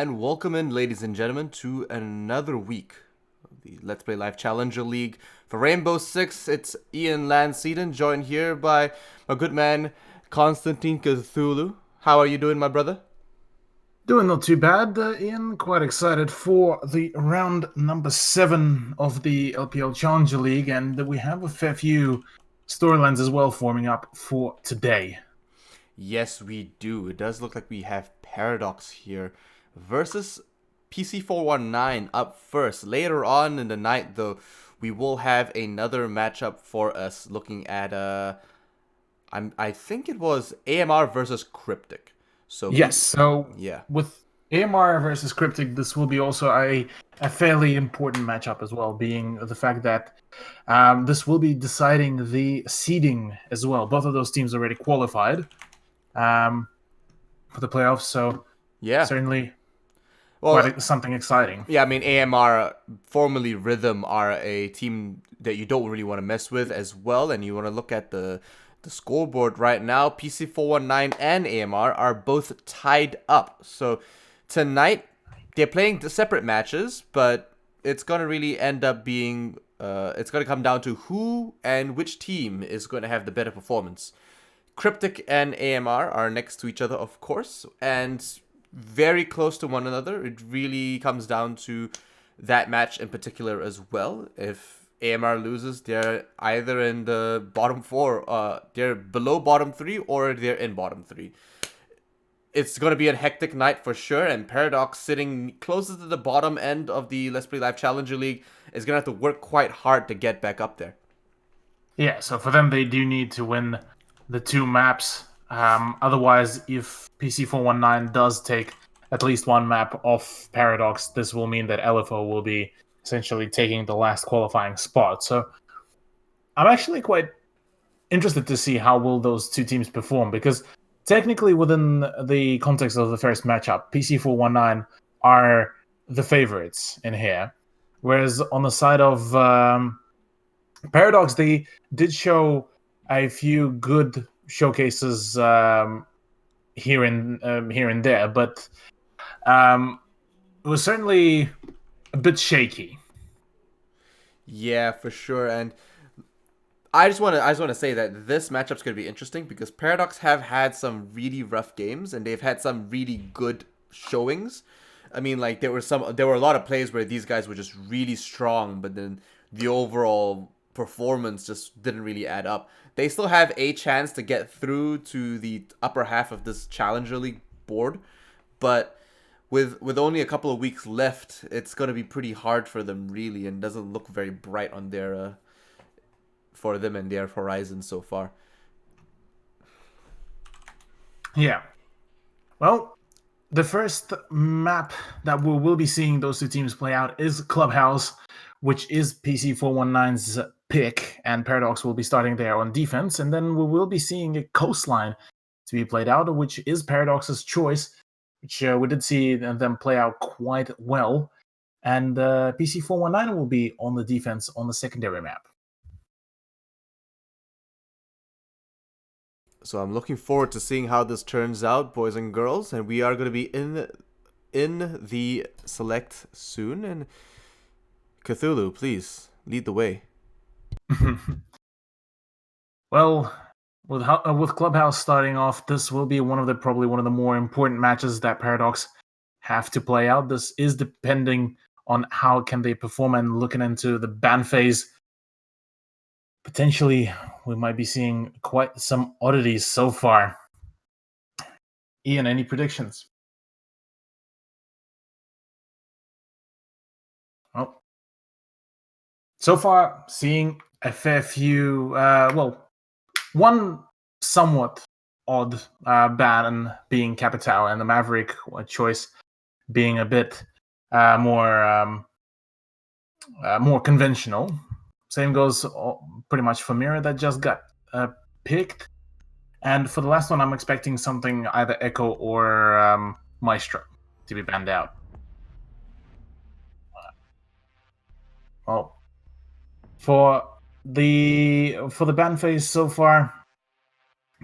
And welcome in, ladies and gentlemen, to another week of the Let's Play Live Challenger League for Rainbow Six. It's Ian Lanseden, joined here by my good man, Constantine Cthulhu. How are you doing, my brother? Doing not too bad, Ian. Quite excited for the round number 7 of the LPL Challenger League, and we have a fair few storylines as well forming up for today. Yes, we do. It does look like we have Paradox here versus PC419 up first. Later on in the night, though, we will have another matchup for us looking at I think it was AMR versus Cryptik. So Yes, so yeah. with AMR versus Cryptik, this will be also a fairly important matchup as well, being the fact that this will be deciding the seeding as well. Both of those teams already qualified um, for the playoffs, so Yeah. certainly Well, something exciting. yeah, I mean AMR, formerly Rhythm, are a team that you don't really want to mess with as well, and you want to look at the scoreboard right now. PC419 and AMR are both tied up. So tonight they're playing the separate matches, but it's gonna really end up being it's gonna come down to who and which team is going to have the better performance. Cryptik and AMR are next to each other, of course, and very close to one another. It really comes down to that match in particular as well. If AMR loses, they're either in the bottom four, they're below bottom three, or they're in bottom three. It's going to be a hectic night for sure, and Paradox, sitting closest to the bottom end of the Let's Play Live Challenger League, is going to have to work quite hard to get back up there. Yeah, so for them, they do need to win the two maps. Otherwise, if PC419 does take at least one map off Paradox, this will mean that LFO will be essentially taking the last qualifying spot. So I'm actually quite interested to see how will those two teams perform, because technically within the context of the first matchup, PC419 are the favorites in here. Whereas on the side of Paradox, they did show a few good showcases here and there, but it was certainly a bit shaky. Yeah, for sure. And I just want to say that this matchup's going to be interesting because Paradox have had some really rough games and they've had some really good showings. I mean, like there were a lot of plays where these guys were just really strong, but then the overall performance just didn't really add up. They still have a chance to get through to the upper half of this Challenger League board, but with only a couple of weeks left, it's going to be pretty hard for them really, and doesn't look very bright on their for them and their horizon so far. Yeah. Well, the first map that we will be seeing those two teams play out is Clubhouse, which is PC419's pick, and Paradox will be starting there on defense. And then we will be seeing a Coastline to be played out, which is Paradox's choice, which we did see them play out quite well. And PC419 will be on the defense on the secondary map. So I'm looking forward to seeing how this turns out, boys and girls, and we are going to be in the select soon. And Cthulhu, please lead the way. Well, with Clubhouse starting off, this will be probably one of the more important matches that Paradox have to play out. This is depending on how can they perform, and looking into the ban phase, potentially we might be seeing quite some oddities so far. Ian, any predictions? Well, so far seeing a fair few. One somewhat odd ban being Capital, and the Maverick choice being a bit more conventional. Same goes pretty much for Mira that just got picked. And for the last one, I'm expecting something either Echo or Maestro to be banned out. Well, for the ban phase so far,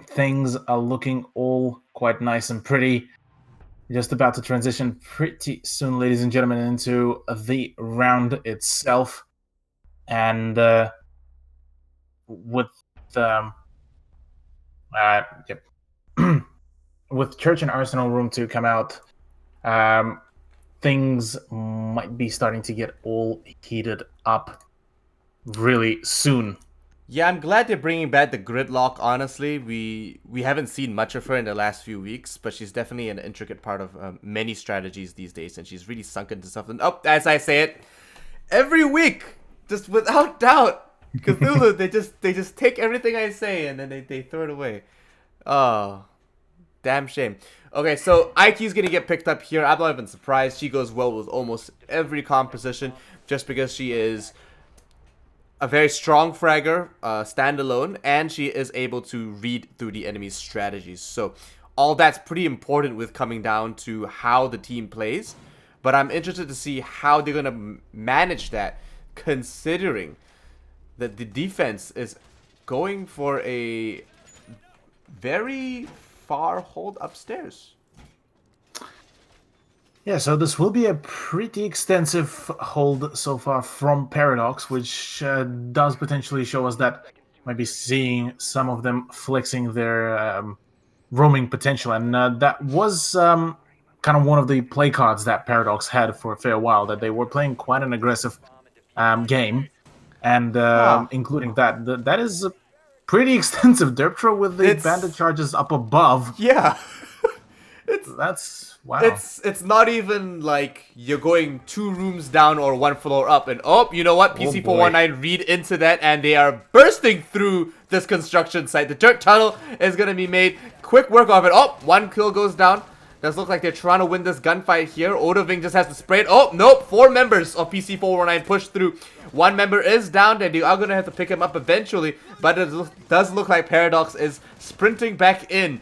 things are looking all quite nice and pretty. Just about to transition pretty soon, ladies and gentlemen, into the round itself. And with um, yep. with Church and Arsenal Room 2 come out, um, things might be starting to get all heated up really soon. Yeah, I'm glad they're bringing back the gridlock. Honestly, we haven't seen much of her in the last few weeks, but she's definitely an intricate part of many strategies these days, and she's really sunk into something. Oh, as I say it, every week, just without doubt, Cthulhu. they just take everything I say and then they throw it away. Oh, damn shame. Okay, so Aiki's gonna get picked up here. I'm not even surprised. She goes well with almost every composition, just because she is a very strong fragger, standalone, and she is able to read through the enemy's strategies. So all that's pretty important with coming down to how the team plays. But I'm interested to see how they're gonna manage that, considering that the defense is going for a very far hold upstairs. Yeah, so this will be a pretty extensive hold so far from Paradox, which does potentially show us that might be seeing some of them flexing their roaming potential. And that was kind of one of the play cards that Paradox had for a fair while, that they were playing quite an aggressive game. And Huh. including that is a pretty extensive derp throw with the bandit It's charges up above. yeah. it's That's wow. it's not even like you're going 2 rooms down or 1 floor up, and oh, you know what? Oh boy. PC419 read into that, and they are bursting through this construction site. The dirt tunnel is gonna be made. Quick work of it. Oh, 1 kill goes down. Does look like they're trying to win this gunfight here. Odoving just has to spray it. Oh, nope. 4 members of PC419 push through. 1 member is down, and they are going to have to pick him up eventually. But it does look like Paradox is sprinting back in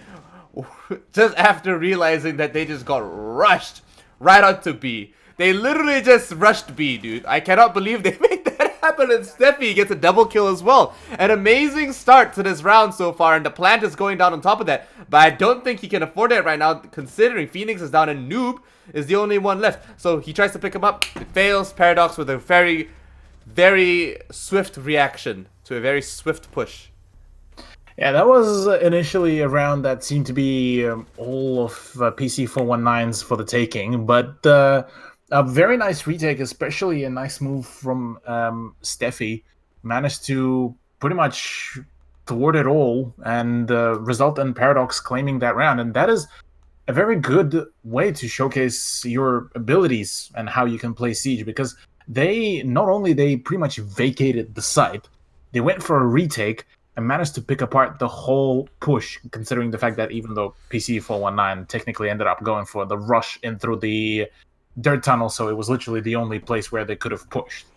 just after realizing that they just got rushed right onto B. They literally just rushed B, dude. I cannot believe they made that happen, and Steffi gets a double kill as well. An amazing start to this round so far, and the plant is going down on top of that. But I don't think he can afford it right now, considering Phoenix is down and Noob is the only one left. So he tries to pick him up. It fails. Paradox with a very, very swift reaction to a very swift push. Yeah, that was initially a round that seemed to be all of PC419's for the taking, but a very nice retake, especially a nice move from Steffi, managed to pretty much thwart it all and result in Paradox claiming that round. And that is a very good way to showcase your abilities and how you can play Siege, because they not only they pretty much vacated the site, they went for a retake and managed to pick apart the whole push, considering the fact that even though PC419 technically ended up going for the rush in through the dirt tunnel, so it was literally the only place where they could have pushed.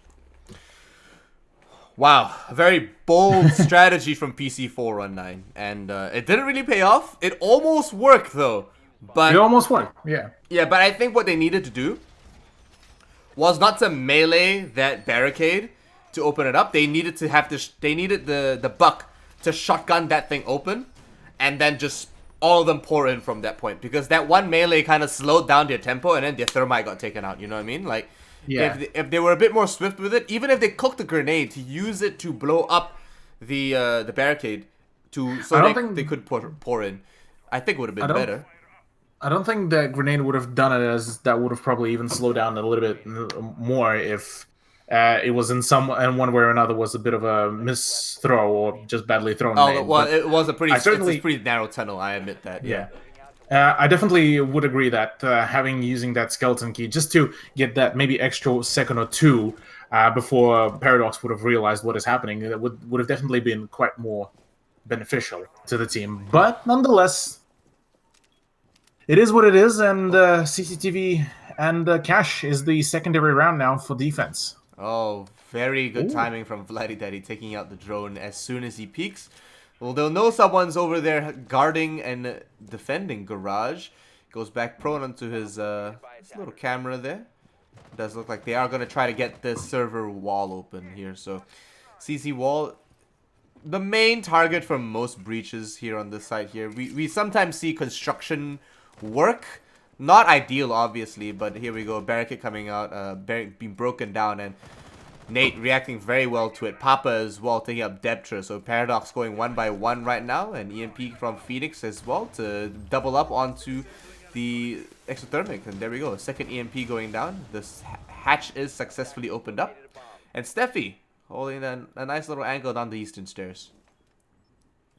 Wow, a very bold strategy from PC419, and it didn't really pay off. It almost worked though, It but almost worked, yeah. yeah, but I think what they needed to do was not to melee that barricade to open it up. They needed to have this. They needed the buck to shotgun that thing open, and then just all of them pour in from that point, because that one melee kind of slowed down their tempo, and then their thermite got taken out. You know what I mean? Like, Yeah. if they were a bit more swift with it, even if they cooked a grenade to use it to blow up the barricade, so I don't they think could pour in, I think would have I been don't better. I don't think that grenade would have done it, as that would have probably even slowed down a little bit more if it was in one way or another was a bit of a misthrow or just badly thrown Oh nade. well, But it was a pretty. I It's a certainly, pretty narrow tunnel. I admit that. Yeah. yeah, I definitely would agree that having using that skeleton key just to get that maybe extra second or two before Paradox would have realized what is happening, that would have definitely been quite more beneficial to the team. But nonetheless, it is what it is, and CCTV and Cash is the secondary round now for defense. Oh, very good Ooh. timing from Vladdy Daddy taking out the drone as soon as he peeks. Well, they'll know someone's over there guarding and defending Garage. Goes back prone onto his little camera there. Does look like they are going to try to get this server wall open here. So, CC wall, the main target for most breaches here on this side here. We sometimes see construction work, Not ideal, obviously, but here we go. Barricade coming out, being broken down, and Nate reacting very well to it. Papa as well taking up Deptra. So Paradox going 1 by 1 right now, and EMP from Phoenix as well to double up onto the exothermic. And there we go. Second EMP going down. This hatch is successfully opened up. And Steffi holding a nice little angle down the eastern stairs.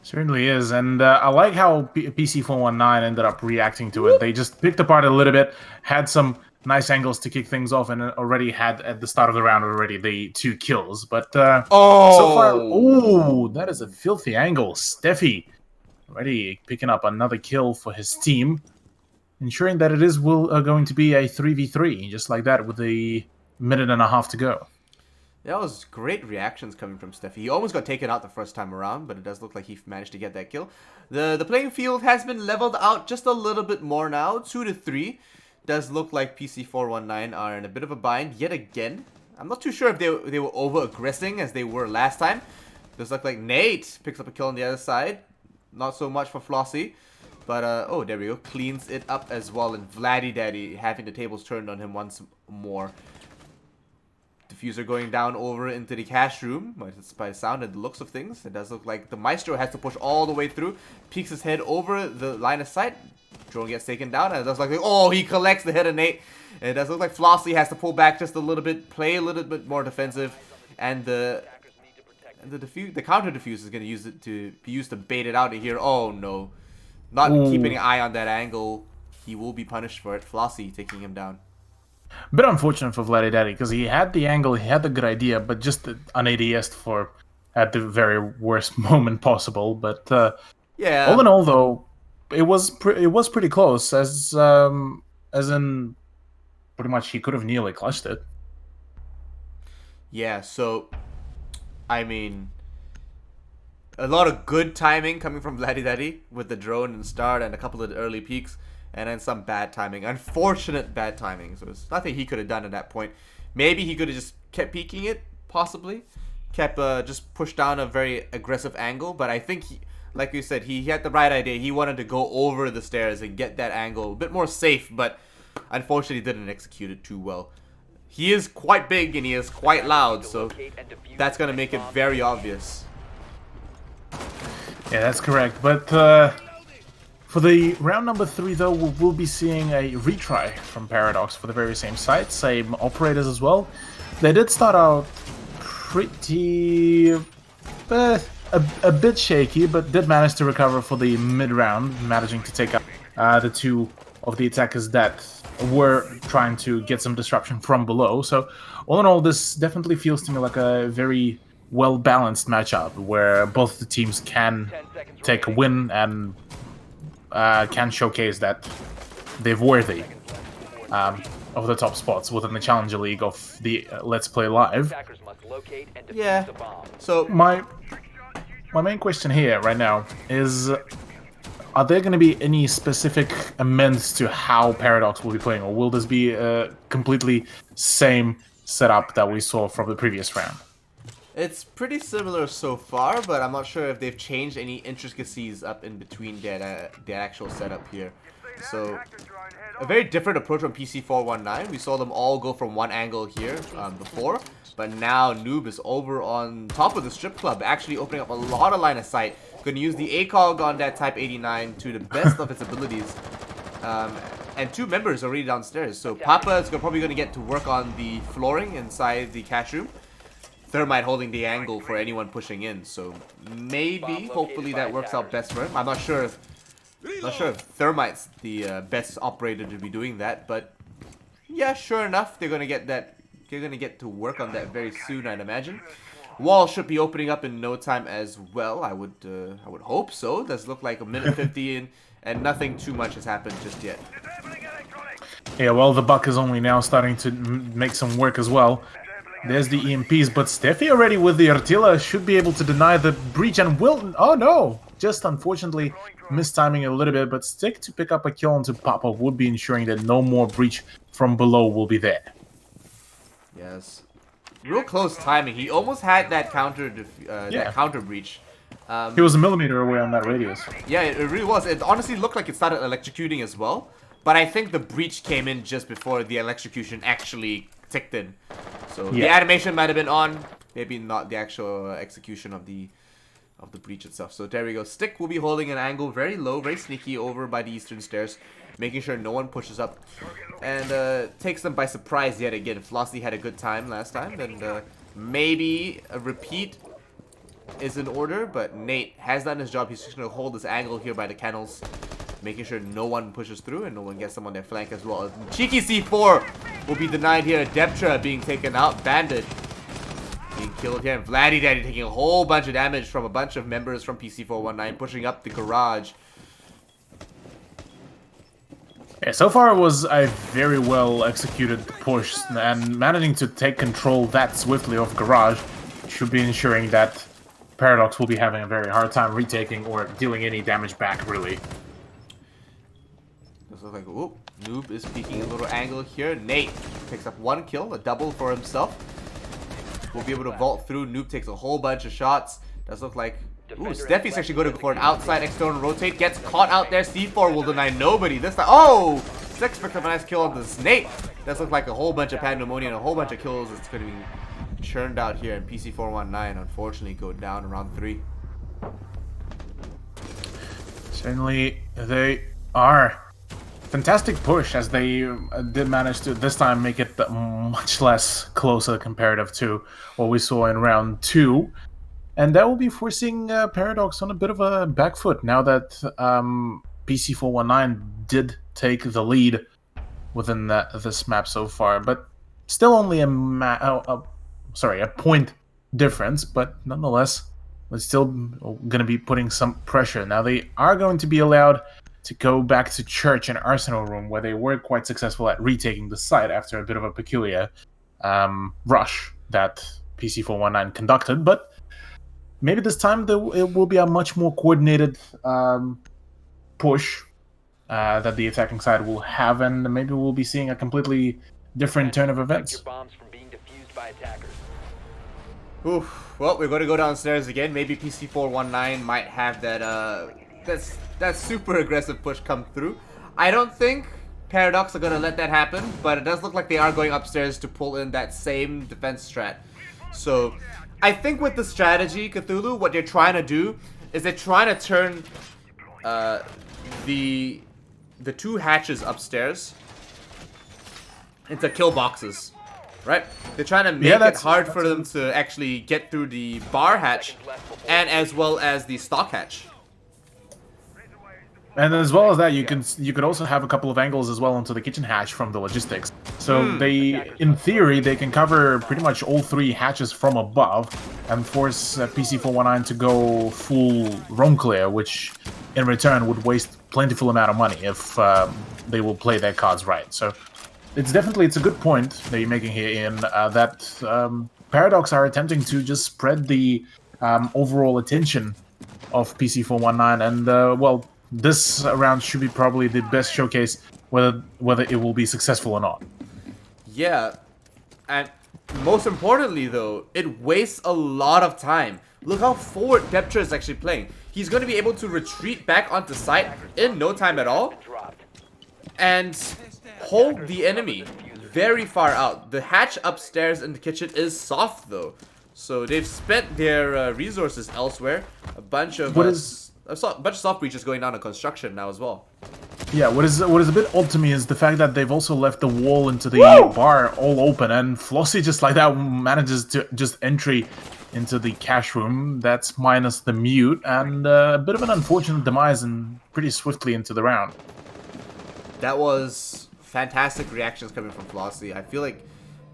Certainly is, and I like how PC419 ended up reacting to it. They just picked apart a little bit, had some nice angles to kick things off, and already had, at the start of the round already, the 2 kills. But so far, oh, that is a filthy angle. Steffi already picking up another kill for his team, ensuring that it is going to be a 3v3, just like that, with a minute and a half to go. That was great reactions coming from Steffi. He almost got taken out the first time around, but it does look like he managed to get that kill. The playing field has been leveled out just a little bit more now, 2-3. Does look like PC419 are in a bit of a bind yet again. I'm not too sure if they were over-aggressing as they were last time. Does look like Nate picks up a kill on the other side. Not so much for Flossie. But, oh, there we go. Cleans it up as well. And Vladdy Daddy having the tables turned on him once more. Diffuser going down over into the cash room, but it's by sound and the looks of things. It does look like the Maestro has to push all the way through, peeks his head over the line of sight. Drone gets taken down, and it does look like, oh, he collects the hit of Nate. And it does look like Flossie has to pull back just a little bit, play a little bit more defensive, and the counter diffuse is going to use it to be used to bait it out of here. Oh no, not keeping an eye on that angle. He will be punished for it. Flossie taking him down. Bit unfortunate for Vladdy Daddy, because he had the angle, he had the good idea, but just an ADS for at the very worst moment possible. But yeah, all in all, though, it was pretty close, as in pretty much he could have nearly clutched it. Yeah, so I mean, a lot of good timing coming from Vladdy Daddy with the drone and start and a couple of the early peaks. And then some bad timing. Unfortunate bad timing. So there's nothing he could have done at that point. Maybe he could have just kept peeking it, possibly. Kept just pushed down a very aggressive angle. But I think, like you said, he had the right idea. He wanted to go over the stairs and get that angle a bit more safe. But unfortunately didn't execute it too well. He is quite big and he is quite loud. So that's going to make it very obvious. Yeah, that's correct. But for the round number 3, though, we'll be seeing a retry from Paradox for the very same site, same operators as well. They did start out pretty a bit shaky, but did manage to recover for the mid-round, managing to take out the 2 of the attackers that were trying to get some disruption from below. So all in all, this definitely feels to me like a very well-balanced matchup, where both the teams can take a win and can showcase that they're worthy of the top spots within the Challenger League of the Let's Play Live. Yeah. So my main question here right now is, are there going to be any specific amends to how Paradox will be playing, or will this be a completely same setup that we saw from the previous round? It's pretty similar so far, but I'm not sure if they've changed any intricacies up in between the actual setup here. So, a very different approach from PC419. We saw them all go from one angle here before, but now Noob is over on top of the strip club, actually opening up a lot of line of sight. Going to use the ACOG on that Type 89 to the best of its abilities. And 2 members already downstairs, so Papa is probably going to get to work on the flooring inside the cash room. Thermite holding the angle for anyone pushing in, so maybe, hopefully that works out best for him. I'm not sure if Thermite's the best operator to be doing that, but yeah, sure enough, they're gonna get that. They're gonna get to work on that very soon, I'd imagine. Wall should be opening up in no time as well. I would hope so. Does look like a minute 50 in, and nothing too much has happened just yet. Yeah, well, the Buck is only now starting to make some work as well. There's the EMPs, but Steffi already with the Artilla should be able to deny the breach, and will... Oh no! Just unfortunately mistiming a little bit, but Stick to pick up a kill onto Papa would be ensuring that no more breach from below will be there. Yes. Real close timing. He almost had that counter breach. He was a millimeter away on that radius. Yeah, it really was. It honestly looked like it started electrocuting as well. but I think the breach came in just before the electrocution actually ticked in. So the Yeah. animation might have been on, maybe not the actual execution of the breach itself. So there we go. Stick will be holding an angle very low, very sneaky over by the eastern stairs, making sure no one pushes up, and takes them by surprise yet again. Flossie had a good time last time, and maybe a repeat is in order, but Nate has done his job. He's just going to hold this angle here by the kennels, making sure no one pushes through and no one gets them on their flank as well. Cheeky C4 will be denied here. Deptra being taken out. Bandit being killed here. And Vladdy Daddy taking a whole bunch of damage from a bunch of members from PC419, pushing up the garage. Yeah, so far it was a very well executed push, and managing to take control that swiftly of garage should be ensuring that Paradox will be having a very hard time retaking or dealing any damage back, really. This looks like, whoop, Noob is peeking a little angle here. Nate picks up 1 kill, a double for himself. Will be able to vault through. Noob takes a whole bunch of shots. Does look like, ooh, Steffi's actually going to go for an outside external rotate. Gets caught out there. C4 will deny nobody this time. Oh! Six picks up a nice kill on this Nate. Does look like a whole bunch of pandemonium and a whole bunch of kills. It's going to be churned out here, and PC419 unfortunately go down around 3. Certainly they are. Fantastic push, as they did manage to this time make it much less closer comparative to what we saw in round 2. And that will be forcing Paradox on a bit of a back foot now that PC419 did take the lead within this map so far. But still only a point difference, but nonetheless, it's still going to be putting some pressure. Now they are going to be allowed to go back to Church and Arsenal Room, where they were quite successful at retaking the site after a bit of a peculiar rush that PC419 conducted. But maybe this time it will be a much more coordinated push that the attacking side will have, and maybe we'll be seeing a completely different turn of events. Oof. Well, we're going to go downstairs again. Maybe PC419 might have that super aggressive push come through. I don't think Paradox are going to let that happen, but it does look like they are going upstairs to pull in that same defense strat. So I think with the strategy, Cthulhu, what they're trying to do is they're trying to turn the 2 hatches upstairs into kill boxes. Right? They're trying to make it hard for them to actually get through the bar hatch and as well as the stock hatch. And as well as that, you could also have a couple of angles as well onto the kitchen hatch from the logistics. So in theory, they can cover pretty much all 3 hatches from above and force PC419 to go full roam clear, which in return would waste plentiful amount of money if they will play their cards right. So it's a good point that you're making here, Ian, that Paradox are attempting to just spread the overall attention of PC419, and well, this round should be probably the best showcase whether it will be successful or not. Yeah, and most importantly though, it wastes a lot of time. Look how forward Deptra is actually playing. He's going to be able to retreat back onto site in no time at all and hold the enemy very far out. The hatch upstairs in the kitchen is soft though, so they've spent their resources elsewhere. A bunch of soft breaches going down to construction now as well. Yeah, what is a bit odd to me is the fact that they've also left the wall into the bar all open, and Flossie just like that manages to just entry into the cash room. That's minus the mute, and a bit of an unfortunate demise and pretty swiftly into the round. That was fantastic reactions coming from Flossie. I feel like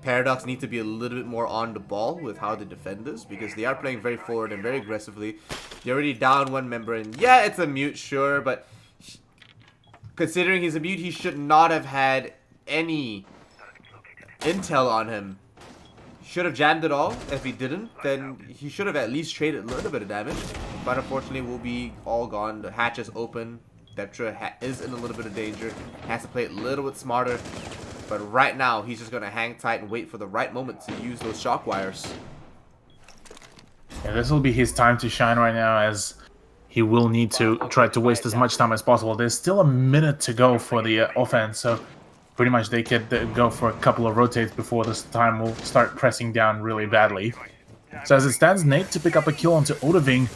Paradox need to be a little bit more on the ball with how they defend this, because they are playing very forward and very aggressively. They're already down 1 member, and yeah, it's a mute, sure, but considering he's a mute, he should not have had any intel on him. Should have jammed it all. If he didn't, then he should have at least traded a little bit of damage, but unfortunately will be all gone. The hatch is open. Deptra is in a little bit of danger, has to play it a little bit smarter, but right now he's just going to hang tight and wait for the right moment to use those shock wires. Yeah, this will be his time to shine right now, as he will need to try to waste as much time as possible. There's still a minute to go for the offense, so pretty much they could go for a couple of rotates before this time will start pressing down really badly. So as it stands, Nate to pick up a kill onto Odoving.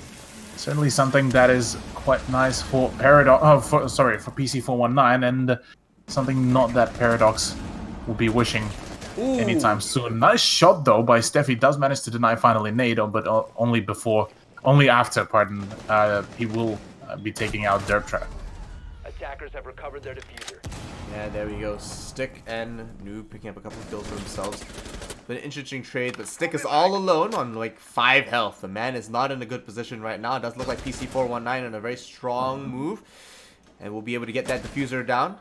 Certainly something that is quite nice for Paradox. For PC419, and something not that Paradox will be wishing anytime soon. Nice shot though by Steffi. Does manage to deny finally Nate, but only after. Pardon. He will be taking out Derp Trap. Attackers have recovered their diffuser. Yeah, there we go. Stick and Noob picking up a couple of kills for themselves. Been an interesting trade, but Stick is all alone on like 5 health. The man is not in a good position right now. It does look like PC419 in a very strong move. And we'll be able to get that diffuser down.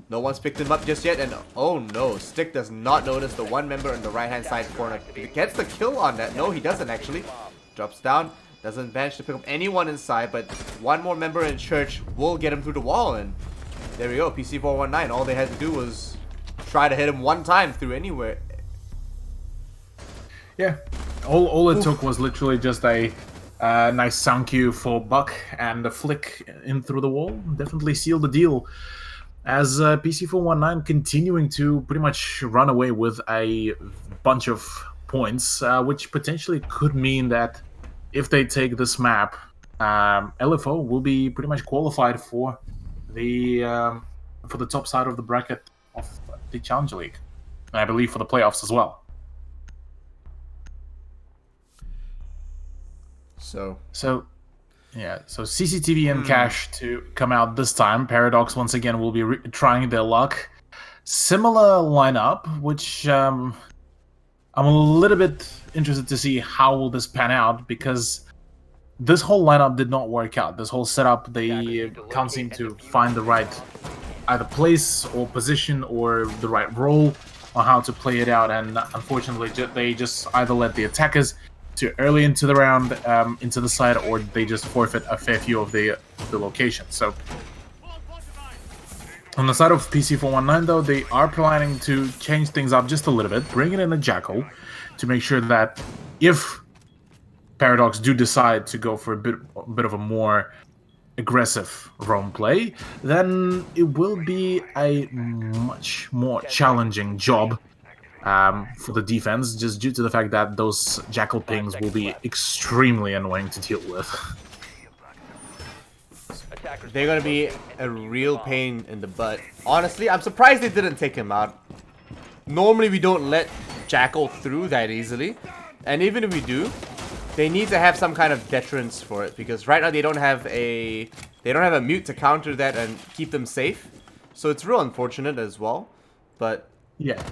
No one's picked him up just yet, and oh no, Stick does not notice the one member in the right-hand side corner. He gets the kill on that. No, he doesn't actually. Drops down. Doesn't manage to pick up anyone inside, but one more member in church will get him through the wall, and there we go. PC419. All they had to do was try to hit him one time through anywhere. Yeah, all it took was literally just a nice sound cue for Buck and a flick in through the wall. Definitely sealed the deal. As PC419 continuing to pretty much run away with a bunch of points, which potentially could mean that if they take this map, LFO will be pretty much qualified for the top side of the bracket of the Challenger League, and I believe for the playoffs as well. So CCTV and Cash to come out this time. Paradox once again will be trying their luck. Similar lineup, which I'm a little bit interested to see how will this pan out, because this whole lineup did not work out. This whole setup, they can't seem to find the right either place or position or the right role on how to play it out, and unfortunately they just either let the attackers too early into the round, into the side, or they just forfeit a fair few of the locations. So on the side of PC419 though, they are planning to change things up just a little bit, bringing in a Jackal to make sure that if Paradox do decide to go for a bit of a more aggressive roam play, then it will be a much more challenging job for the defense, just due to the fact that those Jackal pings will be extremely annoying to deal with. They're gonna be a real pain in the butt. Honestly, I'm surprised they didn't take him out. Normally we don't let Jackal through that easily, and even if we do, they need to have some kind of deterrence for it, because right now they don't have a mute to counter that and keep them safe. So it's real unfortunate as well, but yeah.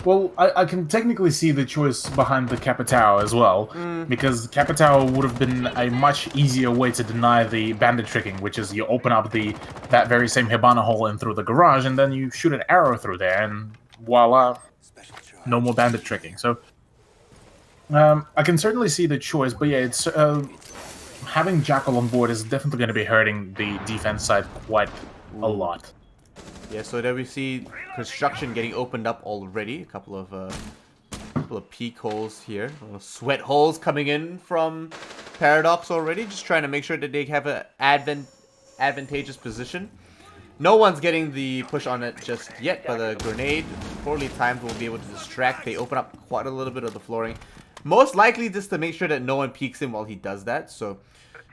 Well, I can technically see the choice behind the Capitao as well, because Capitao would have been a much easier way to deny the bandit tricking, which is you open up that very same Hibana hole in through the garage, and then you shoot an arrow through there, and voila, no more bandit tricking. So I can certainly see the choice, but yeah, it's having Jackal on board is definitely going to be hurting the defense side quite a lot. Yeah, so there we see construction getting opened up already. A couple of peak holes here. Sweat holes coming in from Paradox already. Just trying to make sure that they have an advantageous position. No one's getting the push on it just yet, but a grenade, poorly timed, will be able to distract. They open up quite a little bit of the flooring. Most likely just to make sure that no one peeks him while he does that. So,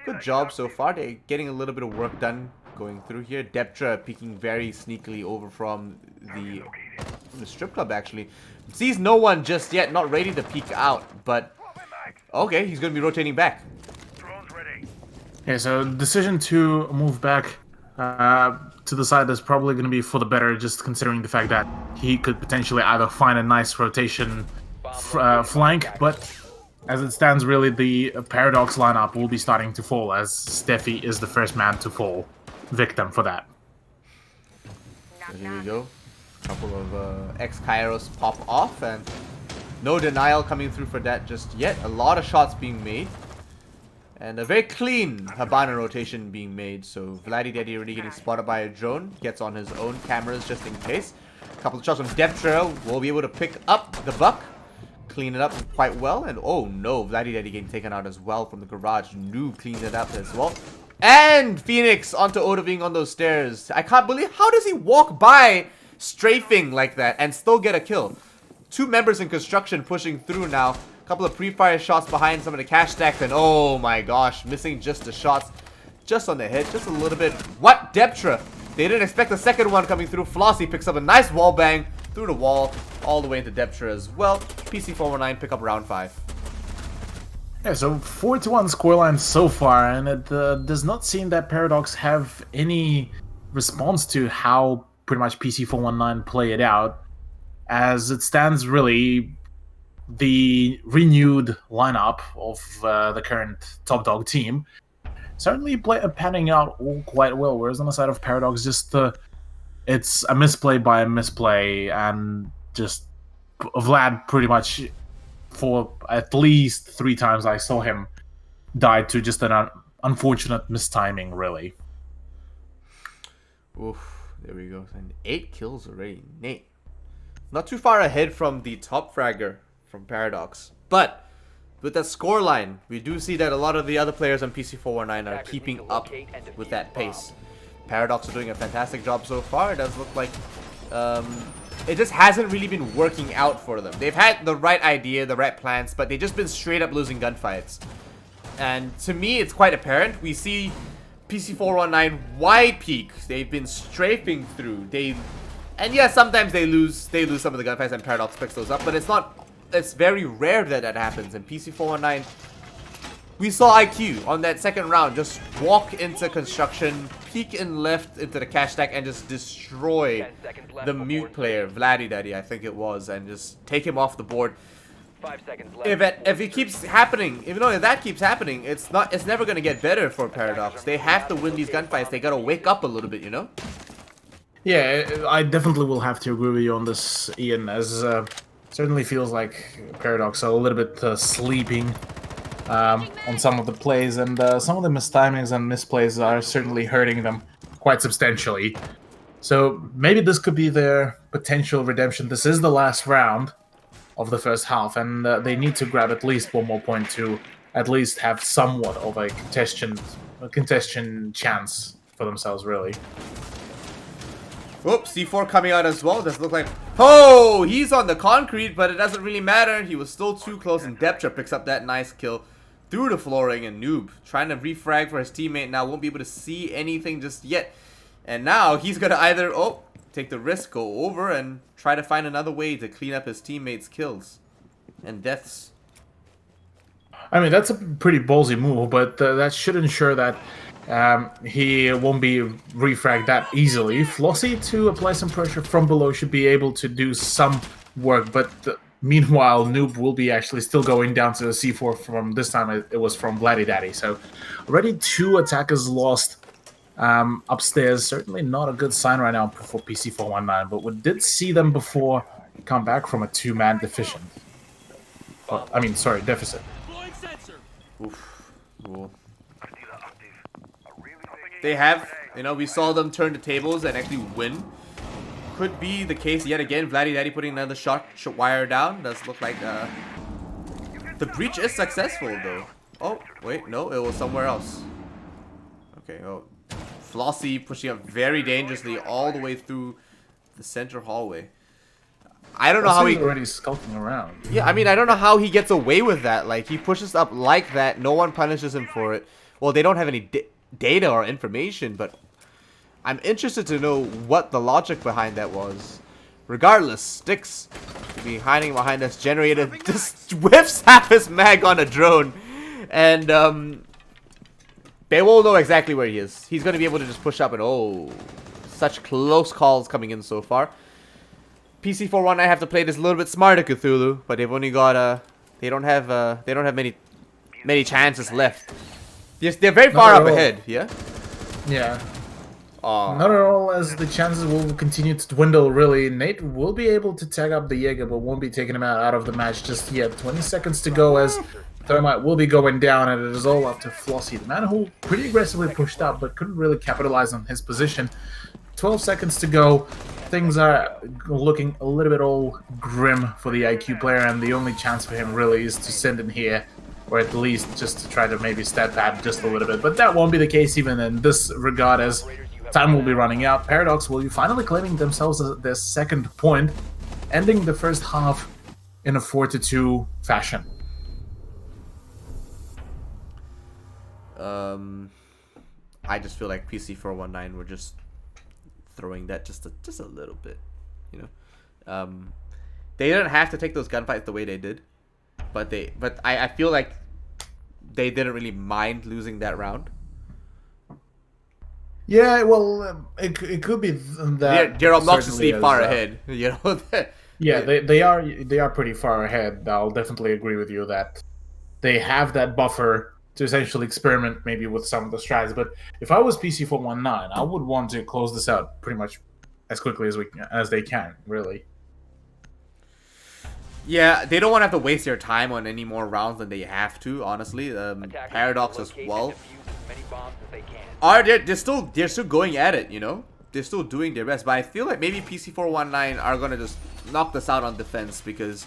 good job so far. They're getting a little bit of work done going through here. Deptra peeking very sneakily over from the strip club, actually. Sees no one just yet, not ready to peek out, but okay, he's going to be rotating back. Yeah, so decision to move back to the side is probably going to be for the better, just considering the fact that he could potentially either find a nice rotation flank, but as it stands, really, the Paradox lineup will be starting to fall, as Steffi is the first man to fall victim for that. So here we go. A couple of ex-Kairos pop off, and no denial coming through for that just yet. A lot of shots being made, and a very clean Habana rotation being made. So Vladdy Daddy already getting spotted by a drone, gets on his own cameras just in case. A couple of shots from Depth Trail will be able to pick up the buck. clean it up quite well. And oh no, Vladdy Daddy getting taken out as well from the garage. Noob cleans it up as well. And Phoenix onto Odoving on those stairs. I can't believe, how does he walk by strafing like that and still get a kill? Two members in construction pushing through now. A couple of pre-fire shots behind some of the cash stacks. And oh my gosh, missing just the shots. Just on the head, just a little bit. What? Deptra. They didn't expect the second one coming through. Flossie picks up a nice wall bang through the wall all the way into Deptra as well. PC419 pick up round 5. Yeah, so 4-1 scoreline so far, and it does not seem that Paradox have any response to how pretty much PC419 play it out. As it stands, really, the renewed lineup of the current top dog team certainly panning out all quite well, whereas on the side of Paradox, just it's a misplay by a misplay, and just Vlad pretty much, for at least 3 times I saw him, died to just an unfortunate mistiming, really. Oof, there we go. And 8 kills already. Nate. Not too far ahead from the top fragger from Paradox. But with that scoreline, we do see that a lot of the other players on PC419 are keeping up with that pace. Paradox are doing a fantastic job so far. It does look like it just hasn't really been working out for them. They've had the right idea, the right plans, but they've just been straight up losing gunfights. And to me, it's quite apparent. We see PC419 wide peak. They've been strafing through. And yeah, sometimes they lose some of the gunfights and Paradox picks those up, but it's very rare that that happens. And PC419, we saw IQ on that second round just walk into construction, peek in left into the cash stack, and just destroy the mute player, Vladdy Daddy, I think it was, and just take him off the board. 5 seconds left. If it keeps happening, if that keeps happening, it's never gonna get better for Paradox. They have to win these gunfights. They gotta wake up a little bit, you know? Yeah, I definitely will have to agree with you on this, Ian, as certainly feels like Paradox are a little bit sleeping on some of the plays, and some of the mistimings and misplays are certainly hurting them quite substantially. So maybe this could be their potential redemption. This is the last round of the first half, and they need to grab at least 1 more point to at least have somewhat of a contestation chance for themselves, really. Whoops, C4 coming out as well. Does look like... Oh, he's on the concrete, but it doesn't really matter. He was still too close, and Deptra picks up that nice kill through the flooring, and Noob trying to refrag for his teammate now. Won't be able to see anything just yet. And now he's going to either, take the risk, go over, and try to find another way to clean up his teammates' kills and deaths. I mean, that's a pretty ballsy move, but that should ensure that he won't be refragged that easily. Flossie, to apply some pressure from below, should be able to do some work, but meanwhile, Noob will be actually still going down to the C4 from this time. It was from Vladdy Daddy. So already 2 attackers lost upstairs. Certainly not a good sign right now for PC419, but we did see them before come back from a 2-man deficit. Oof. Cool. They have, we saw them turn the tables and actually win. Could be the case yet again. Vladdy Daddy putting another shot wire down. Does look like the breach is successful though. Oh, wait, no, it was somewhere else. Okay, Flossie pushing up very dangerously all the way through the center hallway. I don't know how he already skulking around. Yeah, I mean, I don't know how he gets away with that. Like, he pushes up like that. No one punishes him for it. Well, they don't have any data or information, but I'm interested to know what the logic behind that was. Regardless, Sticks will be hiding behind this generator. Just whiffs half his mag on a drone. And, they won't know exactly where he is. He's going to be able to just push up and, such close calls coming in so far. PC419 have to play this a little bit smarter, Cthulhu, but they've only got they don't have many chances left. They're very far up ahead, yeah? Yeah. Not at all, as the chances will continue to dwindle, really. Nate will be able to tag up the Jaeger, but won't be taking him out of the match just yet. 20 seconds to go as Thermite will be going down, and it is all up to Flossie, the man who pretty aggressively pushed up, but couldn't really capitalize on his position. 12 seconds to go. Things are looking a little bit all grim for the IQ player, and the only chance for him really is to send in here, or at least just to try to maybe stat pad just a little bit. But that won't be the case even in this regard, as time will be running out. Paradox will be finally claiming themselves their second point, ending the first half in a 4-2 fashion. I just feel like PC419 were just throwing that just a little bit, you know. They didn't have to take those gunfights the way they did, but I feel like they didn't really mind losing that round. Yeah, well, it could be that they're obnoxiously far ahead, you know. Yeah, they are pretty far ahead. I'll definitely agree with you that they have that buffer to essentially experiment maybe with some of the strats. But if I was PC419, I would want to close this out pretty much as quickly as they can, really. Yeah, they don't want to have to waste their time on any more rounds than they have to, honestly. Paradox as well. They're still going at it, you know? They're still doing their best, but I feel like maybe PC419 are gonna just knock this out on defense, because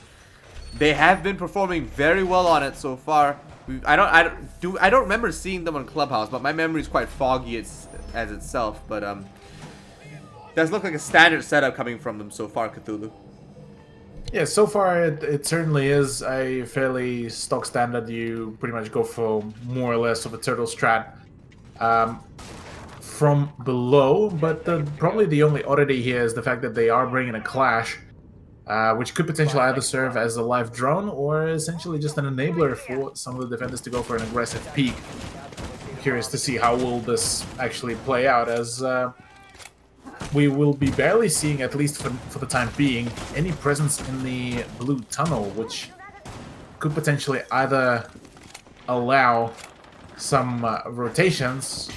they have been performing very well on it so far. I don't remember seeing them on Clubhouse, but my memory is quite foggy as itself. But does look like a standard setup coming from them so far, Cthulhu. Yeah, so far it certainly is a fairly stock standard. You pretty much go for more or less of a turtle strat from below, but probably the only oddity here is the fact that they are bringing a clash, which could potentially either serve as a live drone or essentially just an enabler for some of the defenders to go for an aggressive peek. I'm curious to see how will this actually play out, as we will be barely seeing, at least for the time being, any presence in the blue tunnel, which could potentially either allow some rotations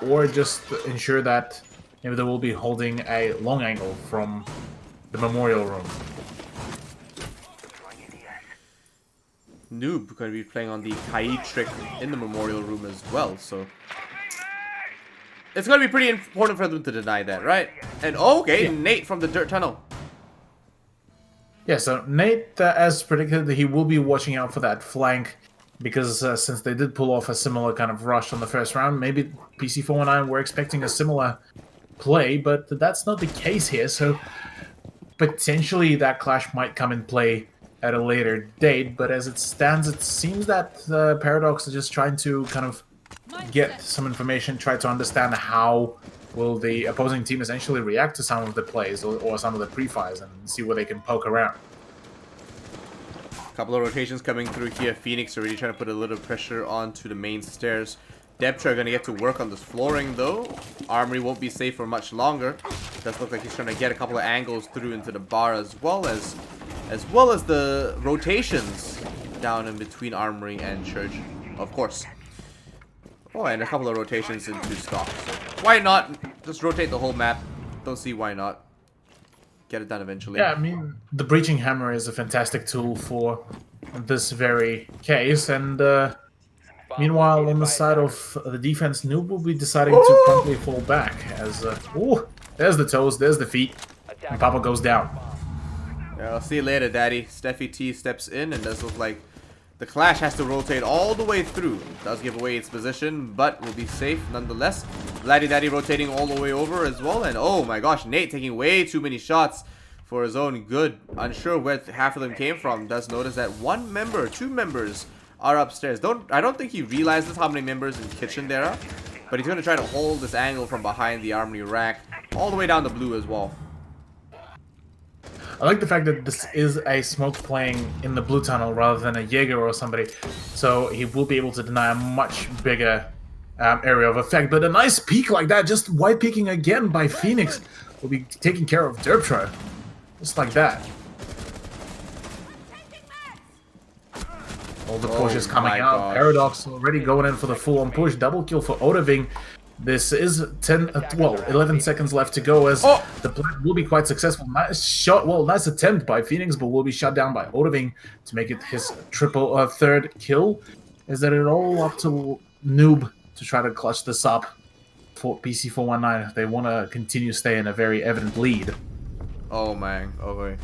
or just ensure that maybe they will be holding a long angle from the memorial room. Noob going to be playing on the Kai trick in the memorial room as well, so it's going to be pretty important for them to deny that, right? And okay, yeah. Nate from the dirt tunnel. Yeah, so Nate, as predicted, he will be watching out for that flank, because since they did pull off a similar kind of rush on the first round, maybe PC419 were expecting a similar play, but that's not the case here, so potentially that clash might come in play at a later date. But as it stands, it seems that Paradox is just trying to kind of get some information, try to understand how will the opposing team essentially react to some of the plays or some of the pre-fires, and see where they can poke around. Couple of rotations coming through here. Phoenix already trying to put a little pressure onto the main stairs. Deptra going to get to work on this flooring though. Armory won't be safe for much longer. Does look like he's trying to get a couple of angles through into the bar, as well as the rotations down in between Armory and Church, of course. Oh, and a couple of rotations into stock. So why not just rotate the whole map? Don't see why not. Get it done eventually. Yeah, I mean, the Breaching Hammer is a fantastic tool for this very case, and meanwhile, on the side of the defense, Noob will be deciding to promptly fall back, as there's the toes, there's the feet, and Papa goes down. Yeah, I'll see you later, Daddy. Steffi T steps in, and does look like the Clash has to rotate all the way through. Does give away its position, but will be safe nonetheless. Laddie Daddy rotating all the way over as well. And oh my gosh, Nate taking way too many shots for his own good. Unsure where half of them came from. Does notice that two members are upstairs. I don't think he realizes how many members in kitchen there are. But he's going to try to hold this angle from behind the armory rack all the way down to blue as well. I like the fact that this is a smoke playing in the blue tunnel rather than a Jaeger or somebody, so he will be able to deny a much bigger area of effect. But a nice peek like that, just white peeking again by Phoenix, will be taking care of Derptra. Just like that. All the pushes coming out. Gosh. Paradox already going in for the full-on push. Double kill for Odaving. This is 11 seconds left to go, as the plan will be quite successful. Nice shot, nice attempt by Phoenix, but will be shut down by Odaving to make it his third kill. Is that it all up to Noob to try to clutch this up? for PC419 if they want to continue stay in a very evident lead. Oh man, okay.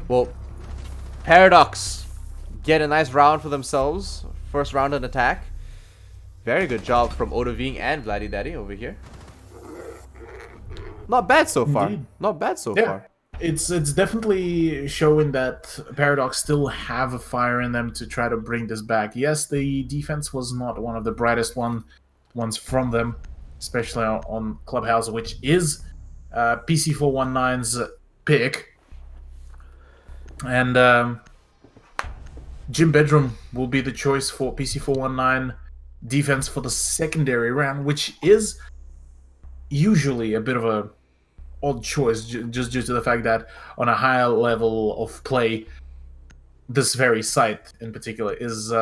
Well, Paradox get a nice round for themselves. First round in attack. Very good job from Odoving and Vladdy Daddy over here. Not bad so far. Indeed. Not bad so Yeah. far. It's definitely showing that Paradox still have a fire in them to try to bring this back. Yes, the defense was not one of the brightest ones from them, especially on Clubhouse, which is PC419's pick. And Gym Bedroom will be the choice for PC419 defense for the secondary round, which is usually a bit of a odd choice, just due to the fact that on a higher level of play, this very site in particular is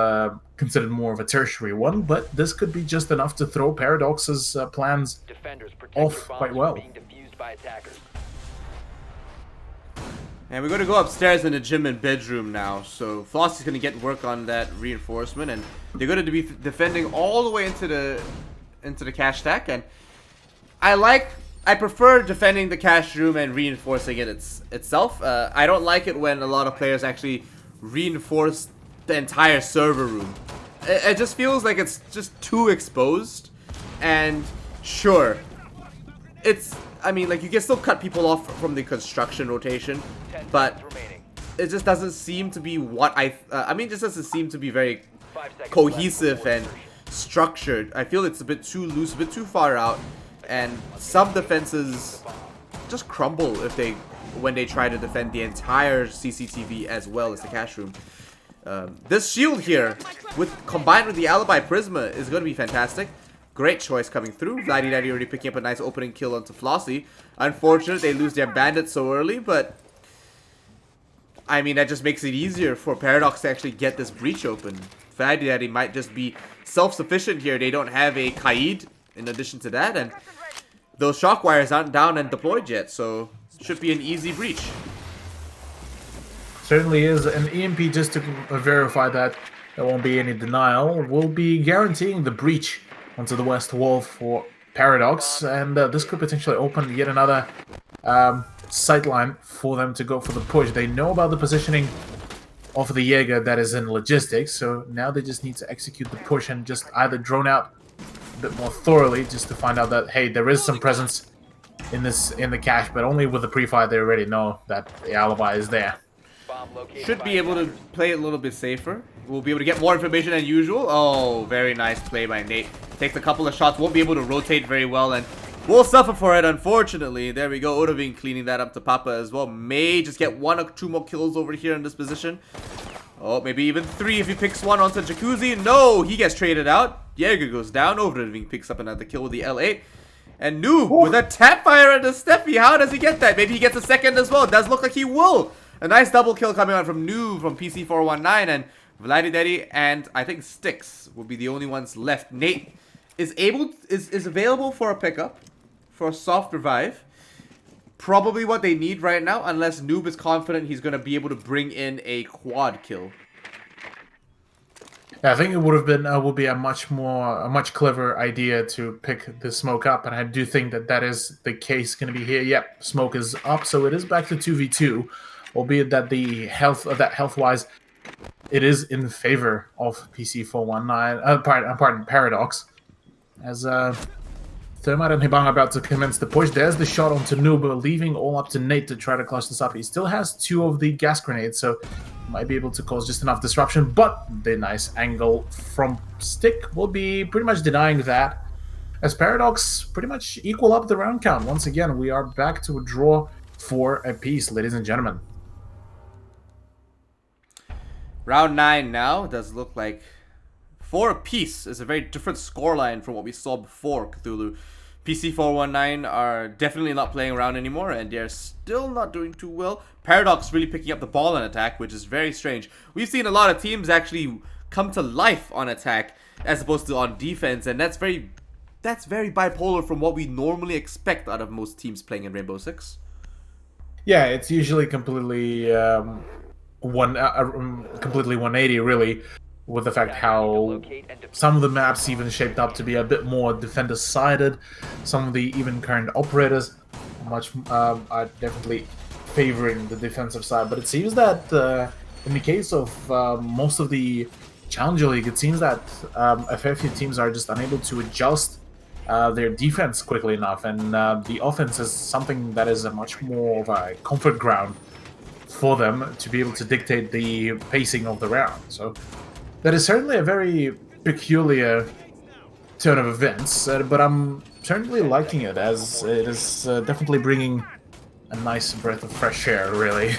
considered more of a tertiary one, but this could be just enough to throw Paradox's plans off quite well. And we're going to go upstairs in the gym and bedroom now. So Floss is going to get work on that reinforcement, and they're going to be defending all the way into the cash stack. And I prefer defending the cash room and reinforcing it itself. I don't like it when a lot of players actually reinforce the entire server room. It just feels like it's just too exposed. And sure, I mean, like, you can still cut people off from the construction rotation, but it just doesn't seem to be what I mean, it just doesn't seem to be very cohesive and structured. I feel it's a bit too loose, a bit too far out, and some defenses just crumble when they try to defend the entire CCTV as well as the cash room. This shield here, combined with the Alibi Prisma, is going to be fantastic. Great choice coming through. Vladdy Daddy already picking up a nice opening kill onto Flossie. Unfortunate they lose their bandit so early, but I mean, that just makes it easier for Paradox to actually get this breach open. Vladdy Daddy might just be self-sufficient here. They don't have a Kaid in addition to that, and those shock wires aren't down and deployed yet, so it should be an easy breach. Certainly is. An EMP, just to verify that there won't be any denial, will be guaranteeing the breach onto the west wall for Paradox, and this could potentially open yet another sightline for them to go for the push. They know about the positioning of the Jaeger that is in logistics, so now they just need to execute the push and just either drone out a bit more thoroughly, just to find out that, hey, there is some presence in the cache, but only with the pre-fire they already know that the alibi is there. Should be able to play it a little bit safer. We'll be able to get more information than usual. Oh, very nice play by Nate. Takes a couple of shots, won't be able to rotate very well, and we'll suffer for it, unfortunately. There we go, Odoving cleaning that up to Papa as well. May just get 1 or 2 more kills over here in this position. Oh, maybe even 3 if he picks one onto Jacuzzi. No, he gets traded out. Jaeger goes down. Odoving picks up another kill with the L8. And Noob with a tap fire at the Steffi. How does he get that? Maybe he gets a second as well. It does look like he will. A nice double kill coming out from Noob from PC419, and Vladdy Daddy and I think Styx will be the only ones left. Nate is available for a pickup, for a soft revive. Probably what they need right now, unless Noob is confident he's going to be able to bring in a quad kill. Yeah, I think it would be a much clever idea to pick the smoke up, and I do think that is the case going to be here. Yep, smoke is up, so it is back to 2v2, albeit that the health-wise, it is in favor of PC419. Pardon, Paradox, as Thermite and Hibang are about to commence the push. There's the shot onto Noob, leaving all up to Nate to try to clutch this up. He still has 2 of the gas grenades, so might be able to cause just enough disruption, but the nice angle from Stick will be pretty much denying that, as Paradox pretty much equal up the round count. Once again, we are back to a draw for a piece, ladies and gentlemen. Round 9 now does look like for a piece is a very different scoreline from what we saw before Cthulhu. PC419 are definitely not playing around anymore, and they're still not doing too well. Paradox really picking up the ball on attack, which is very strange. We've seen a lot of teams actually come to life on attack as opposed to on defense, and that's very bipolar from what we normally expect out of most teams playing in Rainbow Six. Yeah, it's usually completely completely 180 really. with the fact how some of the maps even shaped up to be a bit more defender-sided. Some of the even current operators are definitely favoring the defensive side. But it seems that in the case of most of the Challenger League, it seems that a fair few teams are just unable to adjust their defense quickly enough, and the offense is something that is a much more of a comfort ground for them to be able to dictate the pacing of the round. So that is certainly a very peculiar turn of events, but I'm certainly liking it, as it is definitely bringing a nice breath of fresh air, really.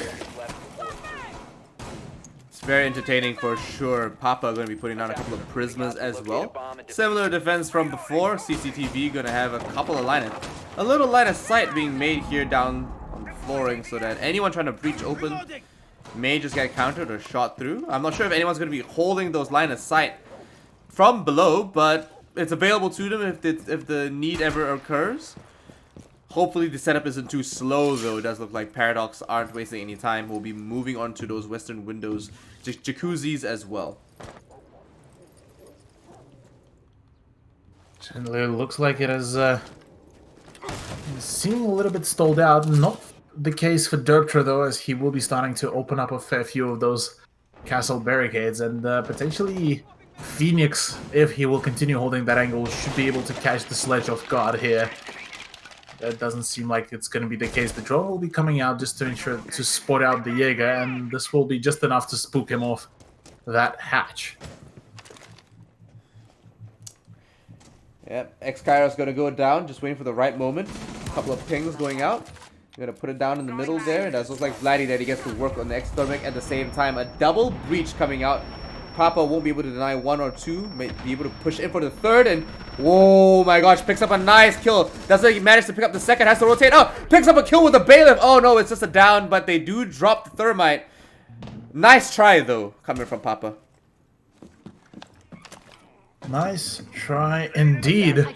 It's very entertaining for sure. Papa going to be putting down a couple of prismas as well. Similar defense from before. CCTV going to have a little line of sight being made here down on the flooring, so that anyone trying to breach open may just get countered or shot through. I'm not sure if anyone's going to be holding those line of sight from below, but it's available to them if the need ever occurs. Hopefully the setup isn't too slow, though. It does look like Paradox aren't wasting any time. We'll be moving on to those western windows, jacuzzis as well. Certainly looks like it is seeming a little bit stalled out. Not the case for Derptra, though, as he will be starting to open up a fair few of those castle barricades, and potentially Phoenix, if he will continue holding that angle, should be able to catch the sledge off guard here. That doesn't seem like it's going to be the case. The drone will be coming out just to ensure to spot out the Jaeger, and this will be just enough to spook him off that hatch. Yep, X-Kairos going to go down, just waiting for the right moment. A couple of pings going out. You're going to put it down in the middle there. It does look like Vladdy that he gets to work on the X-Thermic at the same time. A double breach coming out. Papa won't be able to deny one or two. May be able to push in for the third, and oh my gosh, picks up a nice kill. That's like he managed to pick up the second, has to rotate. Oh, picks up a kill with a bailiff. Oh no, it's just a down, but they do drop the thermite. Nice try though, coming from Papa. Nice try indeed.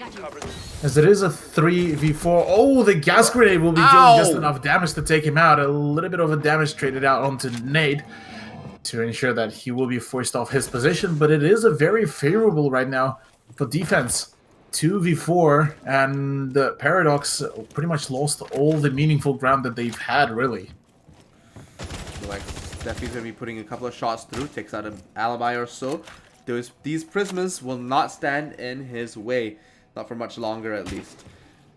As it is a 3v4. Oh, the gas grenade will be doing just enough damage to take him out. A little bit of a damage traded out onto Nate to ensure that he will be forced off his position, but it is a very favorable right now for defense. 2v4, and Paradox pretty much lost all the meaningful ground that they've had, really. Like, Steffi's going to be putting a couple of shots through, takes out an alibi or so. These prismas will not stand in his way. Not for much longer, at least.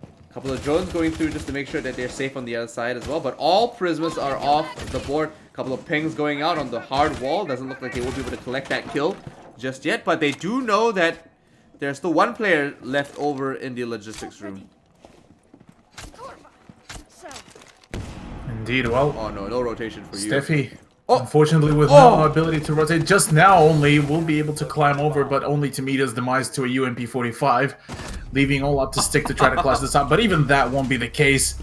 A couple of drones going through just to make sure that they're safe on the other side as well, but all prismas are off the board. Couple of pings going out on the hard wall. Doesn't look like they will be able to collect that kill just yet, but they do know that there's still one player left over in the logistics room. Indeed, well. Oh no, no rotation for you. Steffi, unfortunately with no ability to rotate, just now only will be able to climb over, but only to meet his demise to a UMP-45, leaving all up to Stick to try to clutch this out, but even that won't be the case.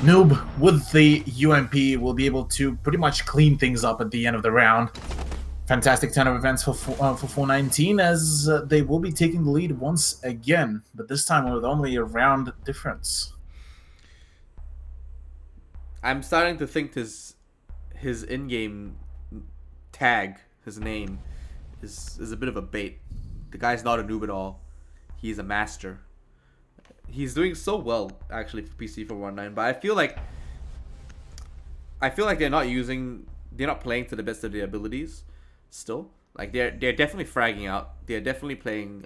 Noob, with the UMP, will be able to pretty much clean things up at the end of the round. Fantastic turn of events for 419, as they will be taking the lead once again, but this time with only a round difference. I'm starting to think his in-game tag, his name, is a bit of a bait. The guy's not a noob at all. He's a master. He's doing so well, actually, for PC419, but I feel like they're not playing to the best of their abilities still. Like, they're definitely fragging out. They're definitely playing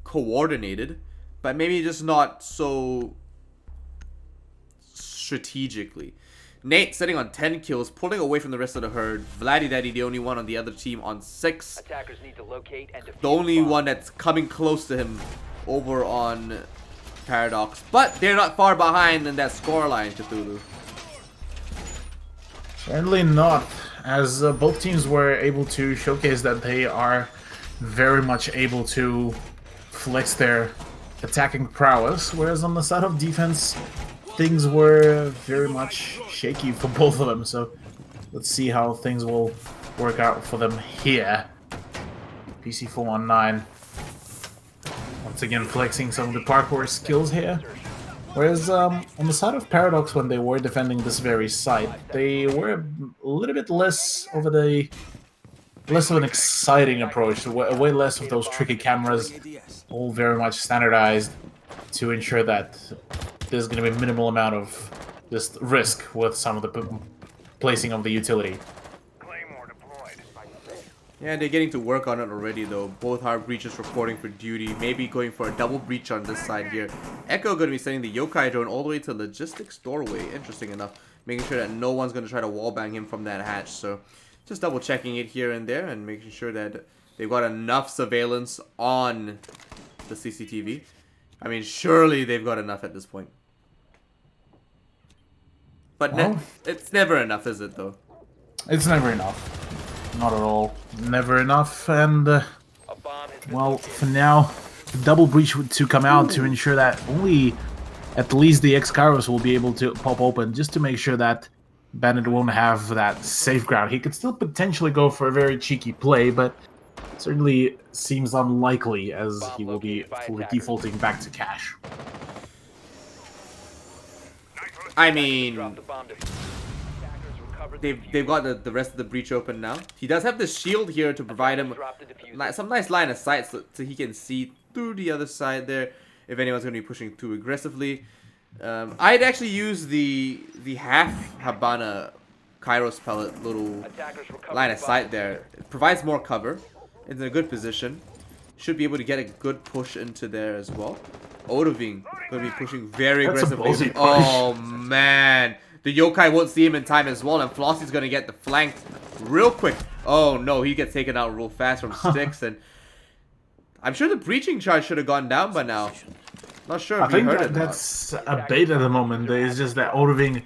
coordinated, but maybe just not so strategically. Nate sitting on 10 kills, pulling away from the rest of the herd. Vladdy Daddy, the only one on the other team, on 6. Attackers need to locate and defuse The only bomb. one that's coming close to him over on Paradox, but they're not far behind in that scoreline, Cthulhu. Certainly not, as both teams were able to showcase that they are very much able to flex their attacking prowess, whereas on the side of defense, things were very much shaky for both of them. So let's see how things will work out for them here. PC419 once again flexing some of the parkour skills here. Whereas on the side of Paradox, when they were defending this very site, they were a little bit less over the less of an exciting approach, way less of those tricky cameras, all very much standardized to ensure that there's going to be minimal amount of just risk with some of the placing of the utility. Yeah, they're getting to work on it already though. Both hard breaches reporting for duty. Maybe going for a double breach on this side here. Echo going to be sending the yokai drone all the way to logistics doorway. Interesting enough. Making sure that no one's going to try to wallbang him from that hatch. So just double checking it here and there and making sure that they've got enough surveillance on the CCTV. I mean, surely they've got enough at this point. But it's never enough, is it though? It's never enough. Not at all. Never enough, and well, for now, the double breach to come out to ensure that only at least the X-Kairos will be able to pop open, just to make sure that Bandit won't have that safe ground. He could still potentially go for a very cheeky play, but certainly seems unlikely as he will be fully defaulting back to cash. I mean, they've got the rest of the breach open now. He does have the shield here to provide him some nice line of sight so he can see through the other side there if anyone's going to be pushing too aggressively. I'd actually use the half Habana Kairos pellet little line of sight there. It provides more cover. It's in a good position. Should be able to get a good push into there as well. Odoving going to be pushing very aggressively. Oh man. The yokai won't see him in time as well, and Flossie's going to get the flank real quick. Oh no, he gets taken out real fast from Sticks, and I'm sure the breaching charge should have gone down by now. Not sure if I think heard it. That's a bait at the moment. It's just that Odoving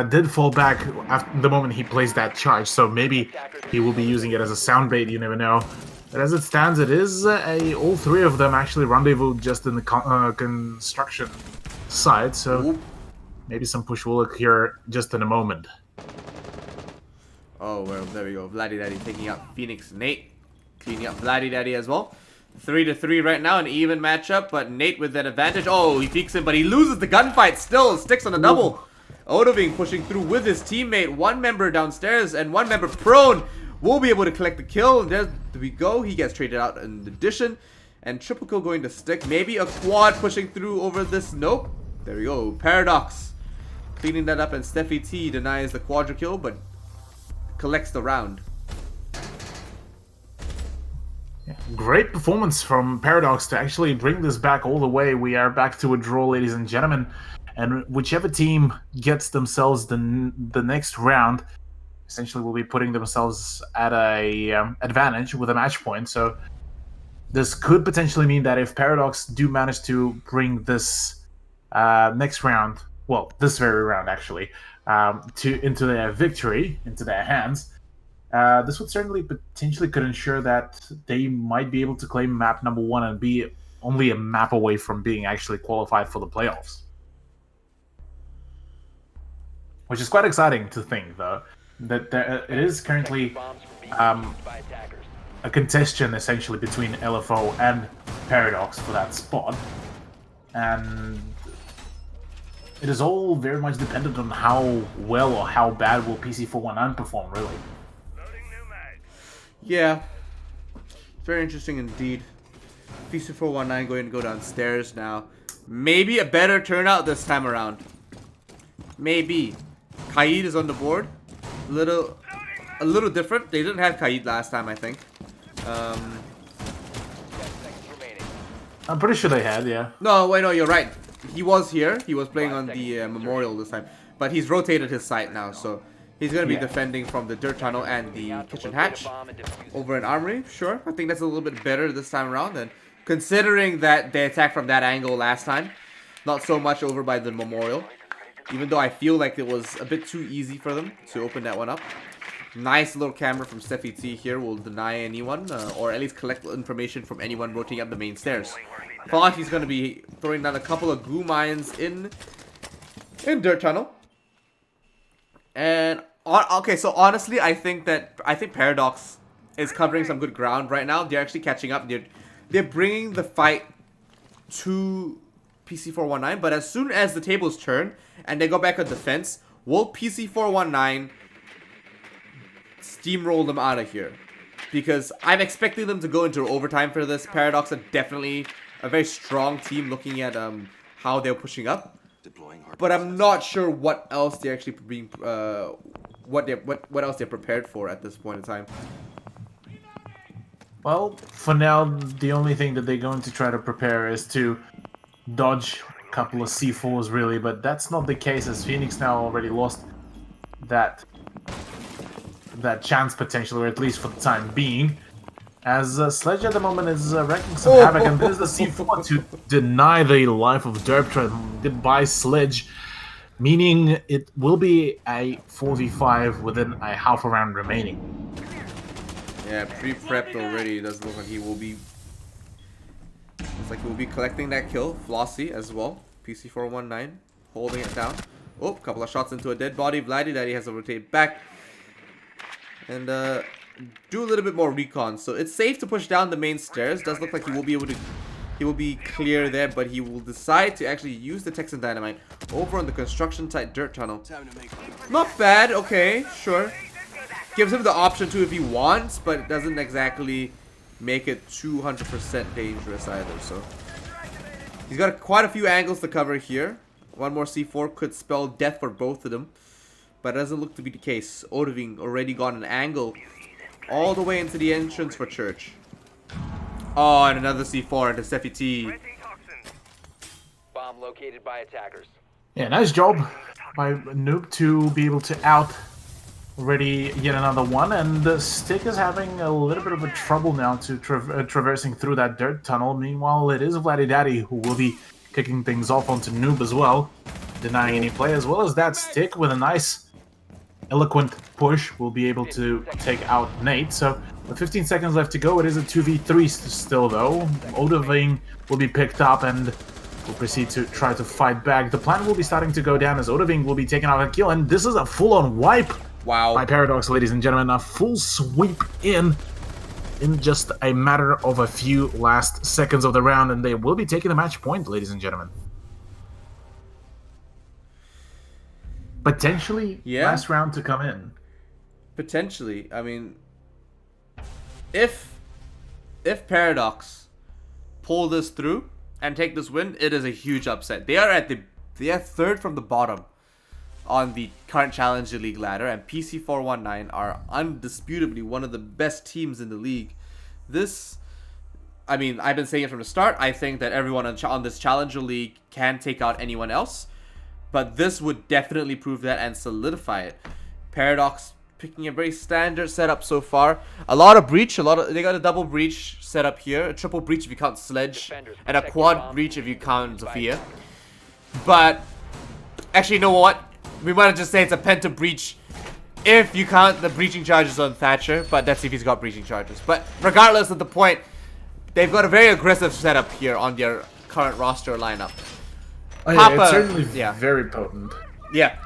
did fall back after the moment he placed that charge, so maybe he will be using it as a sound bait, you never know. But as it stands, it is all three of them actually rendezvous just in the construction site, so maybe some push will occur just in a moment. Oh, well, there we go. Vladdy Daddy taking out Phoenix Nate. Cleaning up Vladdy Daddy as well. 3-3 right now, an even matchup, but Nate with that advantage. Oh, he peeks him, but he loses the gunfight still. Sticks on a double. Odoving pushing through with his teammate. One member downstairs and one member prone. Will be able to collect the kill. There we go. He gets traded out in addition. And triple kill going to Stick. Maybe a quad pushing through over this. Nope. There we go. Paradox cleaning that up, and Steffi T denies the quadra kill, but collects the round. Yeah, great performance from Paradox to actually bring this back all the way. We are back to a draw, ladies and gentlemen. And whichever team gets themselves the next round, essentially will be putting themselves at a advantage with a match point. So this could potentially mean that if Paradox do manage to bring this next round, well, this very round actually, into their victory, into their hands, this would certainly potentially could ensure that they might be able to claim map number 1 and be only a map away from being actually qualified for the playoffs. Which is quite exciting to think, though, that it is currently a contention essentially between LFO and Paradox for that spot, and it is all very much dependent on how well or how bad will PC419 perform, really. Yeah, very interesting indeed. PC419 going to go downstairs now. Maybe a better turnout this time around. Maybe. Kaid is on the board. A little different. They didn't have Kaid last time, I think. I'm pretty sure they had, yeah. No, wait, no, you're right. He was here. He was playing on the Memorial this time. But he's rotated his site now, so he's going to be defending from the dirt tunnel and the kitchen hatch over an armory. Sure, I think that's a little bit better this time around. And considering that they attacked from that angle last time, not so much over by the Memorial. Even though I feel like it was a bit too easy for them to open that one up. Nice little camera from Steffi T here will deny anyone, or at least collect information from anyone rotating up the main stairs. Thought he's going to be throwing down a couple of glue mines in dirt tunnel. And okay, so honestly, I think Paradox is covering some good ground right now. They're actually catching up. They're bringing the fight to PC419, but as soon as the tables turn and they go back on defense, will PC419 steamroll them out of here? because I'm expecting them to go into overtime for this. Paradox are definitely a very strong team looking at how they're pushing up. But I'm not sure what else they're actually being what else they're prepared for at this point in time. Well, for now, the only thing that they're going to try to prepare is to dodge a couple of C4s, really, but that's not the case, as Phoenix now already lost that chance potentially, or at least for the time being. As Sledge at the moment is wrecking some havoc, and there's the C4 to deny the life of Derptra. Goodbye, Sledge. Meaning it will be a 4v5 within a half a round remaining. Yeah, pre-prepped already. It doesn't look like he will be. Looks like he will be collecting that kill. Flossy as well. PC419 holding it down. Oh, couple of shots into a dead body. Vladdy Daddy has to rotate back and do a little bit more recon. So it's safe to push down the main stairs. Does look like he will be able to. He will be clear there, but he will decide to actually use the Texan Dynamite over on the construction site dirt tunnel. Not bad. Okay, sure. Gives him the option to if he wants, but it doesn't exactly make it 200% dangerous either. So he's got quite a few angles to cover here. One more C4 could spell death for both of them, but it doesn't look to be the case. Odoving already got an angle all the way into the entrance for Church. Oh, and another C4 into Steffi T. Bomb located by attackers. Yeah, nice job by Noob to be able to out already yet another one, and the Stick is having a little bit of a trouble now to traversing through that dirt tunnel. Meanwhile, it is Vladdy Daddy who will be kicking things off onto Noob as well, denying any play, as well as that Stick with a nice eloquent push will be able to take out Nate. So with 15 seconds left to go, it is a 2v3 still though. Odoving will be picked up and will proceed to try to fight back. The plan will be starting to go down as Odoving will be taking out a kill, and this is a full-on wipe. Wow. By Paradox, ladies and gentlemen, a full sweep in just a matter of a few last seconds of the round, and they will be taking the match point, ladies and gentlemen. Potentially, last round to come in. Potentially. I mean, if Paradox pull this through and take this win, it is a huge upset. They are third from the bottom on the current Challenger League ladder, and PC419 are undisputably one of the best teams in the league. This, I mean, I've been saying it from the start. I think that everyone on this Challenger League can take out anyone else, but this would definitely prove that and solidify it. Paradox picking a very standard setup so far. A lot of breach, they got a double breach setup here, a triple breach if you count Sledge, and a quad breach if you count Zofia. But actually, you know what? We might just say it's a penta breach if you count the breaching charges on Thatcher, but let's see if he's got breaching charges. But regardless of the point, they've got a very aggressive setup here on their current roster lineup. Oh, yeah, it's certainly very potent. Yeah.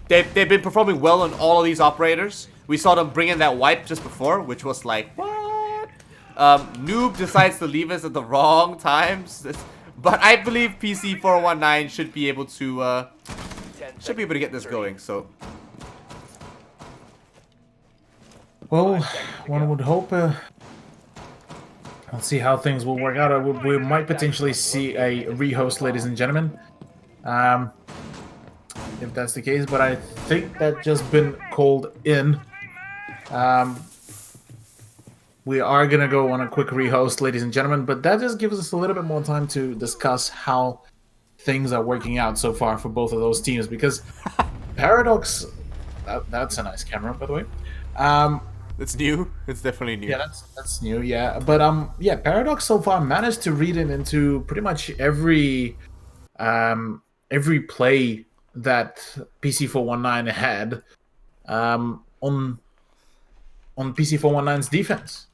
They've been performing well on all of these operators. We saw them bring in that wipe just before, which was like, what? Noob decides to leave us at the wrong times. But I believe PC419 should be able to get this going. So, well, one would hope. Let's see how things will work out. We might potentially see a rehost, ladies and gentlemen, if that's the case. But I think that just been called in. We are gonna go on a quick rehost, ladies and gentlemen, but that just gives us a little bit more time to discuss how things are working out so far for both of those teams, because Paradox, that's a nice camera, by the way. It's new. It's definitely new. Yeah, that's new. Yeah, but yeah, Paradox so far managed to read it into pretty much every play that PC419 had on PC419's defense,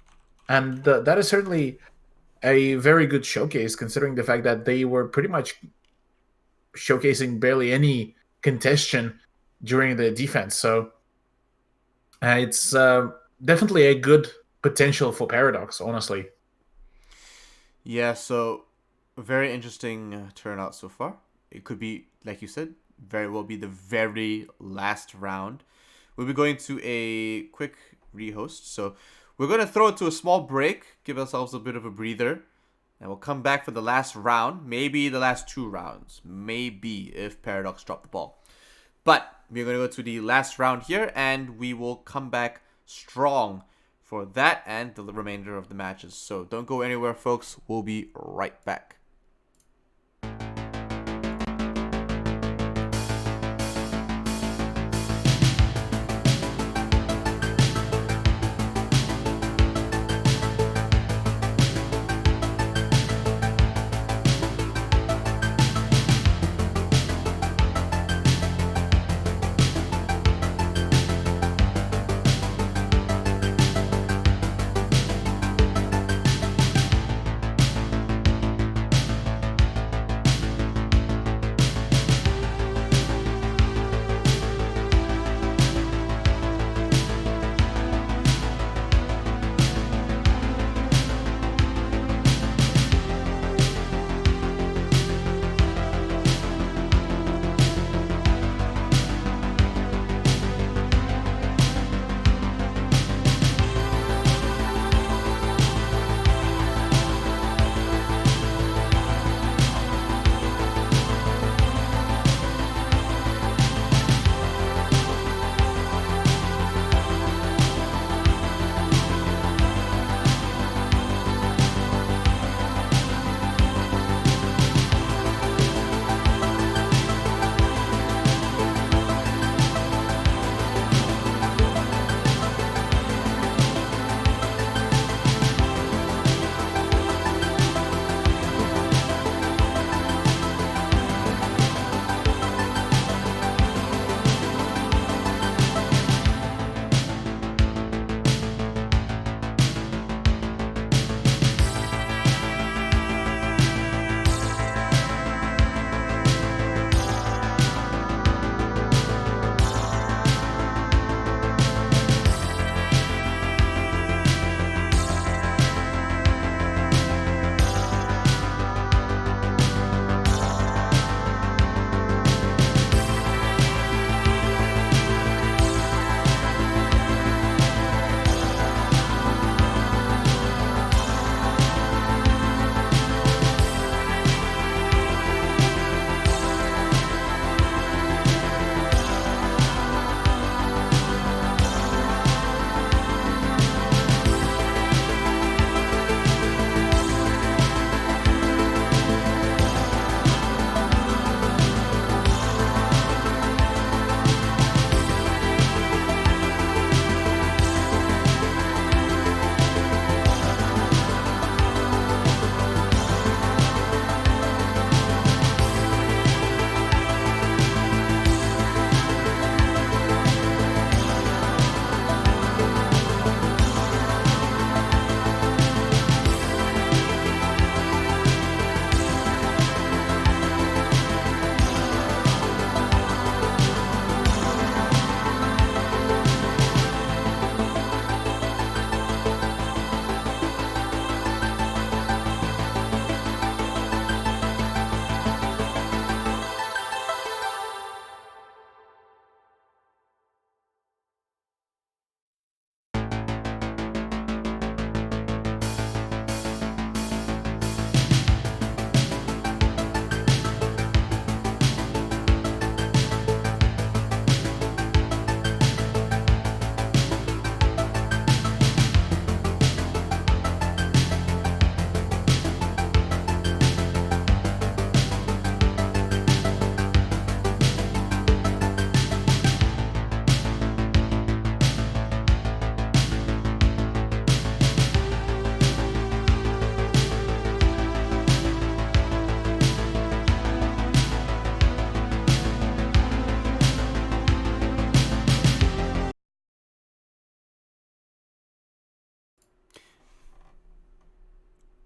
and that is certainly a very good showcase, considering the fact that they were pretty much showcasing barely any contention during the defense. So it's definitely a good potential for Paradox, honestly. Yeah, so very interesting turnout so far. It could be, like you said, very well be the very last round. We'll be going to a quick rehost. So We're going to throw it to a small break, give ourselves a bit of a breather, and we'll come back for the last round, maybe the last 2 rounds, maybe if Paradox drop the ball. But we're going to go to the last round here, and we will come back strong for that and the remainder of the matches. So don't go anywhere, folks. We'll be right back.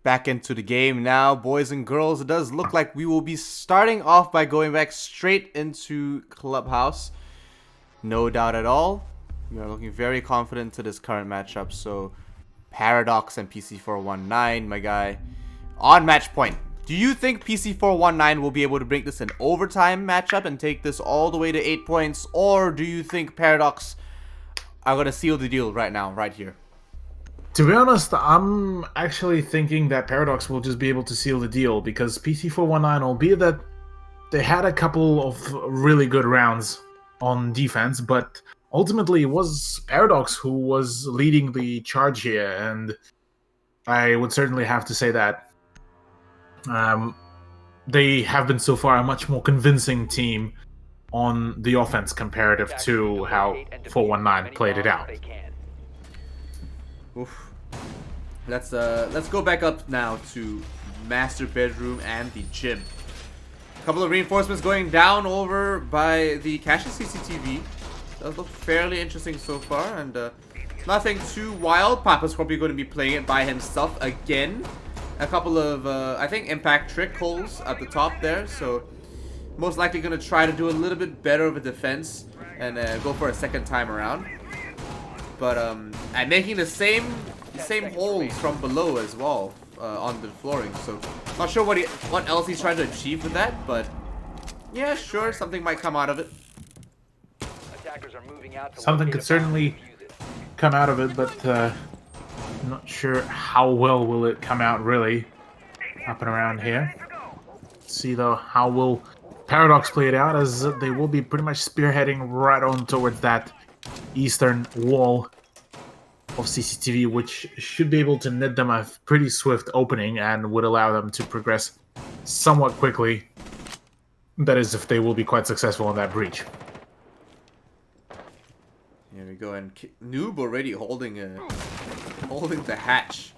Back into the game now, boys and girls. It does look like we will be starting off by going back straight into Clubhouse. No doubt at all. We are looking very confident to this current matchup. So, Paradox and PC419, my guy, on match point. Do you think PC419 will be able to bring this an overtime matchup and take this all the way to 8 points? Or do you think Paradox are going to seal the deal right now, right here? To be honest, I'm actually thinking that Paradox will just be able to seal the deal, because PC419, albeit that they had a couple of really good rounds on defense, but ultimately it was Paradox who was leading the charge here, and I would certainly have to say that they have been so far a much more convincing team on the offense comparative to how 419 played it out. Oof. Let's go back up now to master bedroom and the gym. A couple of reinforcements going down over by the cache CCTV. Does look fairly interesting so far, and nothing too wild. Papa's probably going to be playing it by himself again. A couple of I think impact trick holes at the top there, so most likely going to try to do a little bit better of a defense and go for a second time around. But and making the same holes from below as well on the flooring. So not sure what else he's trying to achieve with that, but yeah, sure, something might come out of it. Something could certainly come out of it, but I'm not sure how well will it come out really up and around here. Let's see though, how will Paradox play it out, as they will be pretty much spearheading right on towards that eastern wall of CCTV, which should be able to net them a pretty swift opening and would allow them to progress somewhat quickly. That is, if they will be quite successful in that breach. Here we go, and Noob already holding the hatch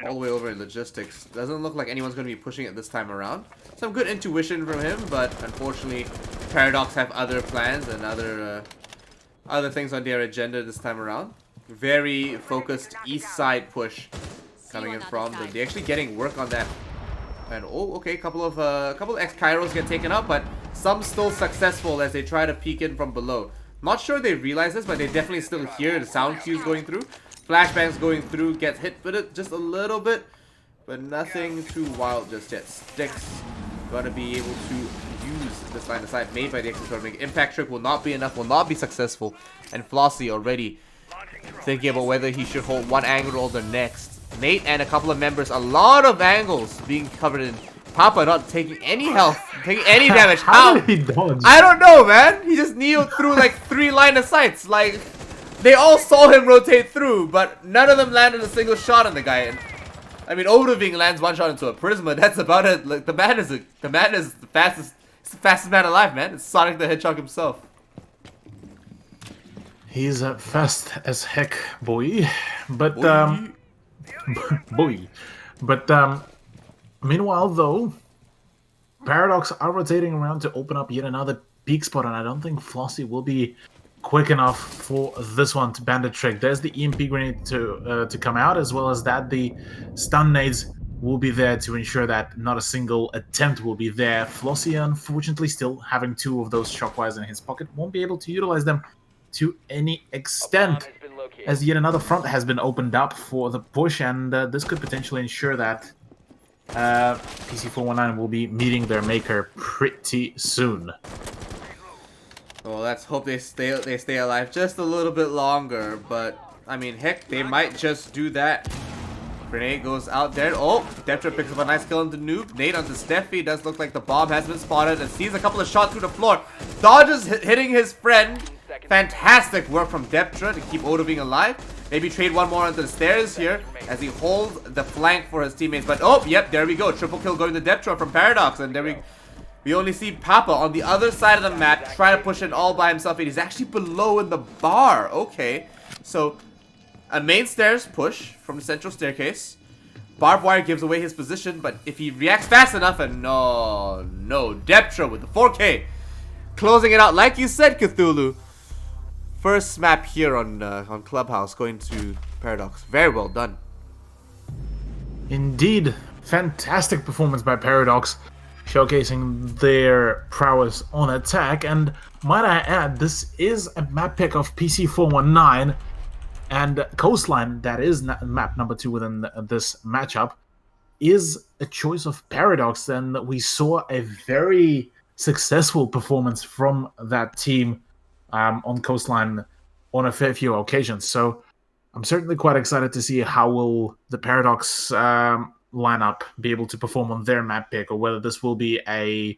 all the way over in logistics. Doesn't look like anyone's going to be pushing it this time around. Some good intuition from him, but unfortunately, Paradox have other plans and other things on their agenda this time around. Very focused east side push coming in from them. They're actually getting work on that. And oh, okay, couple of X-Kairos get taken up, but some still successful as they try to peek in from below. Not sure they realize this, but they definitely still hear the sound cues going through. Flashbangs going through, gets hit with it just a little bit, but nothing too wild just yet. Sticks gonna be able to use this line of sight made by the X-Kairos. Impact trick will not be enough, will not be successful. And Flossie already thinking about whether he should hold one angle or the next. Nate and a couple of members, a lot of angles being covered in. Papa not taking any health, taking any damage. How did he dodge? I don't know, man. He just kneeled through like 3 line of sights. Like, they all saw him rotate through, but none of them landed a single shot on the guy. And I mean, Odoving lands one shot into a Prisma. That's about it. Like, the man is the fastest man alive, man. It's Sonic the Hedgehog himself. He's fast as heck, boy. But boy. But meanwhile, though, Paradox are rotating around to open up yet another peak spot, and I don't think Flossie will be quick enough for this one to bandit trick. There's the EMP grenade to come out, as well as that the stun nades will be there to ensure that not a single attempt will be there. Flossie, unfortunately, still having 2 of those shockwires in his pocket, won't be able to utilize them to any extent, as yet another front has been opened up for the push, and this could potentially ensure that PC419 will be meeting their maker pretty soon. Well, let's hope they stay alive just a little bit longer, but I mean, heck, they might just do that. Grenade goes out there. Oh, Deptra picks up a nice kill on the Noob. Nate onto Steffi. Does look like the bomb has been spotted and sees a couple of shots through the floor. Dodges hitting his friend. Fantastic work from Deptra to keep Odo being alive. Maybe trade one more onto the stairs here as he holds the flank for his teammates. But oh, yep, there we go. Triple kill going to Deptra from Paradox, and there we only see Papa on the other side of the map try to push it all by himself, and he's actually below in the bar. Okay, so a main stairs push from the central staircase. Barbed wire gives away his position, but if he reacts fast enough, and no, Deptra with the 4K. Closing it out, like you said, Cthulhu. First map here on Clubhouse going to Paradox. Very well done. Indeed. Fantastic performance by Paradox, showcasing their prowess on attack. And might I add, this is a map pick of PC419, and Coastline, that is map number 2 within this matchup, is a choice of Paradox. And we saw a very successful performance from that team on Coastline on a fair few occasions. So I'm certainly quite excited to see how will the Paradox lineup be able to perform on their map pick, or whether this will be a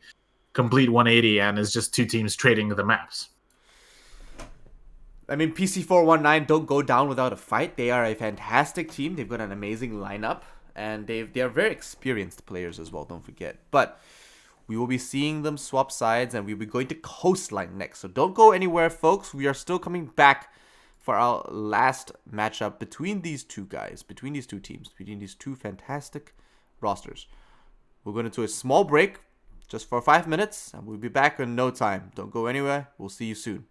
complete 180 and is just two teams trading the maps. I mean, PC419 don't go down without a fight. They are a fantastic team. They've got an amazing lineup, and they are very experienced players as well, don't forget. But we will be seeing them swap sides, and we'll be going to Coastline next. So don't go anywhere, folks. We are still coming back for our last matchup between these two guys, between these two teams, between these two fantastic rosters. We're going to a small break, just for 5 minutes, and we'll be back in no time. Don't go anywhere. We'll see you soon.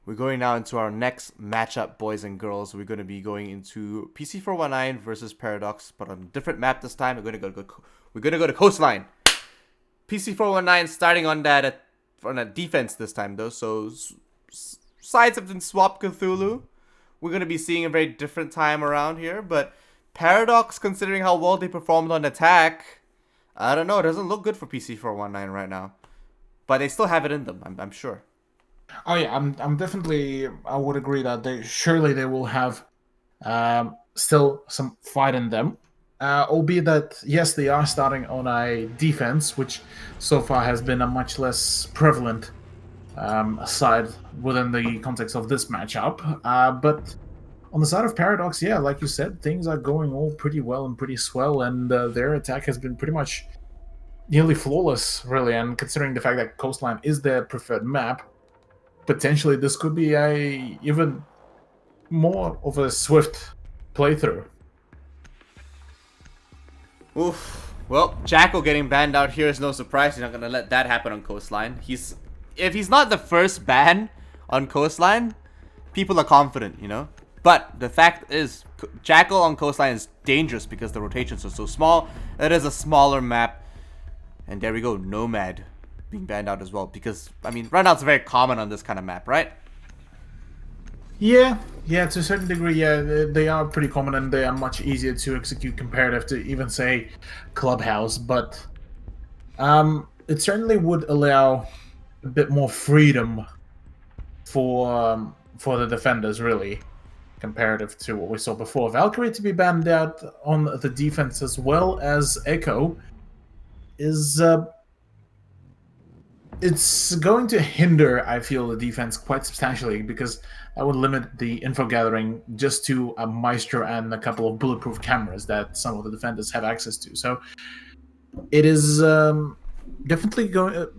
We're going now into our next matchup, boys and girls. We're going to be going into PC419 versus Paradox, but on a different map this time. We're going to go to Coastline. PC419 starting on that defense this time though. So sides have been swapped Cthulhu. We're going to be seeing a very different time around here, but Paradox, considering how well they performed on attack, I don't know. It doesn't look good for PC419 right now, but they still have it in them. I'm sure. Oh yeah, I'm definitely. I would agree that they will have still some fight in them. Albeit that yes, they are starting on a defense, which so far has been a much less prevalent side within the context of this matchup. But on the side of Paradox, yeah, like you said, things are going all pretty well and pretty swell, and their attack has been pretty much nearly flawless, really. And considering the fact that Coastline is their preferred map, potentially this could be a even more of a swift playthrough. Oof. Well, Jackal getting banned out here is no surprise. He's not gonna let that happen on Coastline. If he's not the first ban on Coastline, people are confident, you know. But the fact is, Jackal on Coastline is dangerous because the rotations are so small. It is a smaller map, and there we go, Nomad being banned out as well. Because I mean, runouts are very common on this kind of map, right? Yeah, to a certain degree, yeah, they are pretty common and they are much easier to execute comparative to even say Clubhouse, but it certainly would allow a bit more freedom for the defenders, really, comparative to what we saw before. Valkyrie to be banned out on the defense as well as Echo is it's going to hinder, I feel, the defense quite substantially, because that would limit the info gathering just to a Maestro and a couple of bulletproof cameras that some of the defenders have access to. So it is definitely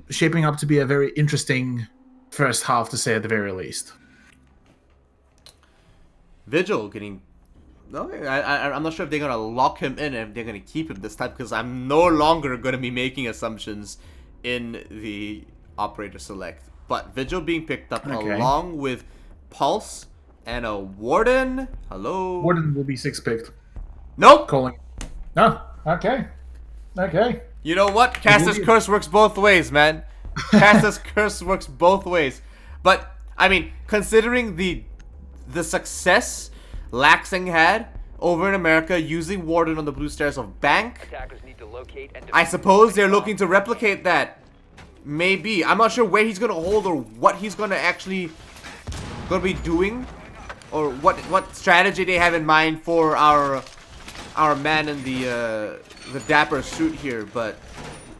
shaping up to be a very interesting first half, to say at the very least. Vigil getting... No, I'm not sure if they're going to lock him in, if they're going to keep him this time, because I'm no longer going to be making assumptions in the operator select. But Vigil being picked up along with Pulse and a Warden. Hello? Warden will be 6 picked. Nope! Calling. No, okay. You know what? Caster's Curse works both ways, man. Caster's Curse works both ways. But, I mean, considering the success Laxing had over in America using Warden on the blue stairs of Bank, I suppose they're looking to replicate that. Maybe. I'm not sure where he's going to hold or what he's going to actually be doing, or what strategy they have in mind for our man in the dapper suit here, but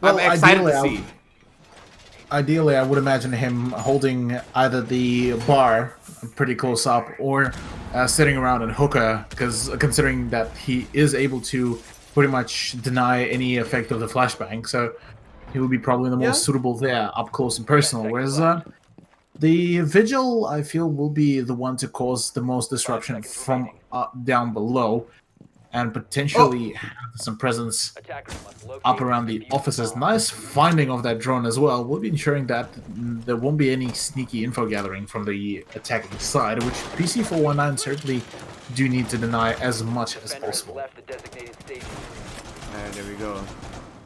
well, I'm excited to see. Ideally, I would imagine him holding either the bar pretty close up or sitting around in hookah, because considering that he is able to pretty much deny any effect of the flashbang, so he would be probably the most suitable there, up close and personal. Whereas the Vigil, I feel, will be the one to cause the most disruption from down below, and potentially have some presence up around the offices. Nice finding of that drone as well. We'll be ensuring that there won't be any sneaky info gathering from the attacking side, which PC419 certainly do need to deny as much as possible. And there we go.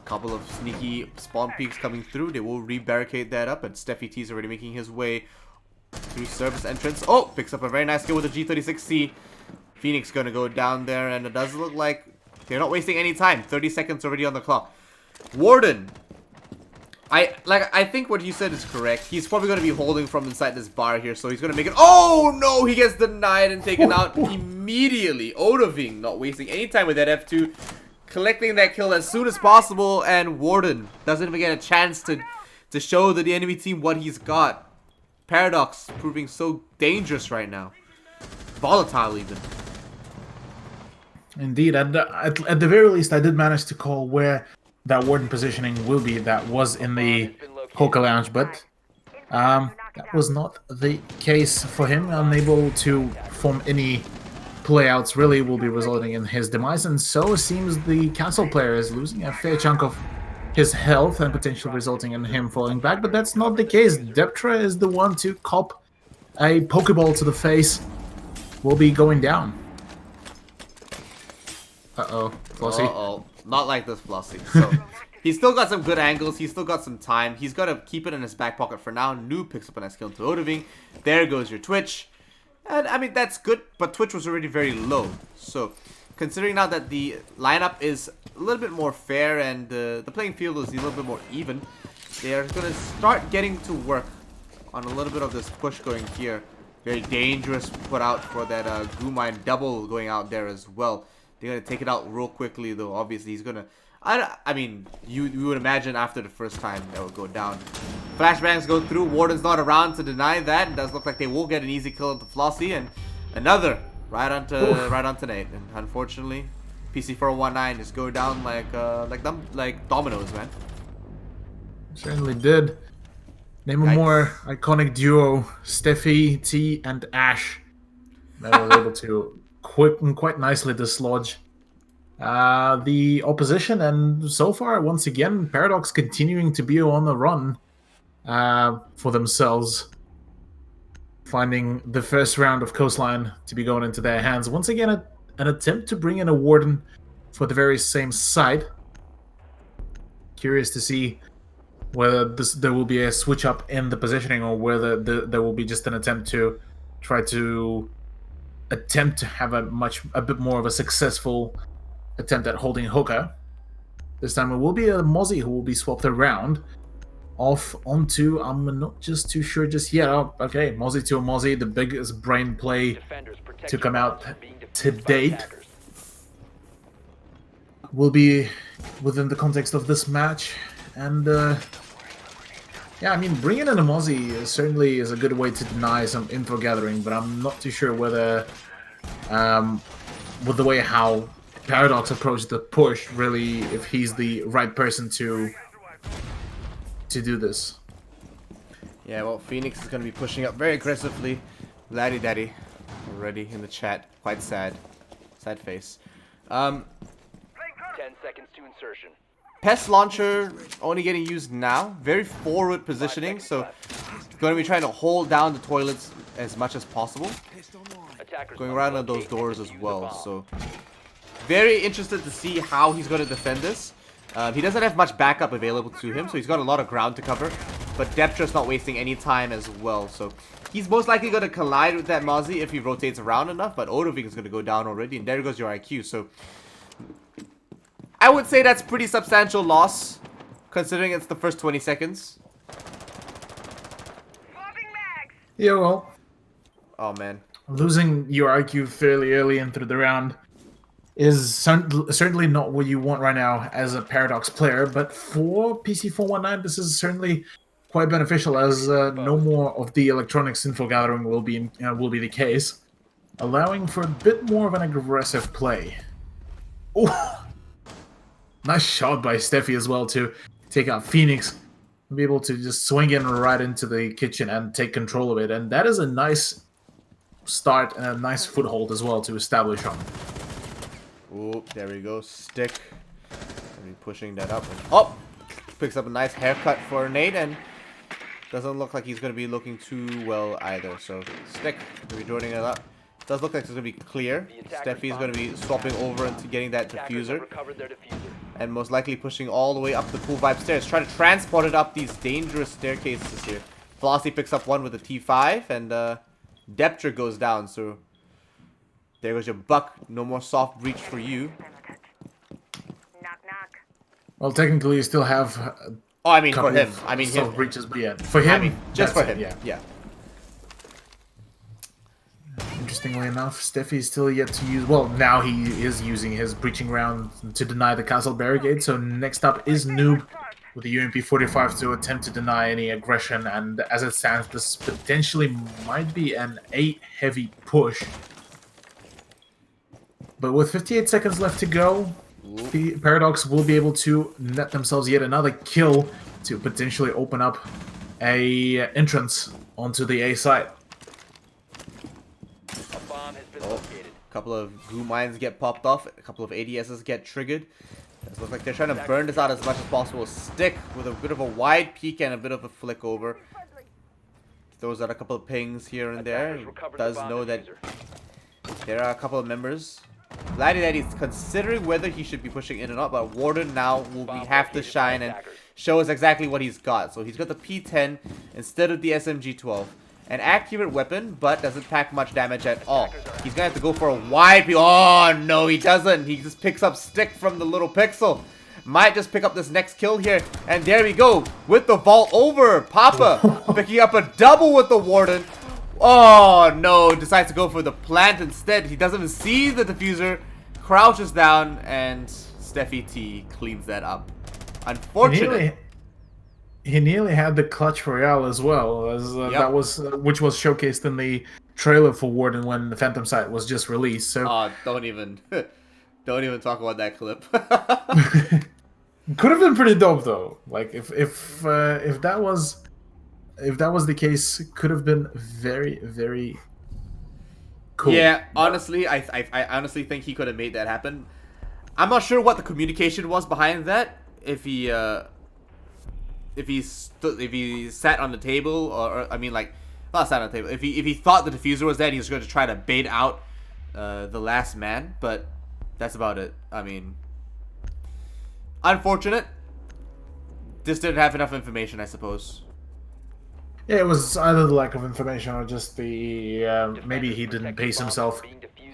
Couple of sneaky spawn peaks coming through. They will re-barricade that up, and Steffi T's already making his way through service entrance. Oh, picks up a very nice kill with the G36C. Phoenix gonna go down there, and it does look like they're not wasting any time. 30 seconds already on the clock. Warden, I think what you said is correct. He's probably gonna be holding from inside this bar here, so he's gonna make it. Oh no, he gets denied and taken out immediately. Odoving not wasting any time with that F2, collecting that kill as soon as possible, and Warden doesn't even get a chance to show the enemy team what he's got. Paradox proving so dangerous right now, volatile even. Indeed, at the very least, I did manage to call where that Warden positioning will be. That was in the Hoka Lounge, but that was not the case for him. Unable to form any playouts really will be resulting in his demise, and so seems the Castle player is losing a fair chunk of his health and potentially resulting in him falling back, but that's not the case. Deptra is the one to cop a Pokeball to the face. Will be going down. Uh-oh, Flossie. Uh-oh, not like this, Flossie. So, he's still got some good angles, he's still got some time, he's got to keep it in his back pocket for now. Noob picks up a nice kill into Odoving. There goes your Twitch. And, I mean, that's good, but Twitch was already very low. So, considering now that the lineup is a little bit more fair and the playing field is a little bit more even, they are going to start getting to work on a little bit of this push going here. Very dangerous put out for that Glue double going out there as well. They're going to take it out real quickly, though. Obviously, he's going to... I mean, you would imagine after the first time that would go down. Flashbangs go through. Warden's not around to deny that. It does look like they will get an easy kill into Flossie. And another right onto Nate, and unfortunately, PC419 just go down like dominoes, man. Certainly did. Name a Yikes. more iconic duo, Steffi T and Ash, that was able to quite nicely dislodge the opposition, and so far, once again, Paradox continuing to be on the run for themselves, finding the first round of Coastline to be going into their hands. Once again, an attempt to bring in a Warden for the very same site. Curious to see whether there will be a switch up in the positioning, or whether there will be just an attempt to try to have a bit more of a successful attempt at holding hooker. This time it will be a Mozzie who will be swapped around off onto, I'm not just too sure just yet. Oh, okay, Mozzie to a Mozzie, the biggest brain play to come out to date. Will be within the context of this match, and yeah, I mean, bringing in a Mozzie certainly is a good way to deny some info gathering, but I'm not too sure whether with the way how Paradox approached the push, really, if he's the right person to do this. Yeah, well, Phoenix is going to be pushing up very aggressively. Laddie Daddy already in the chat. Quite sad. Sad face. 10 seconds to insertion. Pest launcher only getting used now. Very forward positioning, so going to be trying to hold down the toilets as much as possible. Going around on those doors as well, so very interested to see how he's going to defend this. He doesn't have much backup available to him, so he's got a lot of ground to cover. But Deptra's not wasting any time as well, so he's most likely going to collide with that Mozzie if he rotates around enough. But Odovik is going to go down already, and there goes your IQ. So I would say that's pretty substantial loss, considering it's the first 20 seconds. Yeah, well, Oh man. losing your IQ fairly early in through the round is certainly not what you want right now as a Paradox player, but for PC419, this is certainly quite beneficial, as no more of the electronics info gathering will be the case, allowing for a bit more of an aggressive play. Oh, nice shot by Steffi as well to take out Phoenix, and be able to just swing in right into the kitchen and take control of it, and that is a nice start and a nice foothold as well to establish on. Oh, there we go. Stick. Gonna be pushing that up. And, oh! Picks up a nice haircut for Nate, and doesn't look like he's going to be looking too well either. So, Stick gonna be joining it up. Does look like it's going to be clear. Steffi's going to be swapping over into getting that diffuser. And most likely pushing all the way up the pool vibe stairs. Trying to transport it up these dangerous staircases here. Flossie picks up one with a T5, and Deptra goes down, so there goes your buck. No more soft breach for you. Well, technically, you still have. Oh, I mean for him. I mean him. Breaches, but yeah, for him. I mean just for him. Yeah. Yeah. Interestingly enough, Steffi is still yet to use. Well, now he is using his breaching round to deny the castle barricade. So next up is Noob with the UMP-45 to attempt to deny any aggression. And as it stands, this potentially might be an 8-heavy push. But with 58 seconds left to go, the Paradox will be able to net themselves yet another kill to potentially open up a entrance onto the A site. A bomb has been located. A couple of goo mines get popped off. A couple of ADSs get triggered. It looks like they're trying to burn this out as much as possible. Stick with a bit of a wide peek and a bit of a flick over. Throws out a couple of pings here and there. Does know that there are a couple of members. Laddie Daddy's considering whether he should be pushing in or not, but Warden now will have to shine and show us exactly what he's got. So he's got the P10 instead of the SMG-12. An accurate weapon, but doesn't pack much damage at all. He's gonna have to go for a wide peek. Oh no, he doesn't. He just picks up Stick from the little pixel. Might just pick up this next kill here. And there we go. With the vault over. Papa picking up a double with the Warden. Oh no, decides to go for the plant instead. He doesn't even see the diffuser, crouches down, and Steffi T cleans that up. Unfortunate. He nearly had the clutch royale as well, as that was which was showcased in the trailer for Warden when the Phantom Sight was just released. So Don't even talk about that clip. could have been pretty dope though. Like if that was the case, could have been very, very cool. Yeah, honestly, I honestly think he could have made that happen. I'm not sure what the communication was behind that. If he sat on the table, or I mean, like, not sat on the table. If he thought the diffuser was there, and he was going to try to bait out the last man. But that's about it. I mean, unfortunate. Just didn't have enough information, I suppose. Yeah, it was either the lack of information or just the maybe he didn't pace himself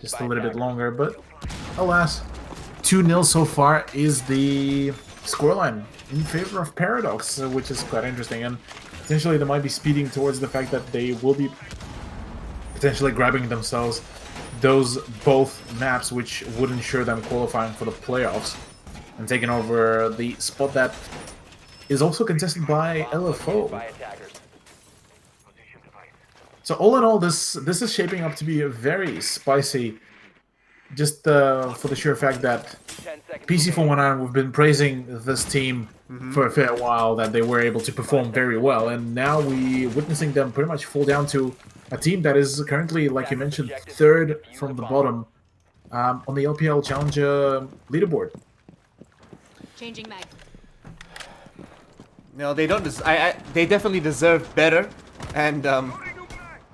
just a little bit longer. But alas, 2-0 so far is the scoreline in favor of Paradox, which is quite interesting. And potentially they might be speeding towards the fact that they will be potentially grabbing themselves those both maps, which would ensure them qualifying for the playoffs and taking over the spot that is also contested by LFO. So all in all, this is shaping up to be a very spicy, just for the sheer fact that PC419, we've been praising this team for a fair while, that they were able to perform very well, and now we're witnessing them pretty much fall down to a team that is currently, like you mentioned, third from the bottom on the LPL Challenger leaderboard. Changing mag. No, they don't. They definitely deserve better, and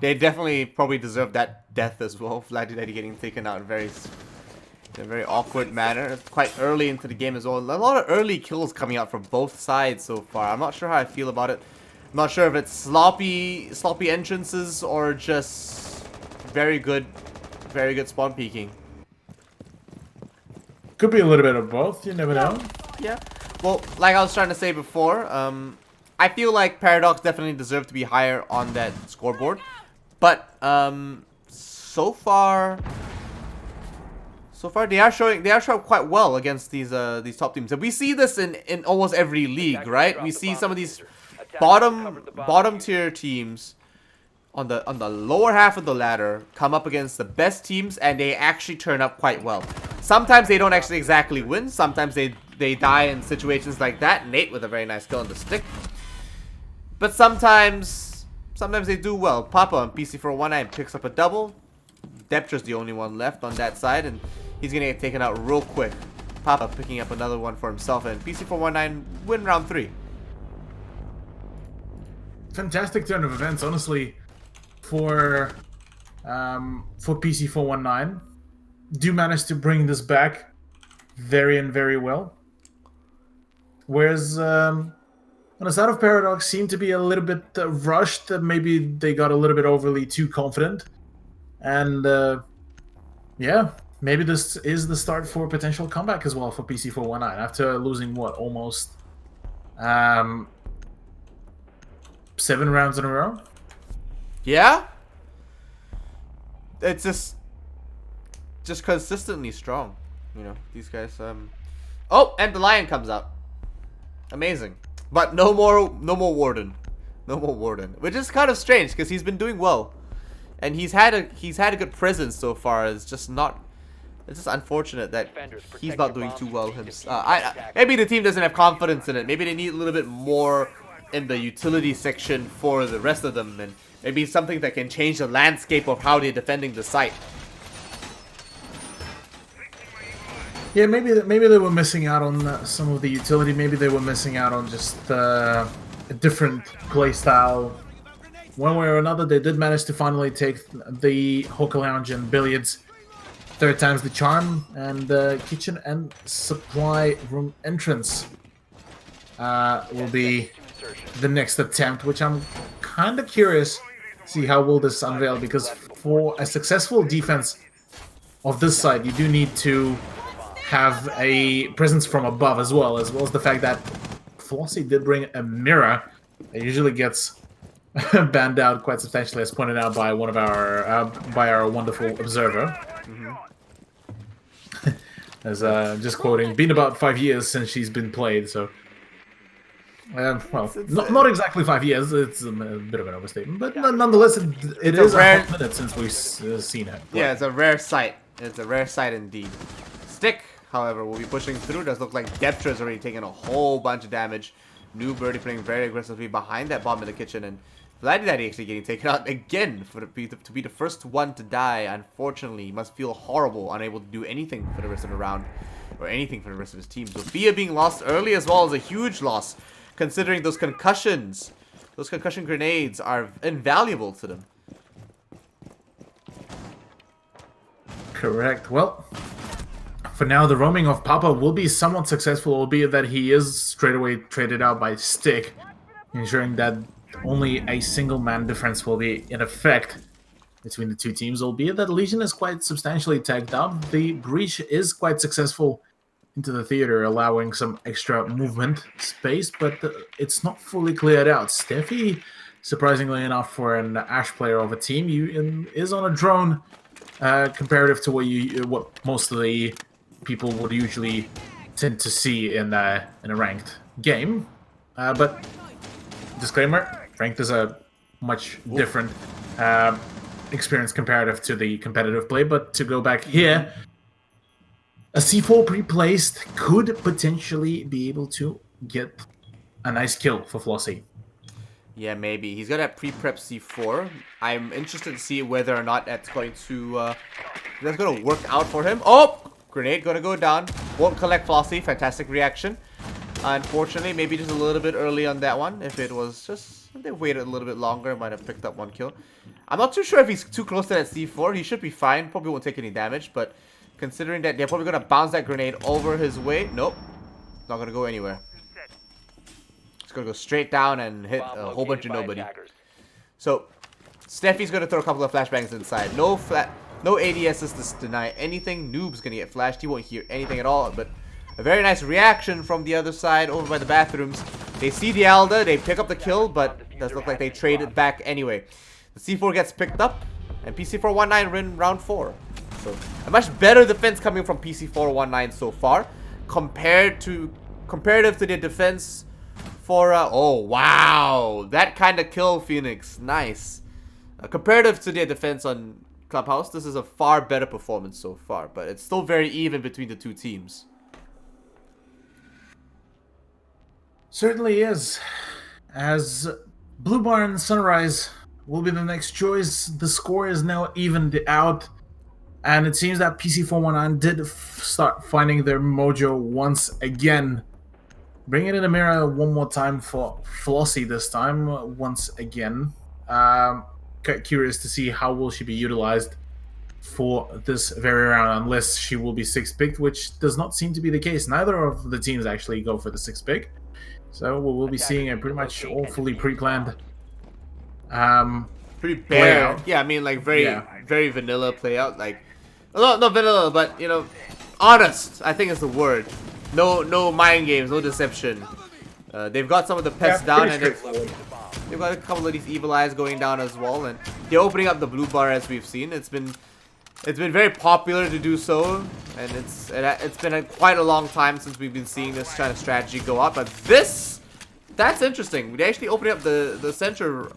they definitely probably deserve that death as well. Vladdy getting taken out in a very awkward manner, quite early into the game as well. A lot of early kills coming out from both sides so far. I'm not sure how I feel about it. I'm not sure if it's sloppy entrances or just very good spawn peeking. Could be a little bit of both. You never know. Yeah. Well, like I was trying to say before, I feel like Paradox definitely deserve to be higher on that scoreboard, but so far they are showing quite well against these top teams, and we see this in almost every league, right? We see some of these bottom tier teams on the lower half of the ladder come up against the best teams, and they actually turn up quite well. Sometimes they don't actually exactly win. Sometimes they die in situations like that. Nate with a very nice kill on the stick. But sometimes they do well. Papa on PC419 picks up a double. Deptra's the only one left on that side, and he's gonna get taken out real quick. Papa picking up another one for himself, and PC419 win round 3. Fantastic turn of events, honestly, for PC419. Do manage to bring this back very well. Whereas on the side of Paradox, seemed to be a little bit rushed. Maybe they got a little bit overly too confident. And yeah, maybe this is the start for a potential comeback as well for PC419 after losing what, almost 7 rounds in a row. Yeah, it's just consistently strong, you know, these guys. Oh, and the lion comes out. Amazing. But no more Warden. No more Warden, which is kind of strange because he's been doing well, and he's had a good presence so far. It's just unfortunate that he's not doing too well himself. Maybe the team doesn't have confidence in it. Maybe they need a little bit more in the utility section for the rest of them, and maybe something that can change the landscape of how they're defending the site. Yeah, maybe they were missing out on some of the utility. Maybe they were missing out on just a different playstyle. One way or another, they did manage to finally take the Hookah Lounge and Billiards. 3rd time's the charm, and kitchen and supply room entrance will be the next attempt, which I'm kind of curious to see how will this unveil, because for a successful defense of this side, you do need to have a presence from above as well as the fact that Flossie did bring a mirror. It usually gets banned out quite substantially, as pointed out by one of our wonderful observer. As just quoting, been about 5 years since she's been played, so Well, not exactly 5 years. It's a bit of an overstatement, but nonetheless, it It's is a a rare- hot minute since we've seen it. Yeah, it's a rare sight. It's a rare sight indeed. Stick, however, will be pushing through. Does look like Deptra's already taken a whole bunch of damage. New Birdie playing very aggressively behind that bomb in the kitchen, and Vladdy Daddy actually getting taken out again to be the first one to die. Unfortunately, he must feel horrible, unable to do anything for the rest of the round, or anything for the rest of his team. Sophia being lost early as well is a huge loss, considering those concussions. Those concussion grenades are invaluable to them. Correct. Well, for now, the roaming of Papa will be somewhat successful, albeit that he is straight away traded out by Stick, ensuring that only a single man difference will be in effect between the two teams, albeit that Legion is quite substantially tagged up. The breach is quite successful into the theater, allowing some extra movement space, but it's not fully cleared out. Steffi, surprisingly enough for an Ash player of a team, is on a drone, comparative to what most of the people would usually tend to see in a ranked game. But disclaimer, ranked is a much different experience comparative to the competitive play. But to go back here, a C4 pre-placed could potentially be able to get a nice kill for Flossie. Yeah, maybe. He's got that pre-prep C4. I'm interested to see whether or not that's going to work out for him. Oh! Grenade gonna go down. Won't collect Flossie. Fantastic reaction. Unfortunately, maybe just a little bit early on that one. If it was just... If they waited a little bit longer, might have picked up one kill. I'm not too sure if he's too close to that C4. He should be fine. Probably won't take any damage, but considering that they're probably gonna bounce that grenade over his way. Nope. Not gonna go anywhere. It's gonna go straight down and hit a whole bunch of nobody. So, Steffi's gonna throw a couple of flashbangs inside. No ADSs to deny anything. Noob's gonna get flashed. He won't hear anything at all. But a very nice reaction from the other side over by the bathrooms. They see the Alda. They pick up the kill, but it does look like they trade it back anyway. The C4 gets picked up, and PC419 win round 4. So a much better defense coming from PC419 so far, comparative to their defense for oh wow, that kind of kill, Phoenix, nice. Comparative to their defense on Clubhouse, this is a far better performance so far, but it's still very even between the two teams. Certainly is. As Blue Bar and Sunrise will be the next choice, the score is now evened out, and it seems that PC419 did start finding their mojo once again. Bringing in a mirror one more time for Flossie this time, once again. Curious to see how will she be utilized for this very round, unless she will be 6-picked, which does not seem to be the case. Neither of the teams actually go for the 6-pick. So we'll be seeing a pretty much all fully pre-planned Pretty bare. Playout. Yeah, I mean like very vanilla play out. Like not vanilla, but you know, honest, I think is the word. No mind games, no deception. They've got some of the pets down, and they've got a couple of these evil eyes going down as well, and they're opening up the blue bar as we've seen. It's been very popular to do so, and it's been quite a long time since we've been seeing this kind of strategy go out. But that's interesting. They're actually opening up the center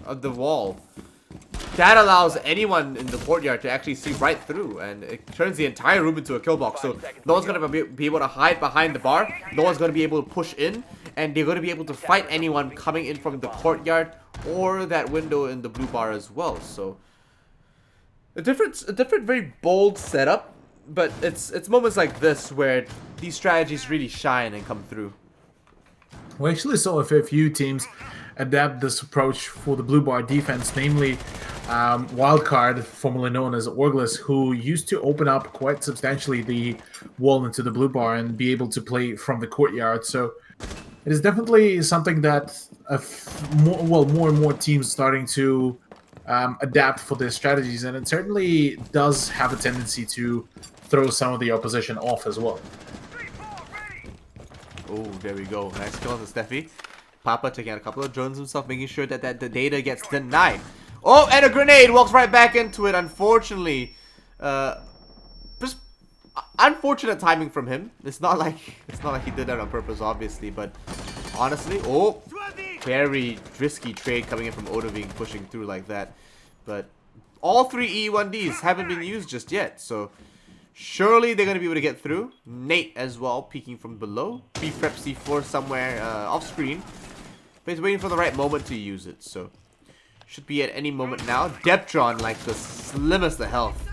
of the wall. That allows anyone in the courtyard to actually see right through, and it turns the entire room into a kill box. So no one's gonna be able to hide behind the bar. No one's gonna be able to push in, and they're gonna be able to fight anyone coming in from the courtyard or that window in the blue bar as well. So a different very bold setup, but it's moments like this where these strategies really shine and come through. We actually saw a fair few teams adapt this approach for the blue bar defense, namely Wildcard, formerly known as Orglis, who used to open up quite substantially the wall into the blue bar and be able to play from the courtyard. So it is definitely something that more and more teams starting to adapt for their strategies, and it certainly does have a tendency to throw some of the opposition off as well. Oh, there we go. Nice kill on the Steffi. Papa taking out a couple of drones himself, making sure that the data gets denied. Oh, and a grenade walks right back into it. Unfortunately, just unfortunate timing from him. It's not like he did that on purpose, obviously, but honestly. Oh, very risky trade coming in from Odoving, pushing through like that. But all 3 E1Ds haven't been used just yet, so surely they're going to be able to get through. Nate as well, peeking from below. Pre-prep C4 somewhere off screen. But he's waiting for the right moment to use it, so should be at any moment now. Deptron, like the slimmest of health.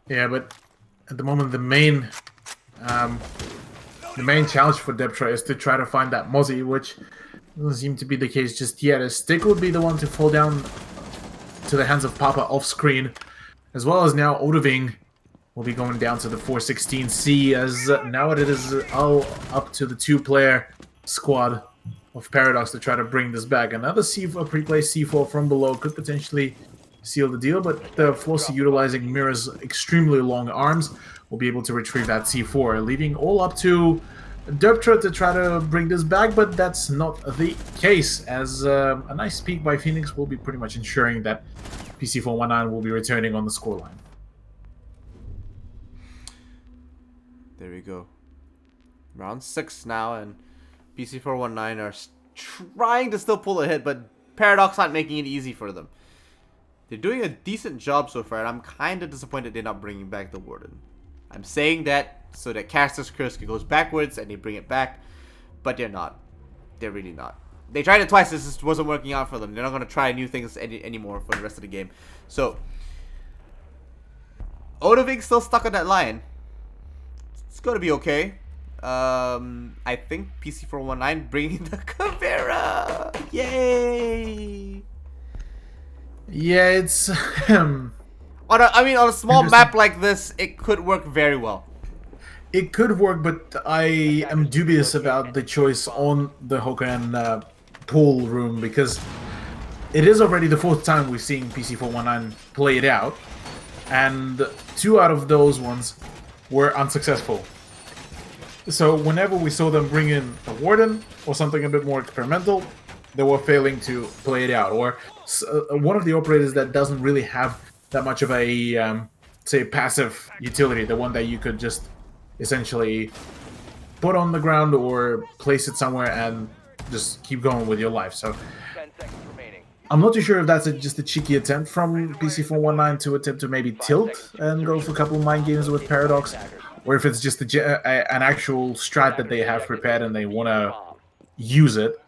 Yeah, but at the moment the main challenge for Deptra is to try to find that Mozzie, which doesn't seem to be the case just yet, as Stick would be the one to fall down to the hands of Papa off screen, as well as now Odoving will be going down to the 416C, as now it is all up to the 2-player squad of Paradox to try to bring this back. Another C4, pre-placed C4 from below could potentially seal the deal, but Flossie, utilizing Mira's extremely long arms, will be able to retrieve that C4, leaving all up to Derptra to try to bring this back, but that's not the case, as a nice peek by Phoenix will be pretty much ensuring that PC419 will be returning on the scoreline. There we go. Round 6 now, and PC419 are trying to still pull a hit, but Paradox not making it easy for them. They're doing a decent job so far, and I'm kind of disappointed they're not bringing back the Warden. I'm saying that so that Caster's Curse goes backwards and they bring it back, but they're not. They're really not. They tried it twice, this just wasn't working out for them. They're not going to try new things anymore for the rest of the game. So, Odoving's still stuck on that line. It's going to be okay. I think PC419 bringing the Caveira. Yay! Yeah, it's on a small map like this, it could work very well. It could work, but I am dubious about the choice on the Hokan pool room, because it is already the 4th time we've seen PC419 play it out, and 2 out of those ones were unsuccessful. So whenever we saw them bring in a Warden or something a bit more experimental, they were failing to play it out. Or one of the operators that doesn't really have that much of a, say, passive utility, the one that you could just essentially put on the ground or place it somewhere and just keep going with your life. So 10 seconds remaining. I'm not too sure if that's just a cheeky attempt from PC419 to attempt to maybe tilt and go for a couple of mind games with Paradox, or if it's just an actual strat that they have prepared and they want to use it.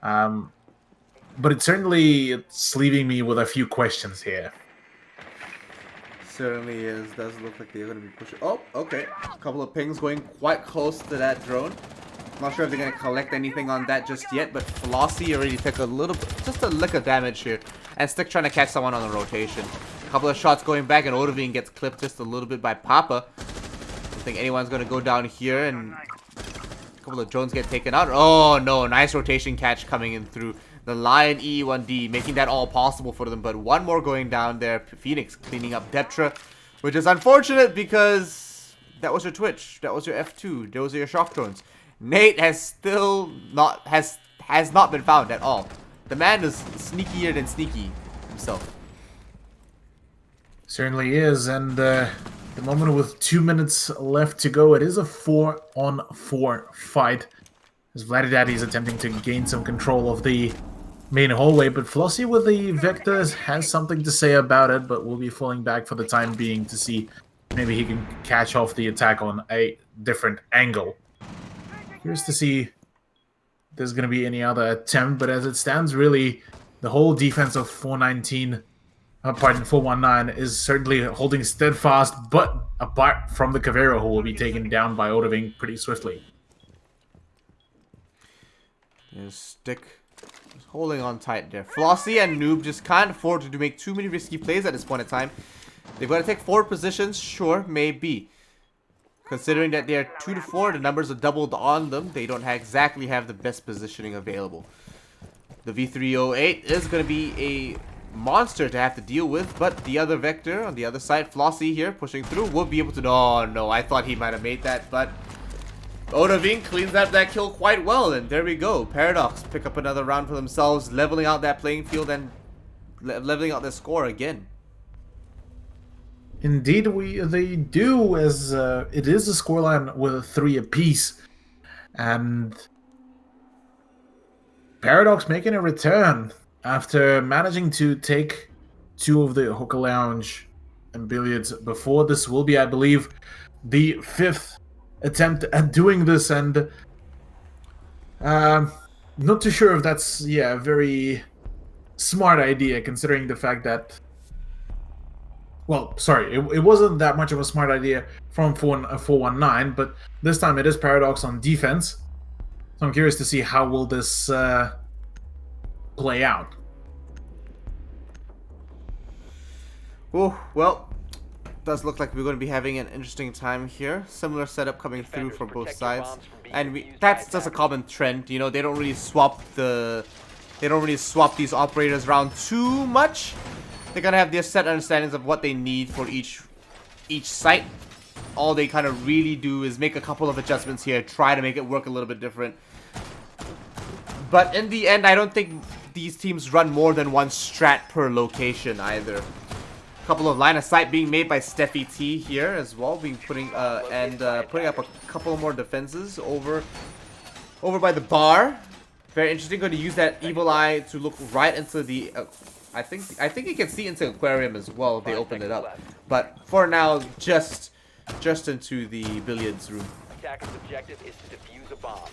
But it's leaving me with a few questions here. Certainly is. Does look like they're going to be pushing. Oh, okay. A couple of pings going quite close to that drone. Not sure if they're going to collect anything on that just yet, but Flossie already took a little bit, just a lick of damage here. And Stick trying to catch someone on the rotation. A couple of shots going back, and Odoving gets clipped just a little bit by Papa. I don't think anyone's going to go down here, and a couple of drones get taken out. Oh no, nice rotation catch coming in through the Lion E1D, making that all possible for them. But one more going down there. Phoenix cleaning up Deptra, which is unfortunate because that was your Twitch, that was your F2, those are your shock drones. Nate has not been found at all. The man is sneakier than sneaky himself. Certainly is, and the moment with 2 minutes left to go, it is a 4-on-4 fight, as Vladidaddy is attempting to gain some control of the main hallway, but Flossie with the Vectors has something to say about it, but will be falling back for the time being to see maybe he can catch off the attack on a different angle. Curious to see if there's going to be any other attempt, but as it stands, really, the whole defense of 419 is certainly holding steadfast, but apart from the Caveira, who will be taken down by Odoving pretty swiftly. There's Stick just holding on tight there. Flossie and Noob just can't afford to make too many risky plays at this point in time. They've got to take 4 positions, sure, maybe. Considering that they're 2 to 4, the numbers are doubled on them. They don't exactly have the best positioning available. The V308 is going to be a monster to have to deal with, but the other Vector on the other side, Flossie here, pushing through, will be able to... Oh, no, I thought he might have made that, but Odoving cleans up that kill quite well, and there we go. Paradox pick up another round for themselves, leveling out that playing field and leveling out their score again. Indeed, they do, as it is a scoreline with 3 apiece. And Paradox making a return after managing to take 2 of the hookah lounge and billiards before. This will be, I believe, the 5th attempt at doing this, and not too sure if that's a very smart idea, considering the fact that, well, sorry, it wasn't that much of a smart idea from 419, but this time it is Paradox on defense. So I'm curious to see how will this play out. Oh, well, does look like we're going to be having an interesting time here. Similar setup coming through from both sides, and that's just a common trend. You know, they don't really swap these operators around too much. They're gonna have their set understandings of what they need for each site. All they kind of really do is make a couple of adjustments here, try to make it work a little bit different. But in the end, I don't think these teams run more than one strat per location either. Couple of line of sight being made by Steffi T here as well, putting up a couple more defenses over by the bar. Very interesting. Going to use that evil eye to look right into the. I think you can see into aquarium as well if they open it up. But for now, just into the billiards room. Attacker's objective is to defuse a bomb.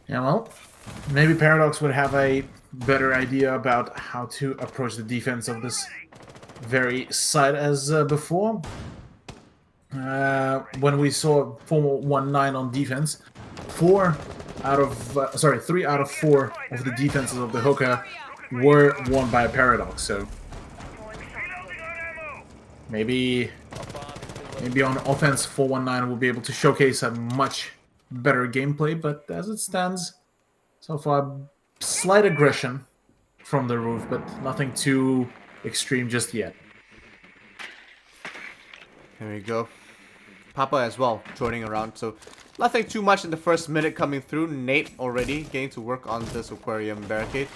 Yeah, well, maybe Paradox would have a better idea about how to approach the defense of this very site as before. When we saw 419 on defense, 3 out of 4 of the defenses of the hookah were won by Paradox. So maybe on offense, 419 will be able to showcase a much better gameplay. But as it stands, so far, slight aggression from the roof, but nothing too extreme just yet. There we go. Papa as well joining around, so nothing too much in the first minute coming through. Nate already getting to work on this aquarium barricade.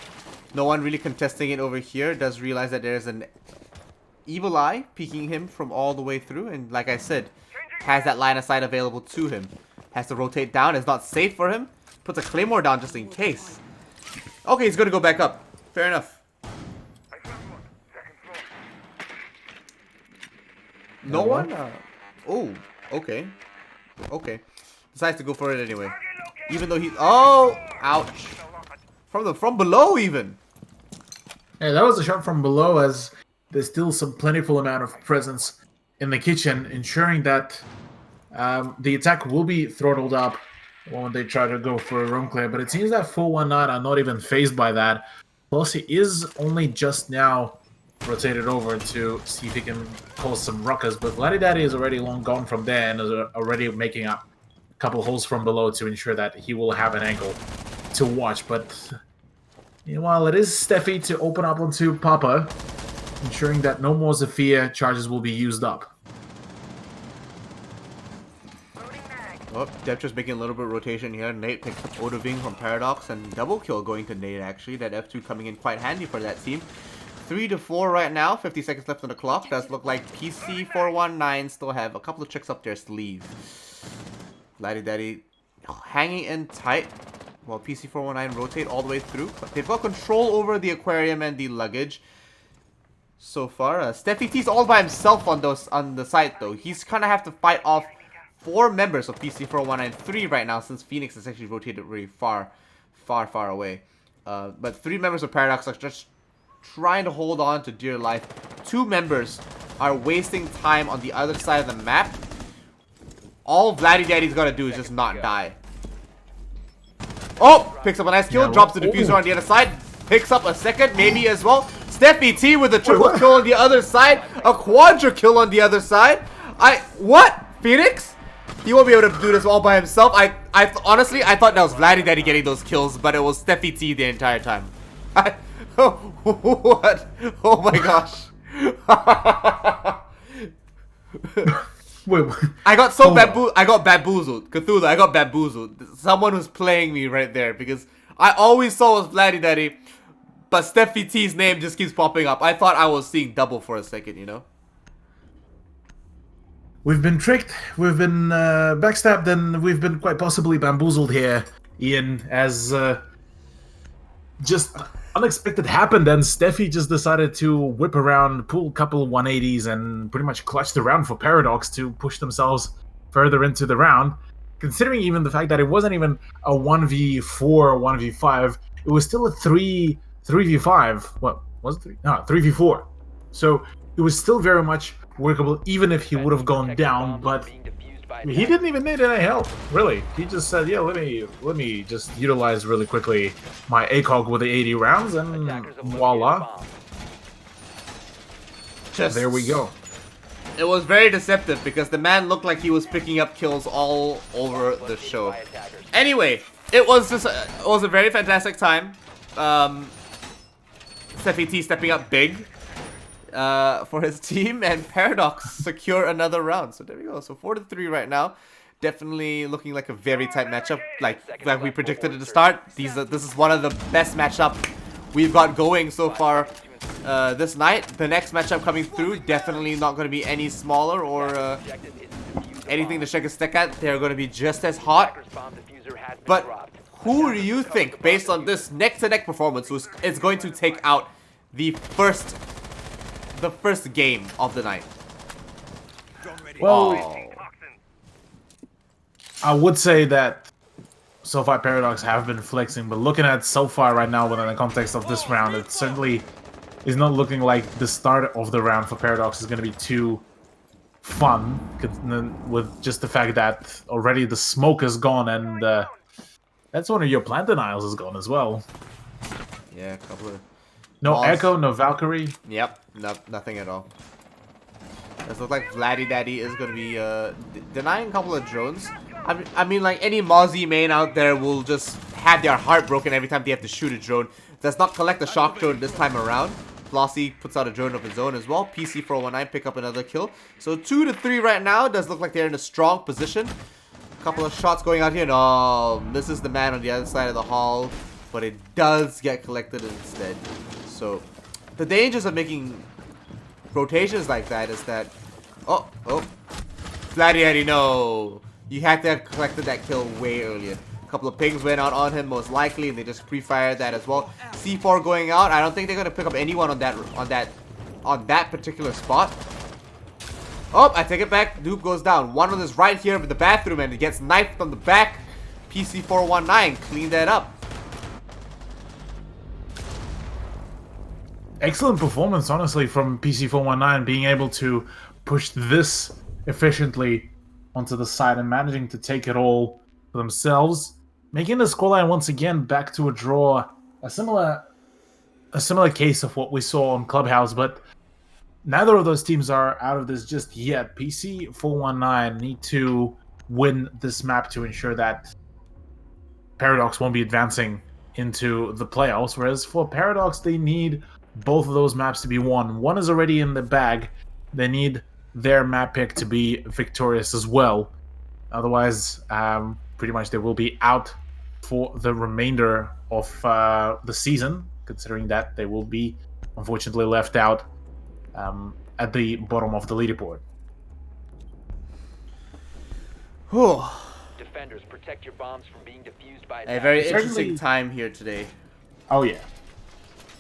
No one really contesting it over here. Does realize that there's an evil eye peeking him from all the way through, and like I said, has that line of sight available to him. Has to rotate down. It's not safe for him. Puts a claymore down just in case. Okay, he's gonna go back up. Fair enough. No one? Oh, okay. Okay. Decides to go for it anyway. Even though he's... Oh! Ouch. From below even. Yeah, that was a shot from below, as there's still some plentiful amount of presence in the kitchen, ensuring that the attack will be throttled up when they try to go for a room clear. But it seems that 419 are not even phased by that. Plus, he is only just now rotated over to see if he can cause some ruckus, but Vladdy Daddy is already long gone from there and is already making up a couple holes from below to ensure that he will have an angle to watch. But meanwhile, it is Steffi to open up onto Papa, ensuring that no more Zephyr charges will be used up. Oh, Dep just making a little bit of rotation here. Nate picks up Odoving from Paradox, and double kill going to Nate actually. That F2 coming in quite handy for that team. 3-4 right now, 50 seconds left on the clock. Does look like PC419 still have a couple of tricks up their sleeve. Laddie Daddy hanging in tight while PC419 rotate all the way through. But they've got control over the aquarium and the luggage so far. Steffi T's all by himself on the site though. He's kind of have to fight off 4 members of PC4193 right now, since Phoenix is actually rotated really far away. But 3 members of Paradox are just trying to hold on to dear life. 2 members are wasting time on the other side of the map. All Vladdy Daddy's gotta do is just not die. Oh! Picks up a nice kill, drops the diffuser on the other side, picks up a second, maybe as well. Steffi T with a triple kill on the other side, a quadra kill on the other side. What? Phoenix? He won't be able to do this all by himself. Honestly, I thought that was Vladdy Daddy getting those kills, but it was Steffi T the entire time. What? Oh my gosh. Wait, I got so bamboozled. Cthulhu, I got bamboozled. Someone was playing me right there because I always saw it was Vladdy Daddy, but Steffi T's name just keeps popping up. I thought I was seeing double for a second, you know? we've been tricked, we've been backstabbed, and we've been quite possibly bamboozled here, Ian, as just unexpected happened, and Steffi just decided to whip around, pull a couple of 180s, and pretty much clutch the round for Paradox to push themselves further into the round. Considering even the fact that it wasn't even a 1v4 or 1v5, it was still a 3v5. What was it? 3? No, 3v4. So it was still very much workable, even if he would have gone down, but he didn't even need any help, really. He just said, yeah, let me just utilize really quickly my ACOG with the 80 rounds, and voila. Just There we go. It was very deceptive because the man looked like he was picking up kills all over the show. Anyway, it was a very fantastic time. Steffi T stepping up big for his team, and Paradox secure another round. So there we go. So 4-3 right now. Definitely looking like a very tight matchup, like we predicted at the start. This is one of the best matchup we've got going so far this night. The next matchup coming through, definitely not going to be any smaller or anything to shake a stick at. They're going to be just as hot. But who do you think, based on this neck-to-neck performance, is going to take out the first game of the night? Well, I would say that so far Paradox have been flexing, but looking at so far right now within the context of this round, it certainly is not looking like the start of the round for Paradox is going to be too fun, with just the fact that already the smoke is gone, and that's one of your plant denials is gone as well. Yeah, a couple of... No balls. Echo, no Valkyrie. Yep, nothing at all. Does look like Vladdy Daddy is going to be denying a couple of drones. I mean, like, any Mozzie main out there will just have their heart broken every time they have to shoot a drone. Does not collect the shock drone this time around. Flossy puts out a drone of his own as well. PC419 pick up another kill. So 2-3 right now. Does look like they're in a strong position. A couple of shots going out here. No, misses the man on the other side of the hall. But it does get collected instead. So the dangers of making rotations like that is that... Oh. Vladdy Daddy, no. You had to have collected that kill way earlier. A couple of pings went out on him most likely, and they just pre-fired that as well. C4 going out. I don't think they're gonna pick up anyone on that particular spot. Oh, I take it back. Noob goes down. One on his right here with the bathroom, and he gets knifed on the back. PC419 clean that up. Excellent performance, honestly, from PC419, being able to push this efficiently onto the side and managing to take it all for themselves, making the scoreline once again back to a draw. A similar case of what we saw on Clubhouse, but neither of those teams are out of this just yet. PC419 need to win this map to ensure that Paradox won't be advancing into the playoffs, whereas for Paradox, they need both of those maps to be won. One is already in the bag. They need their map pick to be victorious as well. Otherwise, pretty much they will be out for the remainder of the season, considering that they will be unfortunately left out at the bottom of the leaderboard. Whew. Defenders, protect your bombs from being defused by A very attackers. interesting time here today. Oh yeah,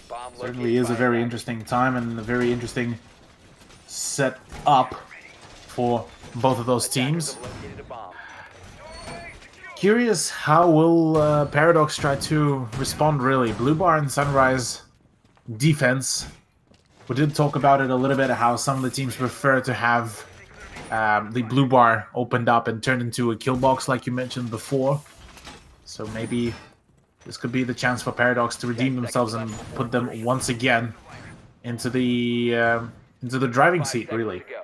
Bomb certainly located is a by very attackers. interesting time and a very interesting set up for both of those teams. Attackers have located a bomb. Curious how will Paradox try to respond, really. Blue Bar and Sunrise defense. We did talk about it a little bit, how some of the teams prefer to have the Blue Bar opened up and turned into a kill box, like you mentioned before. So maybe this could be the chance for Paradox to redeem themselves and put them once again into the driving 5 seat, seconds really. to go.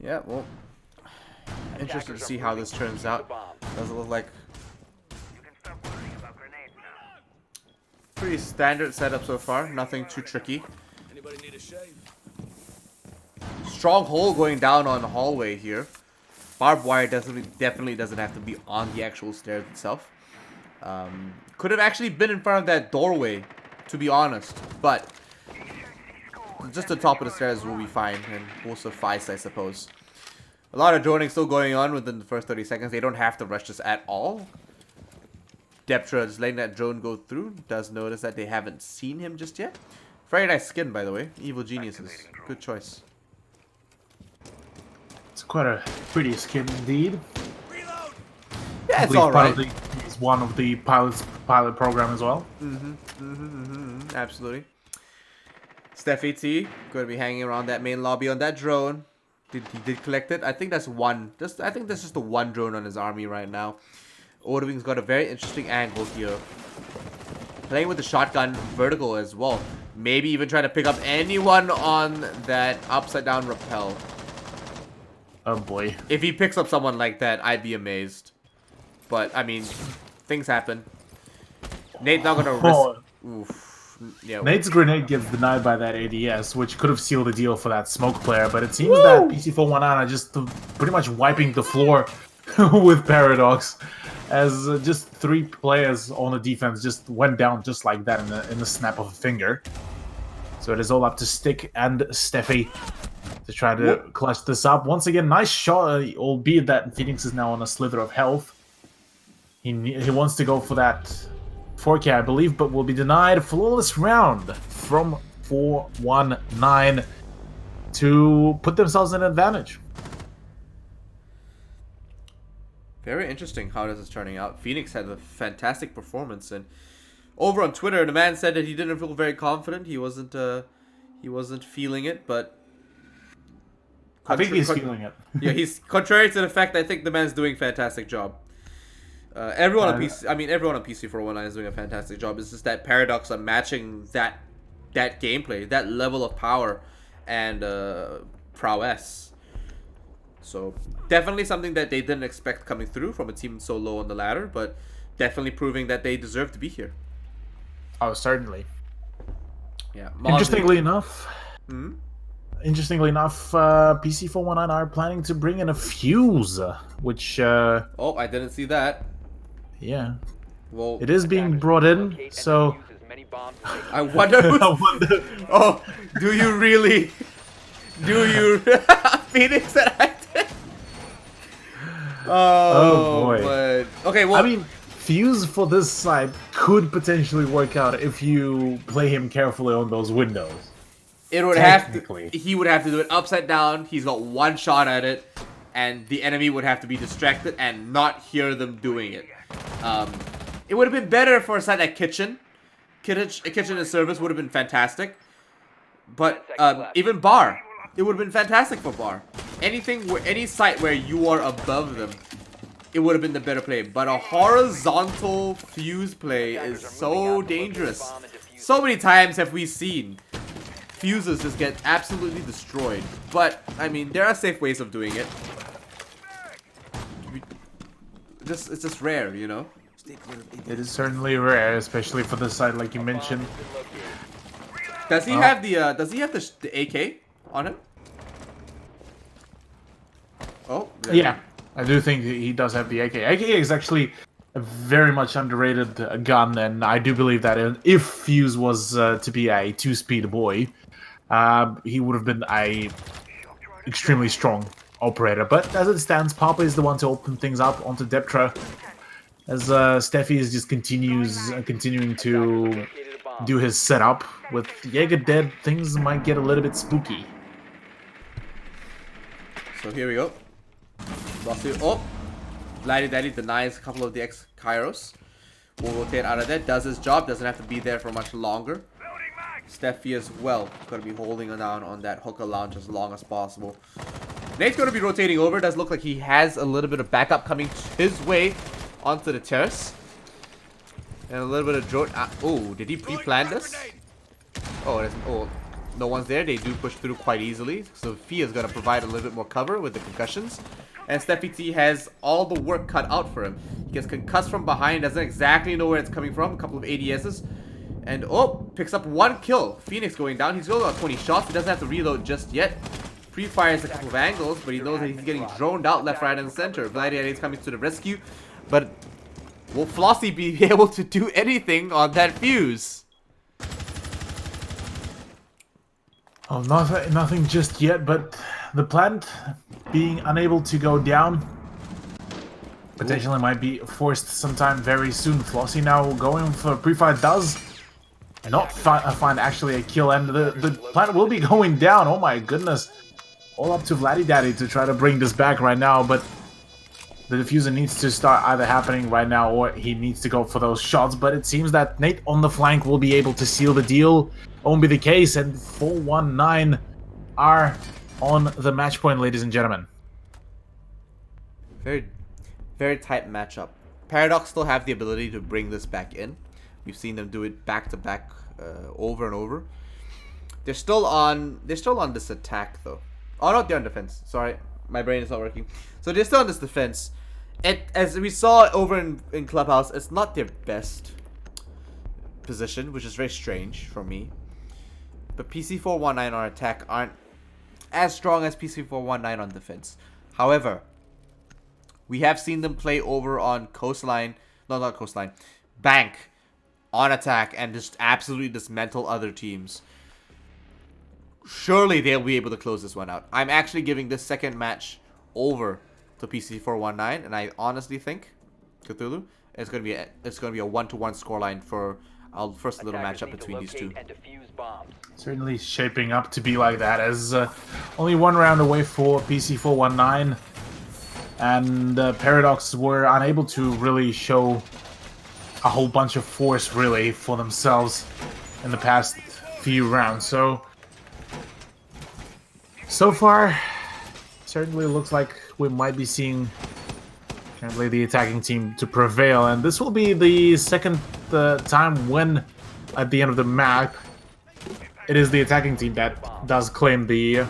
Yeah, well, interested to see how this turns out. Does it look like pretty standard setup so far? Nothing too tricky. Strong hole going down on the hallway here. Barbed wire definitely doesn't have to be on the actual stairs itself. Could have actually been in front of that doorway, to be honest. But just the top of the stairs will be fine and will suffice, I suppose. A lot of droning still going on within the first 30 seconds. They don't have to rush this at all. Deptra just letting that drone go through. Does notice that they haven't seen him just yet. Very nice skin, by the way. Evil Geniuses. Good choice. It's quite a pretty skin indeed. Yeah, I it's believe part alright. of he's one of the pilot program as well. Absolutely. Steffi T going to be hanging around that main lobby on that drone. He did collect it. I think that's one. I think that's just the one drone on his army right now. Odwing's got a very interesting angle here. Playing with the shotgun vertical as well. Maybe even trying to pick up anyone on that upside down rappel. Oh boy. If he picks up someone like that, I'd be amazed. But, I mean, things happen. Nate's not gonna risk... Oof. Yeah. Nate's grenade gets denied by that ADS, which could have sealed the deal for that smoke player, but it seems that PC419 are just pretty much wiping the floor with Paradox, as just 3 players on the defense just went down just like that in the snap of a finger. So it is all up to Stick and Steffi to try to clutch this up. Once again, nice shot, albeit that Phoenix is now on a slither of health. He wants to go for that 4K, I believe, but will be denied. Flawless round from 419 to put themselves in advantage. Very interesting how this is turning out. Phoenix had a fantastic performance, and over on Twitter, the man said that he didn't feel very confident. He wasn't feeling it, but I think he's feeling it. Yeah, he's contrary to the fact. I think the man's doing a fantastic job. Everyone on PC419 is doing a fantastic job. It's just that Paradox are matching that gameplay, that level of power and prowess. So definitely something that they didn't expect coming through from a team so low on the ladder, but definitely proving that they deserve to be here. Oh, certainly. Yeah. Interestingly enough, PC419 are planning to bring in a fuse, which Oh, I didn't see that. yeah, Well, it is being brought in. So I wonder. Oh, do you really? Do you? Phoenix and I did. Oh boy. But, okay, well, I mean, fuse for this side could potentially work out if you play him carefully on those windows. it would have technically. to. He would have to do it upside down. He's got one shot at it, and the enemy would have to be distracted and not hear them doing it. It would have been better for a side like Kitchen and Service would have been fantastic. But even Bar, it would have been fantastic for Bar. Any site where you are above them, it would have been the better play. But a horizontal fuse play is so dangerous. So many times have we seen fuses just get absolutely destroyed. But, I mean, there are safe ways of doing it. It's just rare, you know? It is certainly rare, especially for this side, like you mentioned. Does he have the AK on him? Oh, Yeah, I do think he does have the AK. AK is actually a very much underrated gun, and I do believe that if Fuse was to be a 2-speed boy, he would have been a extremely strong operator. But as it stands, Papa is the one to open things up onto Deptra, as Steffi is just continuing to do his setup. With Jaeger dead, things might get a little bit spooky. So here we go. Oh, Lady Daddy denies a couple of the ex-Kairos. Will rotate out of that. Does his job. Doesn't have to be there for much longer. Steffi as well. Going to be holding down on that hooker lounge as long as possible. Nate's going to be rotating over. Does look like he has a little bit of backup coming his way onto the terrace. And a little bit of drone. Oh, did he pre-plan this? Oh, no one's there. They do push through quite easily. So Fia's going to provide a little bit more cover with the concussions. And Steffi T has all the work cut out for him. He gets concussed from behind. Doesn't exactly know where it's coming from. A couple of ADSs. And, picks up 1 kill. Phoenix going down. He's got about 20 shots. He doesn't have to reload just yet. Pre-fires a couple of angles, but he knows that he's getting droned out left, right, and center. Vladier is coming to the rescue. But will Flossie be able to do anything on that fuse? Oh, nothing just yet, but the plant being unable to go down potentially might be forced sometime very soon. Flossie now going for pre-fire does not find actually a kill, and the plant will be going down. Oh my goodness. All up to Vladdy Daddy to try to bring this back right now, but the diffuser needs to start either happening right now or he needs to go for those shots. But it seems that Nate on the flank will be able to seal the deal. Won't be the case, and 419 are on the match point, ladies and gentlemen. Very, very tight matchup. Paradox still have the ability to bring this back in. We've seen them do it back to back, over and over. They're still on this attack though. Oh no, they're on defense. Sorry, my brain is not working. So they're still on this defense. As we saw over in Clubhouse, it's not their best position, which is very strange for me. But PC419 on attack aren't as strong as PC419 on defense. However, we have seen them play over on Coastline. No, not Coastline. Bank on attack and just absolutely dismantle other teams. Surely they'll be able to close this one out. I'm actually giving this second match over to PC419, and I honestly think Cthulhu it's gonna be a 1-1 scoreline for our first little matchup between these two. Certainly shaping up to be like that, as only one round away for PC419, and Paradox were unable to really show a whole bunch of force really for themselves in the past few rounds. So far, certainly looks like we might be seeing currently the attacking team to prevail, and this will be the second time when at the end of the map it is the attacking team that does claim the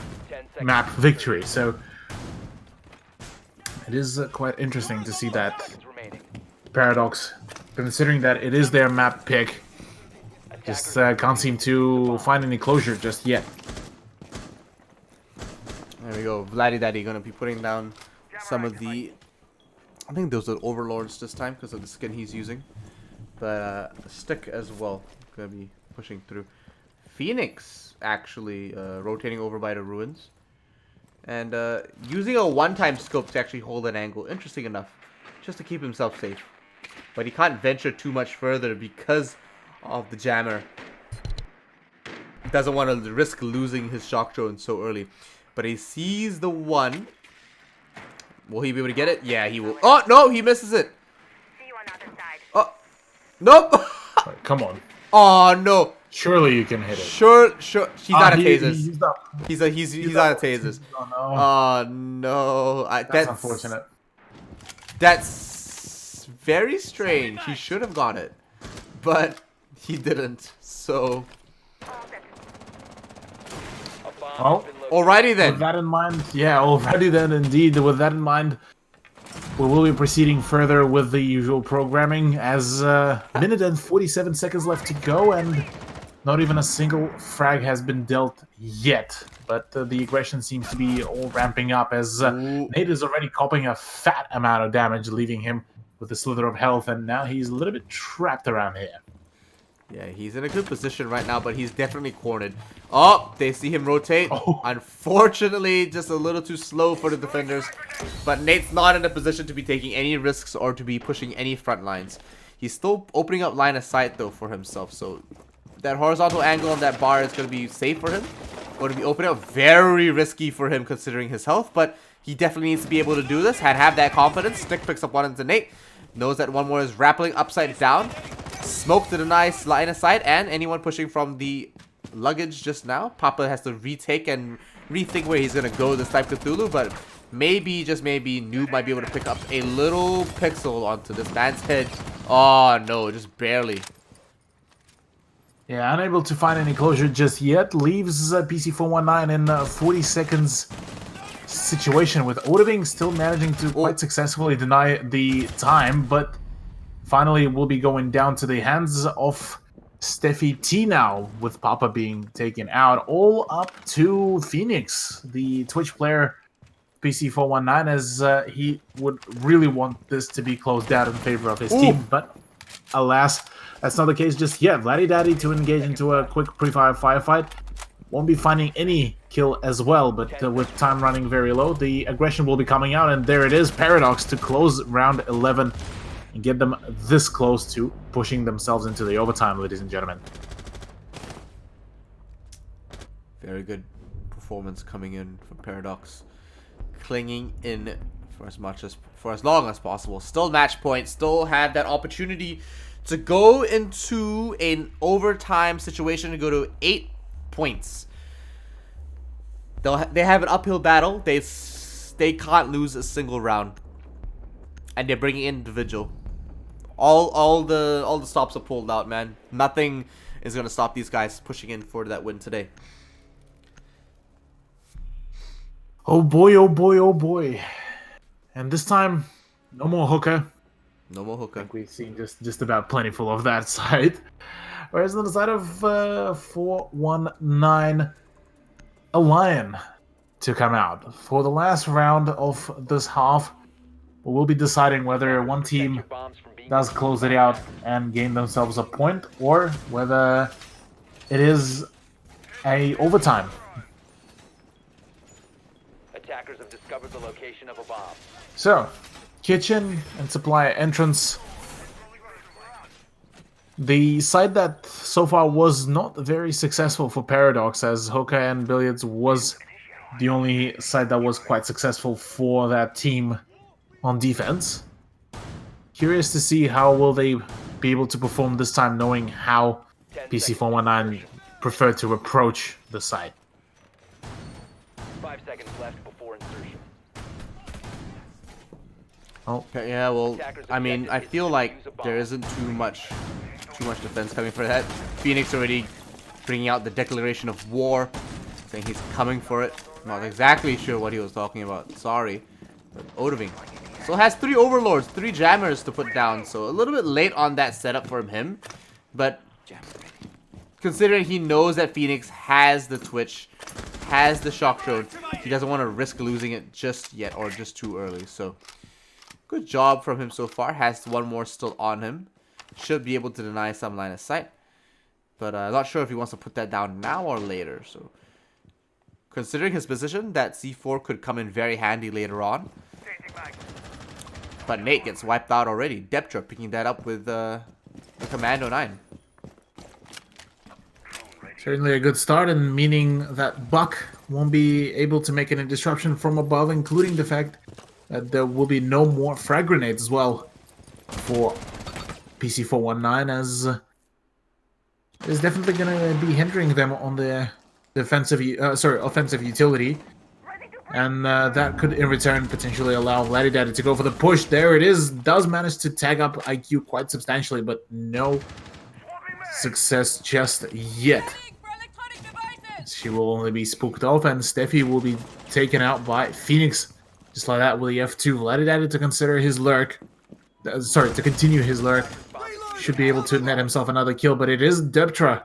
map victory. So it is quite interesting to see that Paradox, considering that it is their map pick, just can't seem to find any closure just yet. There we go. Vladdy Daddy gonna be putting down some of the... I think those are overlords this time because of the skin he's using. But Stick as well gonna be pushing through. Phoenix actually rotating over by the ruins. And using a one-time scope to actually hold an angle. Interesting enough. Just to keep himself safe. But he can't venture too much further because of the jammer. Doesn't want to risk losing his shock drone so early. But he sees the one. Will he be able to get it? Yeah, he will. Oh, no, he misses it. Oh, nope. Come on. Oh, no. Surely you can hit it. Sure. He's out of tasers. He's out of tasers. Oh, no. Oh, no. That's unfortunate. That's very strange. He should have got it. But he didn't. So... Oh, alrighty then. With that in mind, yeah, already then indeed. With that in mind, we will be proceeding further with the usual programming, as minute and 47 seconds left to go, and not even a single frag has been dealt yet. But the aggression seems to be all ramping up, as Nate is already copying a fat amount of damage, leaving him with a slither of health, and now he's a little bit trapped around here. Yeah, he's in a good position right now, but he's definitely cornered. Oh, they see him rotate. Oh. Unfortunately, just a little too slow for the defenders. But Nate's not in a position to be taking any risks or to be pushing any front lines. He's still opening up line of sight, though, for himself. So that horizontal angle on that bar is going to be safe for him. Going to be opening up very risky for him considering his health. But he definitely needs to be able to do this. Have that confidence. Stick picks up one into Nate. Knows that one more is rappelling upside down. Smoke to the nice line of sight, and anyone pushing from the luggage just now. Papa has to retake and rethink where he's gonna go this type Cthulhu, but maybe, just maybe, Noob might be able to pick up a little pixel onto this man's head. Oh no, just barely. Yeah, unable to find any closure just yet. Leaves PC419 in 40 seconds situation, with Odebing still managing to quite successfully deny the time, but finally will be going down to the hands of Steffi T now, with Papa being taken out. All up to Phoenix, the Twitch player, PC419, as he would really want this to be closed out in favor of his team, but alas, that's not the case just yet. Vladdy Daddy to engage into a quick pre-fire firefight. won't be finding any kill as well, but with time running very low, the aggression will be coming out, and there it is, Paradox to close round 11 and get them this close to pushing themselves into the overtime, ladies and gentlemen. Very good performance coming in from Paradox, clinging in for as long as possible. Still match point, still have that opportunity to go into an overtime situation to go to 8 points. They have an uphill battle. They can't lose a single round, and they're bringing in individual. All the stops are pulled out, man. Nothing is gonna stop these guys pushing in for that win today. Oh boy, oh boy, oh boy. And this time, no more hooker. No more hooker. I think we've seen just about plentiful of that side. Whereas on the side of 419, a lion to come out. For the last round of this half, we'll be deciding whether one team does close it out and gain themselves a point, or whether it is a overtime. Attackers have discovered the location of a bomb. So, kitchen and supply entrance. The side that so far was not very successful for Paradox, as Hoka and Billiards was the only side that was quite successful for that team on defense. Curious to see how will they be able to perform this time, knowing how PC419 prefer to approach the side. 5 seconds left before insertion. Okay, yeah, well, I mean, I feel like there isn't too much defense coming for that. Phoenix already bringing out the declaration of war, saying he's coming for it. Not exactly sure what he was talking about. Sorry, but Odoving still has 3 overlords, 3 jammers to put down, so a little bit late on that setup from him. But considering he knows that Phoenix has the Twitch, has the shock drone, he doesn't want to risk losing it just yet or just too early. So good job from him so far. Has one more still on him. Should be able to deny some line of sight. But I'm not sure if he wants to put that down now or later. So considering his position, that C4 could come in very handy later on. But Nate gets wiped out already. Deptra picking that up with Commando 9. Certainly a good start, and meaning that Buck won't be able to make any disruption from above, including the fact that there will be no more frag grenades as well for PC419, as it is definitely going to be hindering them on their offensive utility. And that could, in return, potentially allow Laddie Daddy to go for the push. There it is. Does manage to tag up IQ quite substantially, but no success just yet. She will only be spooked off, and Steffi will be taken out by Phoenix. Just like that, with the F2. Laddie Daddy to consider his lurk. To continue his lurk. Should be able to net himself another kill, but it is Deptra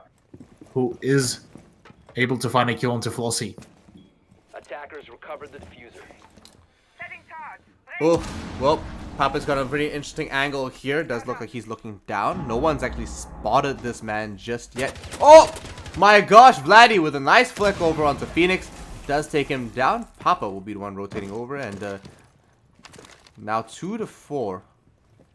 who is able to find a kill onto Flossie. Attackers recovered the diffuser. Oh, well, Papa's got a pretty interesting angle here. Does look like he's looking down. No one's actually spotted this man just yet. Oh, my gosh, Vladdy with a nice flick over onto Phoenix. Does take him down. Papa will be the one rotating over, and now 2 to 4.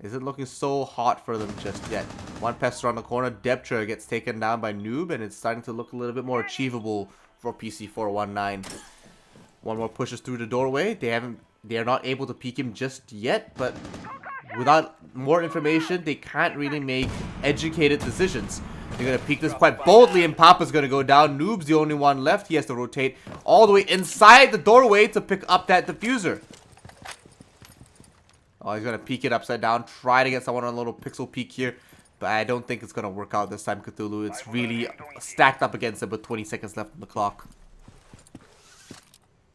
Isn't looking so hot for them just yet. One pest around the corner. Deptra gets taken down by Noob, and it's starting to look a little bit more achievable for PC419. One more pushes through the doorway. They are not able to peek him just yet, but without more information, they can't really make educated decisions. They're going to peek this quite boldly, and Papa's going to go down. Noob's the only one left. He has to rotate all the way inside the doorway to pick up that diffuser. Oh, he's going to peek it upside down. Try to get someone on a little pixel peek here. But I don't think it's going to work out this time, Cthulhu. It's really stacked up against him with 20 seconds left on the clock.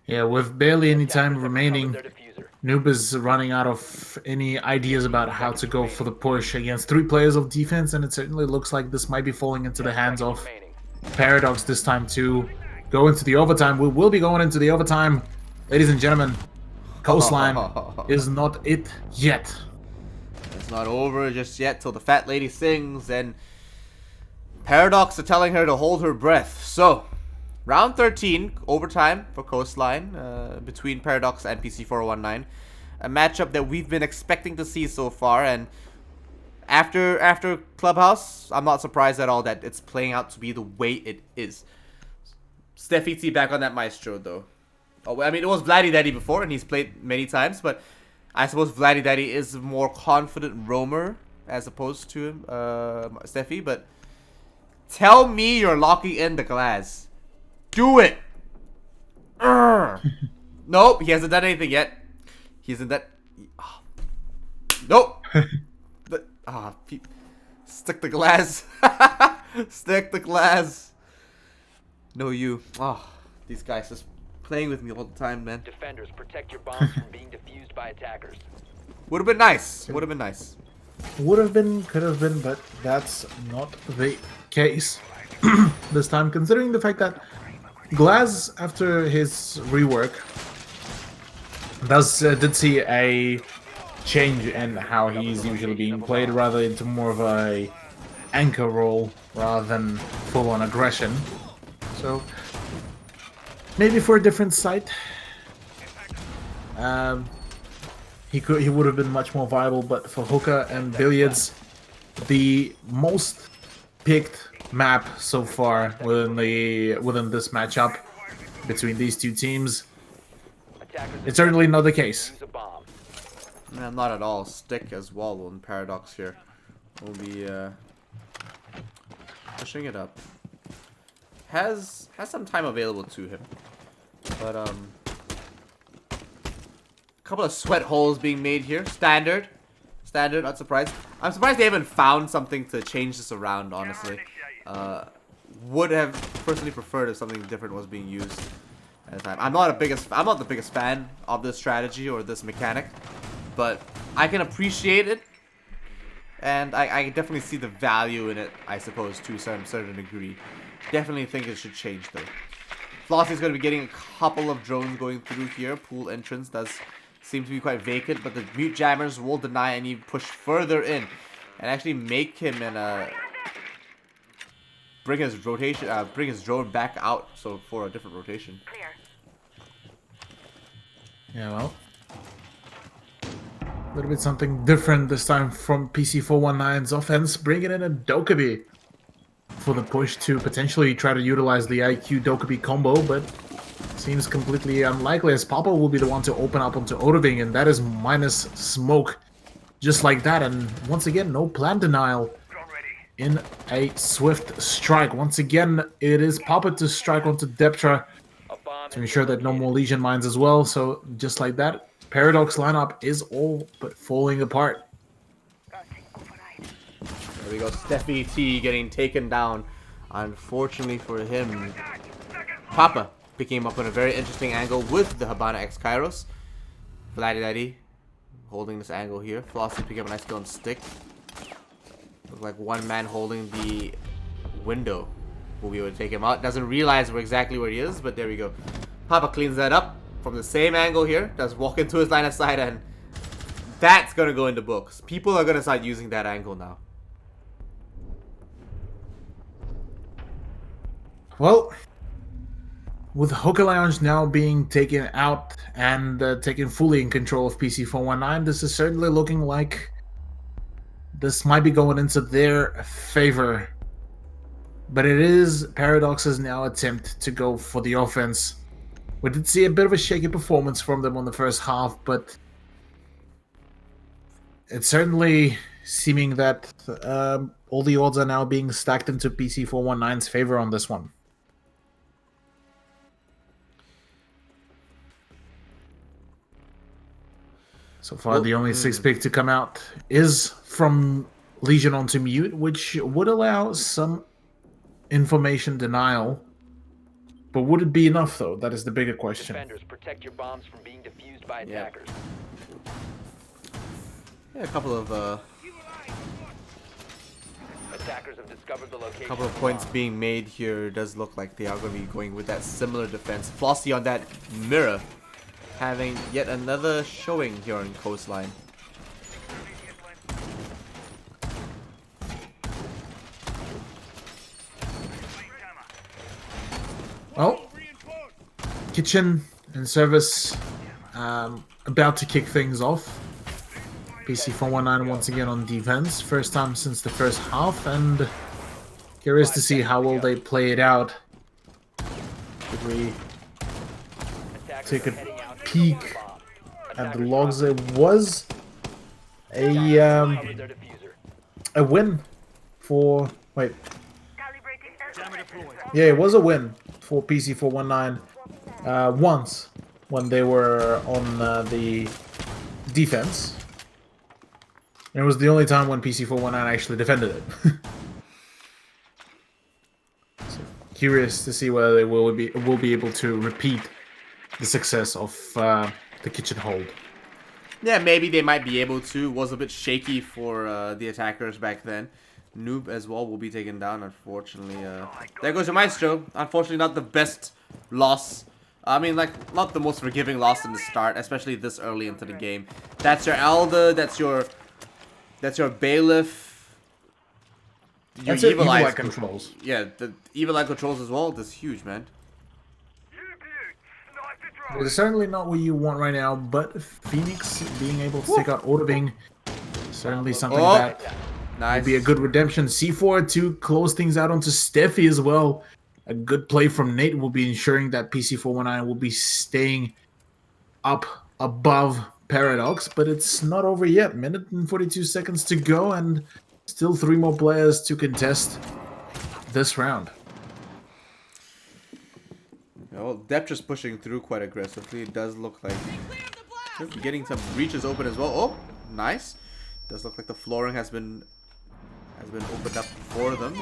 Yeah, with barely any time remaining, Noob is running out of any ideas about how to go for the push against 3 players of defense, and it certainly looks like this might be falling into the hands of Paradox this time to go into the overtime. We will be going into the overtime. Ladies and gentlemen, Coastline is not it yet. It's not over just yet till the fat lady sings, and Paradox are telling her to hold her breath. So, Round 13, overtime for Coastline, between Paradox and PC419. A matchup that we've been expecting to see so far, and after Clubhouse, I'm not surprised at all that it's playing out to be the way it is. Steffi T back on that Maestro, though. Oh, I mean, it was Vladdy Daddy before, and he's played many times, but I suppose Vladdy Daddy is a more confident roamer as opposed to Steffi, but tell me you're locking in the glass. Do it! Nope, he hasn't done anything yet. He hasn't done... Oh. Nope! Stick the glass. Stick the glass. No, you. Oh, these guys just playing with me all the time, man. Defenders, protect your bombs from being defused by attackers. Would have been nice. Would have been nice. Would have been, could have been, but that's not the case this time, considering the fact that Glaz, after his rework, did see a change in how he's usually being played, rather into more of a anchor role rather than full-on aggression. So maybe for a different site, he would have been much more viable. But for hookah and billiards, the most picked map so far within this matchup between these two teams, it's certainly not the case. Man, not at all. Stick as well on Paradox here. We'll be pushing it up. Has some time available to him, but a couple of sweat holes being made here. Standard, not surprised. I'm surprised they haven't found something to change this around, honestly. Would have personally preferred if something different was being used at the time. I'm not the biggest fan of this strategy or this mechanic, but I can appreciate it, and I definitely see the value in it, I suppose, to some certain degree. Definitely think it should change, though. Flossie's going to be getting a couple of drones going through here. Pool entrance does seem to be quite vacant, but the mute jammers will deny any push further in and actually make him bring his drone back out, so for a different rotation. Yeah, well, a little bit something different this time from PC419's offense, bringing in a Dokkaebi for the push to potentially try to utilize the IQ Dokkaebi combo, but seems completely unlikely, as Papa will be the one to open up onto Odoving, and that is minus smoke just like that. And once again, no plan denial in a swift strike. Once again, it is Papa to strike onto Deptra to ensure that no more Legion mines as well. So just like that, Paradox lineup is all but falling apart. There we go, Steffi T getting taken down. Unfortunately for him, Papa picking him up on a very interesting angle with the Habana X Kairos. Vladdy Daddy holding this angle here. Flossie picking up a nice kill on stick. Looks like one man holding the window will be able to take him out. Doesn't realize exactly where he is, but there we go. Papa cleans that up from the same angle here. Does walk into his line of sight, and that's gonna go into books. People are gonna start using that angle now. Well, with Hookah Lounge now being taken out and taken fully in control of PC419, this is certainly looking like this might be going into their favor. But it is Paradox's now attempt to go for the offense. We did see a bit of a shaky performance from them on the first half, but it's certainly seeming that all the odds are now being stacked into PC419's favor on this one. So far, the only 6-pick to come out is from Legion onto mute, which would allow some information denial. But would it be enough, though? That is the bigger question. Defenders, protect your bombs from being defused by attackers. Yeah, a couple of Attackers have discovered the location. couple of points being made here. It does look like they are going to be going with that similar defense. Flossie on that mirror, having yet another showing here on Coastline. Well, kitchen and service about to kick things off. PC419 once again on defense. First time since the first half, and curious to see how will they play it out. Should we take a peek at the logs? It was a win for... Wait. Yeah, it was a win for PC419 once when they were on the defense. And it was the only time when PC419 actually defended it. So, curious to see whether they will be able to repeat the success of the kitchen hold. Yeah, maybe they might be able to. Was a bit shaky for the attackers back then. Noob as well will be taken down, unfortunately. There goes your Maestro. Unfortunately, not the best loss. I mean, like, not the most forgiving loss in the start, especially this early into the game. That's your Elder, that's your Bailiff. Your That's Evil Eye controls. Yeah, the Evil Eye controls as well. That's huge, man. Well, it's certainly not what you want right now, but Phoenix being able to take out Ordoving, certainly something that Nice. will be a good redemption. C4 to close things out onto Steffi as well. A good play from Nate will be ensuring that PC419 will be staying up above Paradox, but it's not over yet. Minute and 42 seconds to go, and still 3 more players to contest this round. Well, Depth just pushing through quite aggressively. It does look like getting some breaches open as well. Oh, nice. Does look like the flooring has been opened up for them.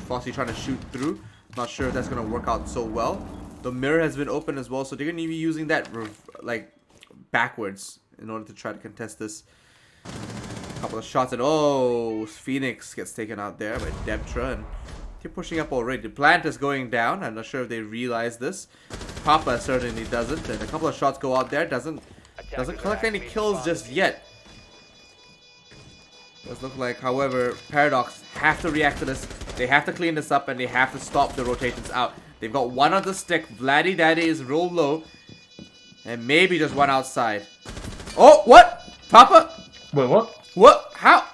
Fossey trying to shoot through. Not sure if that's gonna work out so well. The mirror has been open as well, so they're gonna be using that like backwards in order to try to contest this. Couple of shots, and oh, Phoenix gets taken out there by Deptra, and they're pushing up already. The plant is going down. I'm not sure if they realize this. Papa certainly doesn't, and a couple of shots go out there. Doesn't collect any kills just yet. Does look like, however, Paradox have to react to this. They have to clean this up, and they have to stop the rotations out. They've got one on the stick. Vladdy Daddy is rolled low, and maybe just one outside. Oh, what? Papa? Wait, what? What? How?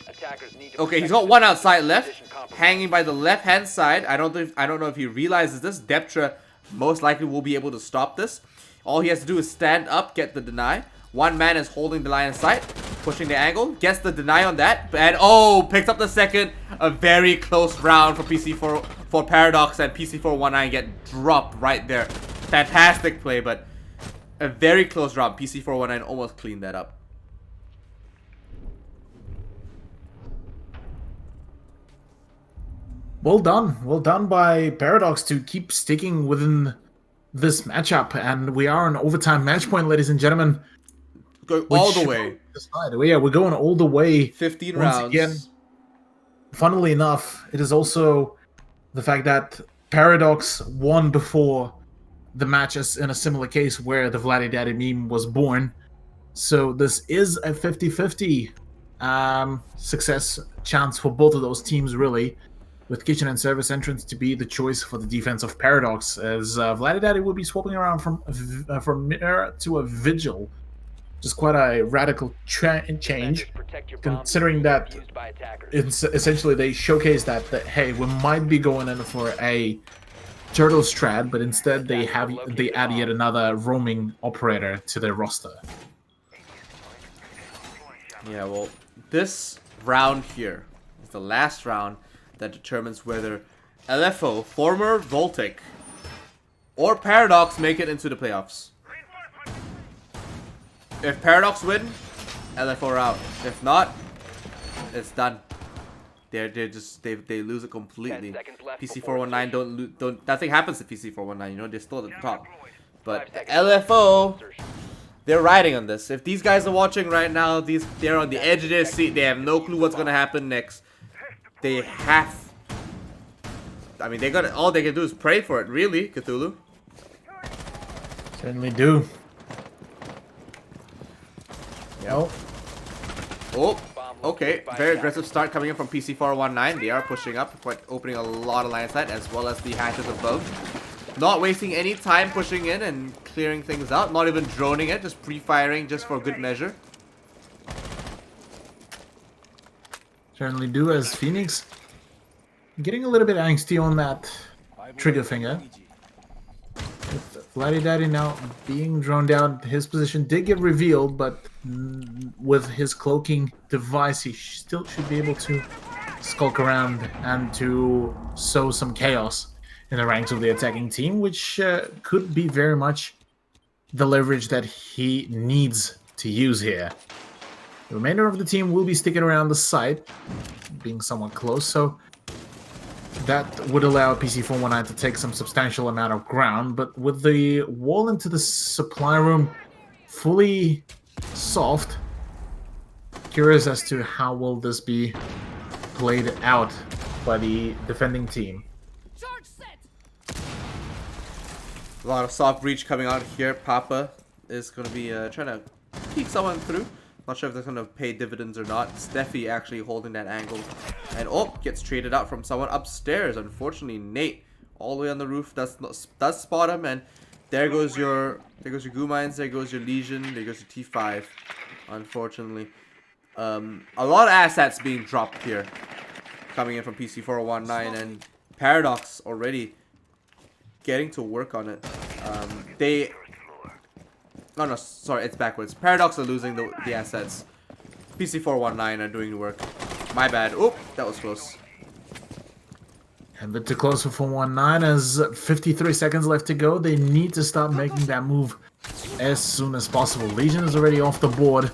Attackers need to Okay, he's protect got one outside left, position compromised. hanging by the left-hand side. I don't know if he realizes this. Deptra most likely will be able to stop this. All he has to do is stand up, get the deny. One man is holding the line of sight, pushing the angle, gets the deny on that, and oh, picks up the second. A very close round for PC4 for Paradox, and PC419 get dropped right there. Fantastic play, but a very close round. PC419 almost cleaned that up. Well done by Paradox to keep sticking within this matchup, and we are on overtime match point, ladies and gentlemen. Going all the way. Yeah, we're going all the way. 15 Once rounds. again, funnily enough, it is also the fact that Paradox won before the match is in a similar case where the Vladdy Daddy meme was born. So this is a 50-50 success chance for both of those teams, really, with Kitchen and Service entrance to be the choice for the defense of Paradox, as Vladdy Daddy will be swapping around from Mirror to a Vigil. Just quite a radical change, considering that it's essentially they showcase that hey, we might be going in for a turtle strat, but instead they add yet another roaming operator to their roster. Yeah, well, this round here is the last round that determines whether LFO, former Voltic, or Paradox make it into the playoffs. If Paradox win, LFO are out. If not, it's done. They lose it completely. PC419 don't nothing happens to PC419. You know, they're still at the top. But LFO, they're riding on this. If these guys are watching right now, they're on the edge of their seat. They have no clue what's gonna happen next. They have. I mean, all they can do is pray for it. Really, Cthulhu. Certainly do. Yep. Oh, okay. Very aggressive start coming in from PC419. They are pushing up, quite opening a lot of line of sight, as well as the hatches above. not wasting any time pushing in and clearing things out. Not even droning it, just pre-firing just for good measure. Certainly do, as Phoenix getting a little bit angsty on that trigger finger. With Vladdy Daddy now being droned out, his position did get revealed, but with his cloaking device, he still should be able to skulk around and to sow some chaos in the ranks of the attacking team, which could be very much the leverage that he needs to use here. The remainder of the team will be sticking around the site, being somewhat close, so that would allow PC419 to take some substantial amount of ground, but with the wall into the supply room fully soft, curious as to how will this be played out by the defending team. A lot of soft breach coming out here. Papa is going to be trying to peek someone through. Not sure if that's going to pay dividends or not. Steffi actually holding that angle. And gets traded out from someone upstairs. Unfortunately, Nate all the way on the roof does spot him, and there goes your Goo Mines, there goes your Legion, there goes your T5. Unfortunately. A lot of assets being dropped here. Coming in from PC419, and Paradox already getting to work on it. No, sorry, it's backwards. Paradox are losing the assets. PC419 are doing the work. My bad. Oh, that was close. A bit too close for 419, as 53 seconds left to go. They need to start making that move as soon as possible. Legion is already off the board.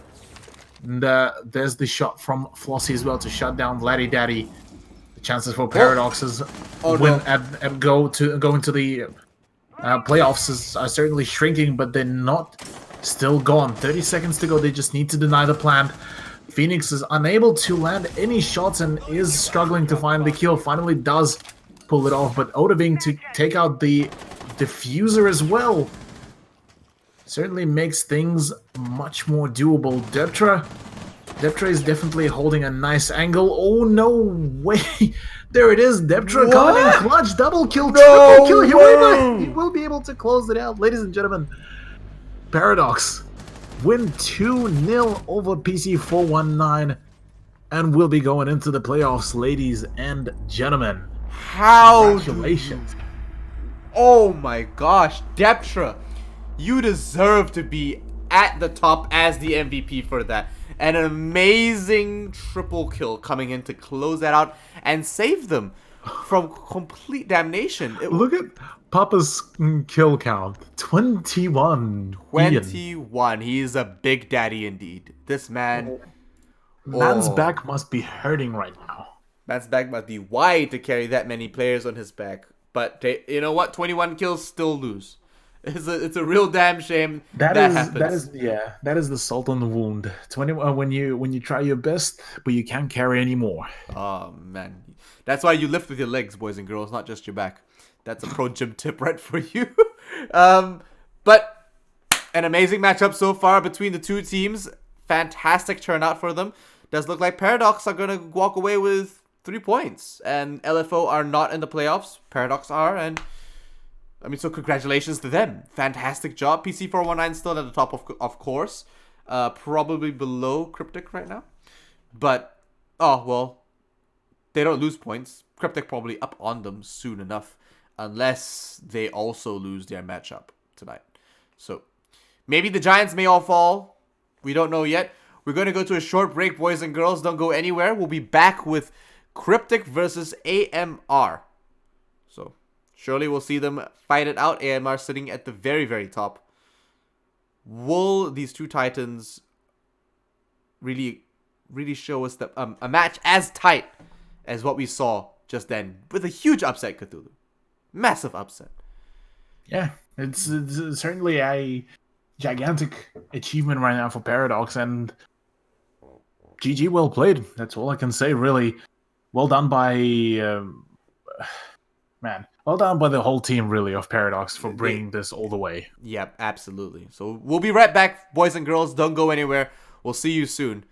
And there's the shot from Flossie as well to shut down Vladdy Daddy. The chances for Paradox's win and go into the playoffs are certainly shrinking, but they're not still gone. 30 seconds to go. They just need to deny the plant. Phoenix is unable to land any shots and is struggling to find the kill. Finally does pull it off, but Odaving to take out the diffuser as well certainly makes things much more doable. Deptra is definitely holding a nice angle. Oh, no way. There it is. Deptra coming in clutch. Double kill, triple kill. He will be able to close it out. Ladies and gentlemen, Paradox win 2-0 over PC419 and will be going into the playoffs, ladies and gentlemen. Congratulations. Oh my gosh, Deptra, you deserve to be at the top as the MVP for that. An amazing triple kill coming in to close that out and save them from complete damnation. Look at Papa's kill count. 21. 21. He is a big daddy indeed. This man... Man's back must be hurting right now. Man's back must be wide to carry that many players on his back. But you know what? 21 kills, still lose. It's a real damn shame that happens. That is the salt on the wound. 21 when you try your best, but you can't carry anymore. Oh man, that's why you lift with your legs, boys and girls, not just your back. That's a pro gym tip right for you. But an amazing matchup so far between the two teams. Fantastic turnout for them. Does look like Paradox are gonna walk away with 3 points, and LFO are not in the playoffs. Paradox are, and I mean, so congratulations to them. Fantastic job. PC419 still at the top, of course. Probably below Cryptik right now. But, oh, well, they don't lose points. Cryptik probably up on them soon enough. Unless they also lose their matchup tonight. So, maybe the Giants may all fall. We don't know yet. We're going to go to a short break, boys and girls. Don't go anywhere. We'll be back with Cryptik versus AMR. So, surely we'll see them fight it out. AMR sitting at the very, very top. Will these two titans really show us that a match as tight as what we saw just then, with a huge upset, Cthulhu? Massive upset. Yeah, it's certainly a gigantic achievement right now for Paradox, and GG, well played. That's all I can say, really. Well done by well done by the whole team, really, of Paradox for bringing this all the way. Yep, absolutely. So we'll be right back, boys and girls. Don't go anywhere. We'll see you soon.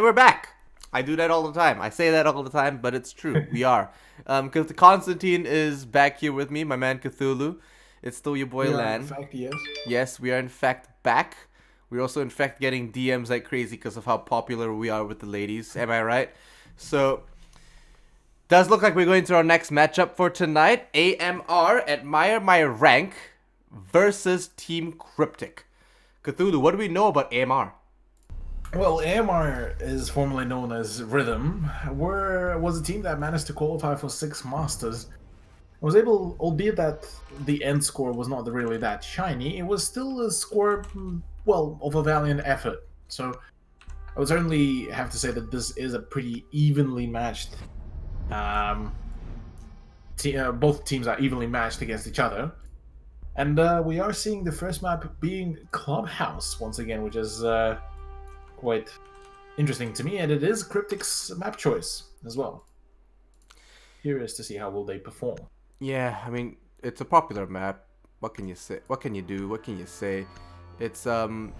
And we're back. I do that all the time. I say that all the time, but it's true. We are. Because Constantine is back here with me, my man Cthulhu. It's still your boy Lan. In fact, yes. Yes, we are in fact back. We're also in fact getting DMs like crazy because of how popular we are with the ladies. Am I right? So, does look like we're going to our next matchup for tonight. AMR, Admire My Rank, versus Team Cryptik. Cthulhu, what do we know about AMR? Well, AMR is formerly known as Rhythm. Was a team that managed to qualify for 6 Masters. Was able, albeit that the end score was not really that shiny, it was still a score, well, of a valiant effort. So, I would certainly have to say that this is a pretty evenly matched. Both teams are evenly matched against each other. And we are seeing the first map being Clubhouse once again, which is quite interesting to me, and it is Cryptik's map choice as well. Curious to see how will they perform. Yeah, I mean, it's a popular map. What can you say? What can you do? What can you say? It's not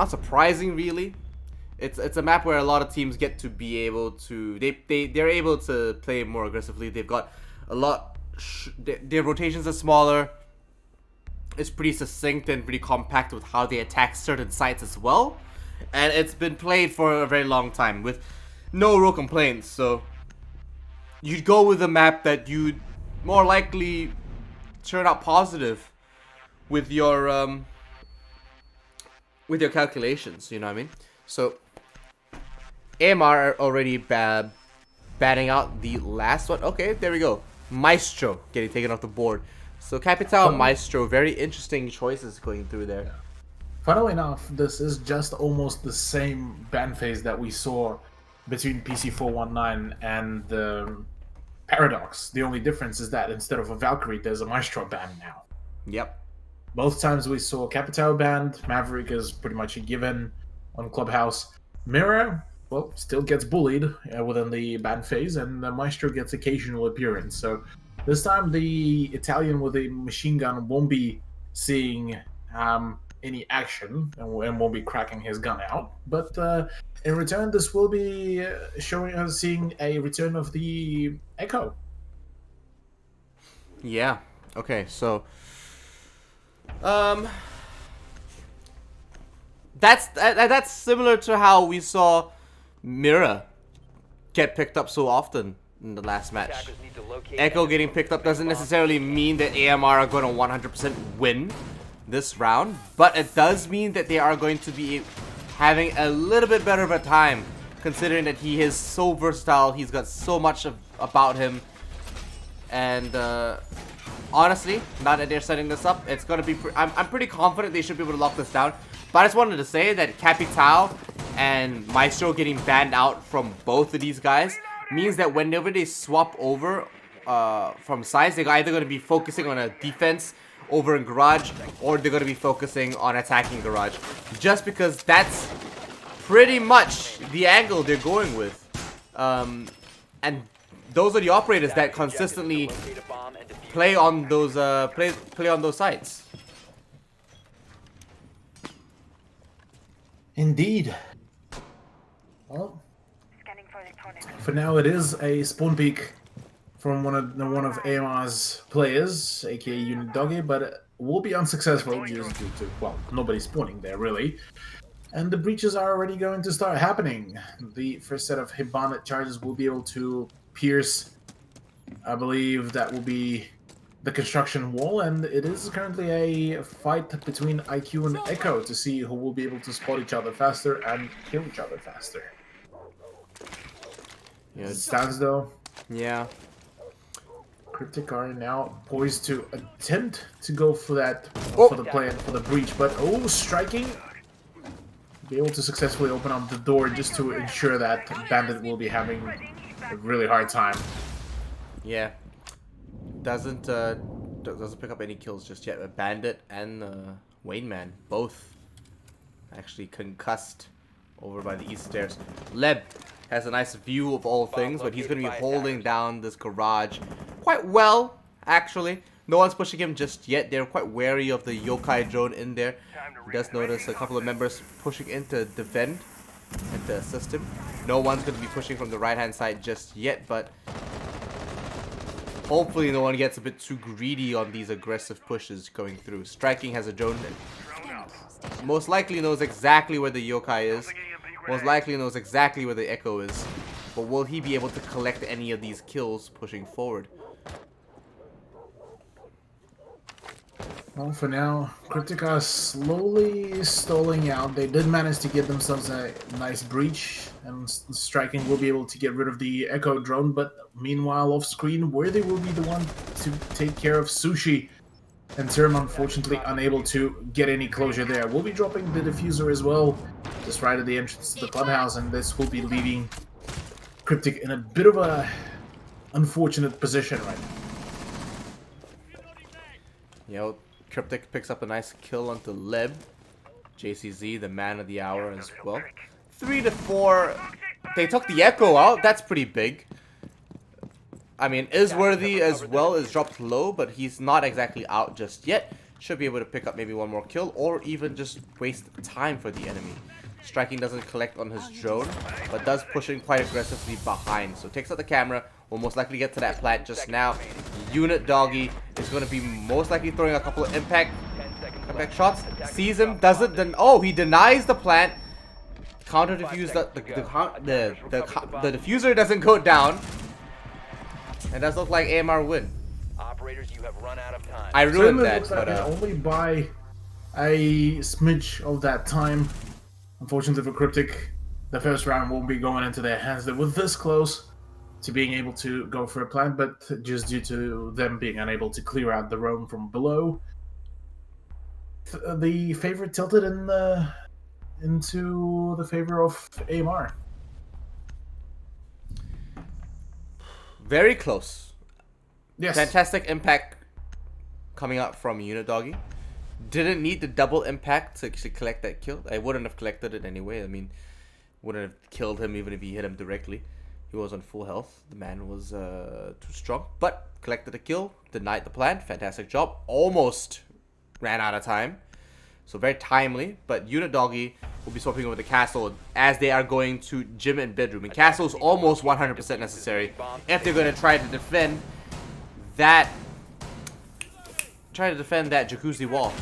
surprising really. It's a map where a lot of teams get to be able to they're able to play more aggressively. They've got a lot. Their rotations are smaller. It's pretty succinct and pretty compact with how they attack certain sites as well. And it's been played for a very long time with no real complaints. So you'd go with a map that you'd more likely turn out positive with your calculations. You know what I mean? So AMR are already batting out the last one. Okay, there we go. Maestro getting taken off the board. So Capital, Maestro, very interesting choices going through there. Funnily enough, this is just almost the same ban phase that we saw between PC419 and Paradox. The only difference is that instead of a Valkyrie, there's a Maestro ban now. Yep. Both times we saw Capital banned. Maverick is pretty much a given on Clubhouse. Mirror, well, still gets bullied within the ban phase, and Maestro gets occasional appearance. So this time the Italian with a machine gun won't be seeing any action and won't be cracking his gun out. But in return, this will be seeing a return of the Echo. Yeah. Okay. So, that's similar to how we saw Mira get picked up so often in the last match. Attackers need to locate Echo getting picked up doesn't necessarily mean that AMR are going to 100% win this round, but it does mean that they are going to be having a little bit better of a time, considering that he is so versatile. He's got so much about him, and honestly, now that they're setting this up, it's gonna be. I'm pretty confident they should be able to lock this down. But I just wanted to say that Capital and Maestro getting banned out from both of these guys means that whenever they swap over from sides, they're either going to be focusing on a defense over in Garage, or they're going to be focusing on attacking Garage. Just because that's pretty much the angle they're going with. And those are the operators that consistently play on those play on those sites. Indeed. Well, for now it is a spawn peek from one of AMR's players, aka Unit Doggy, but it will be unsuccessful just due to, well, nobody's spawning there really. And the breaches are already going to start happening. The first set of Hibana charges will be able to pierce, I believe that will be the construction wall, and it is currently a fight between IQ and Echo to see who will be able to spot each other faster and kill each other faster. Yeah, As it stands though, yeah. Cryptik are now poised to attempt to go for that, for the play and for the breach, but striking! Be able to successfully open up the door just to ensure that Bandit will be having a really hard time. Yeah. Doesn't pick up any kills just yet. But Bandit and Wayne Man both actually concussed over by the east stairs. Leb has a nice view of all things, but he's going to be holding down this Garage quite well, actually. No one's pushing him just yet. They're quite wary of the yokai drone in there. He does notice a couple of members pushing in to defend. and to assist him. No one's going to be pushing from the right-hand side just yet, but hopefully no one gets a bit too greedy on these aggressive pushes going through. Striking has a drone that most likely knows exactly where the yokai is. Most likely knows exactly where the echo is. But will he be able to collect any of these kills pushing forward? Well, for now, Cryptik are slowly stalling out. They did manage to get themselves a nice breach, and Striking will be able to get rid of the Echo drone, but meanwhile, off-screen, Worthy will be the one to take care of Sushi, and Term, unfortunately, unable to get any closure there. We'll be dropping the diffuser as well, just right at the entrance to the clubhouse, and this will be leaving Cryptik in a bit of a unfortunate position right now. Cryptik picks up a nice kill onto Leb. JCZ, the man of the hour as well. 3 to 4. They took the Echo out. That's pretty big. I mean, Isworthy as well is dropped low, but he's not exactly out just yet. Should be able to pick up maybe one more kill, or even just waste time for the enemy. Striking doesn't collect on his drone, but does push in quite aggressively behind. So takes out the camera, will most likely get to that plant just now. Unit Doggy is going to be most likely throwing a couple of impact shots. Sees him, does it, then he denies the plant. Counter defuse, the diffuser doesn't go down. It does look like AMR win. Operators, you have run out of time. I ruined Certainly that, looks like but only by a smidge of that time. Unfortunately for Cryptik, the first round won't be going into their hands. They were this close to being able to go for a plant, but just due to them being unable to clear out the roam from below, the favorite tilted into the favor of AMR. very close. Yes. Fantastic impact coming out from Unit Doggy. Didn't need the double impact to actually collect that kill. I wouldn't have collected it anyway. I mean, wouldn't have killed him even if he hit him directly. He was on full health. The man was too strong. But collected a kill. Denied the plant. Fantastic job. Almost ran out of time. So very timely. But Unit Doggy will be swapping over the castle as they are going to gym and bedroom. And castle is almost 100% necessary if they're going to try to defend that jacuzzi wall.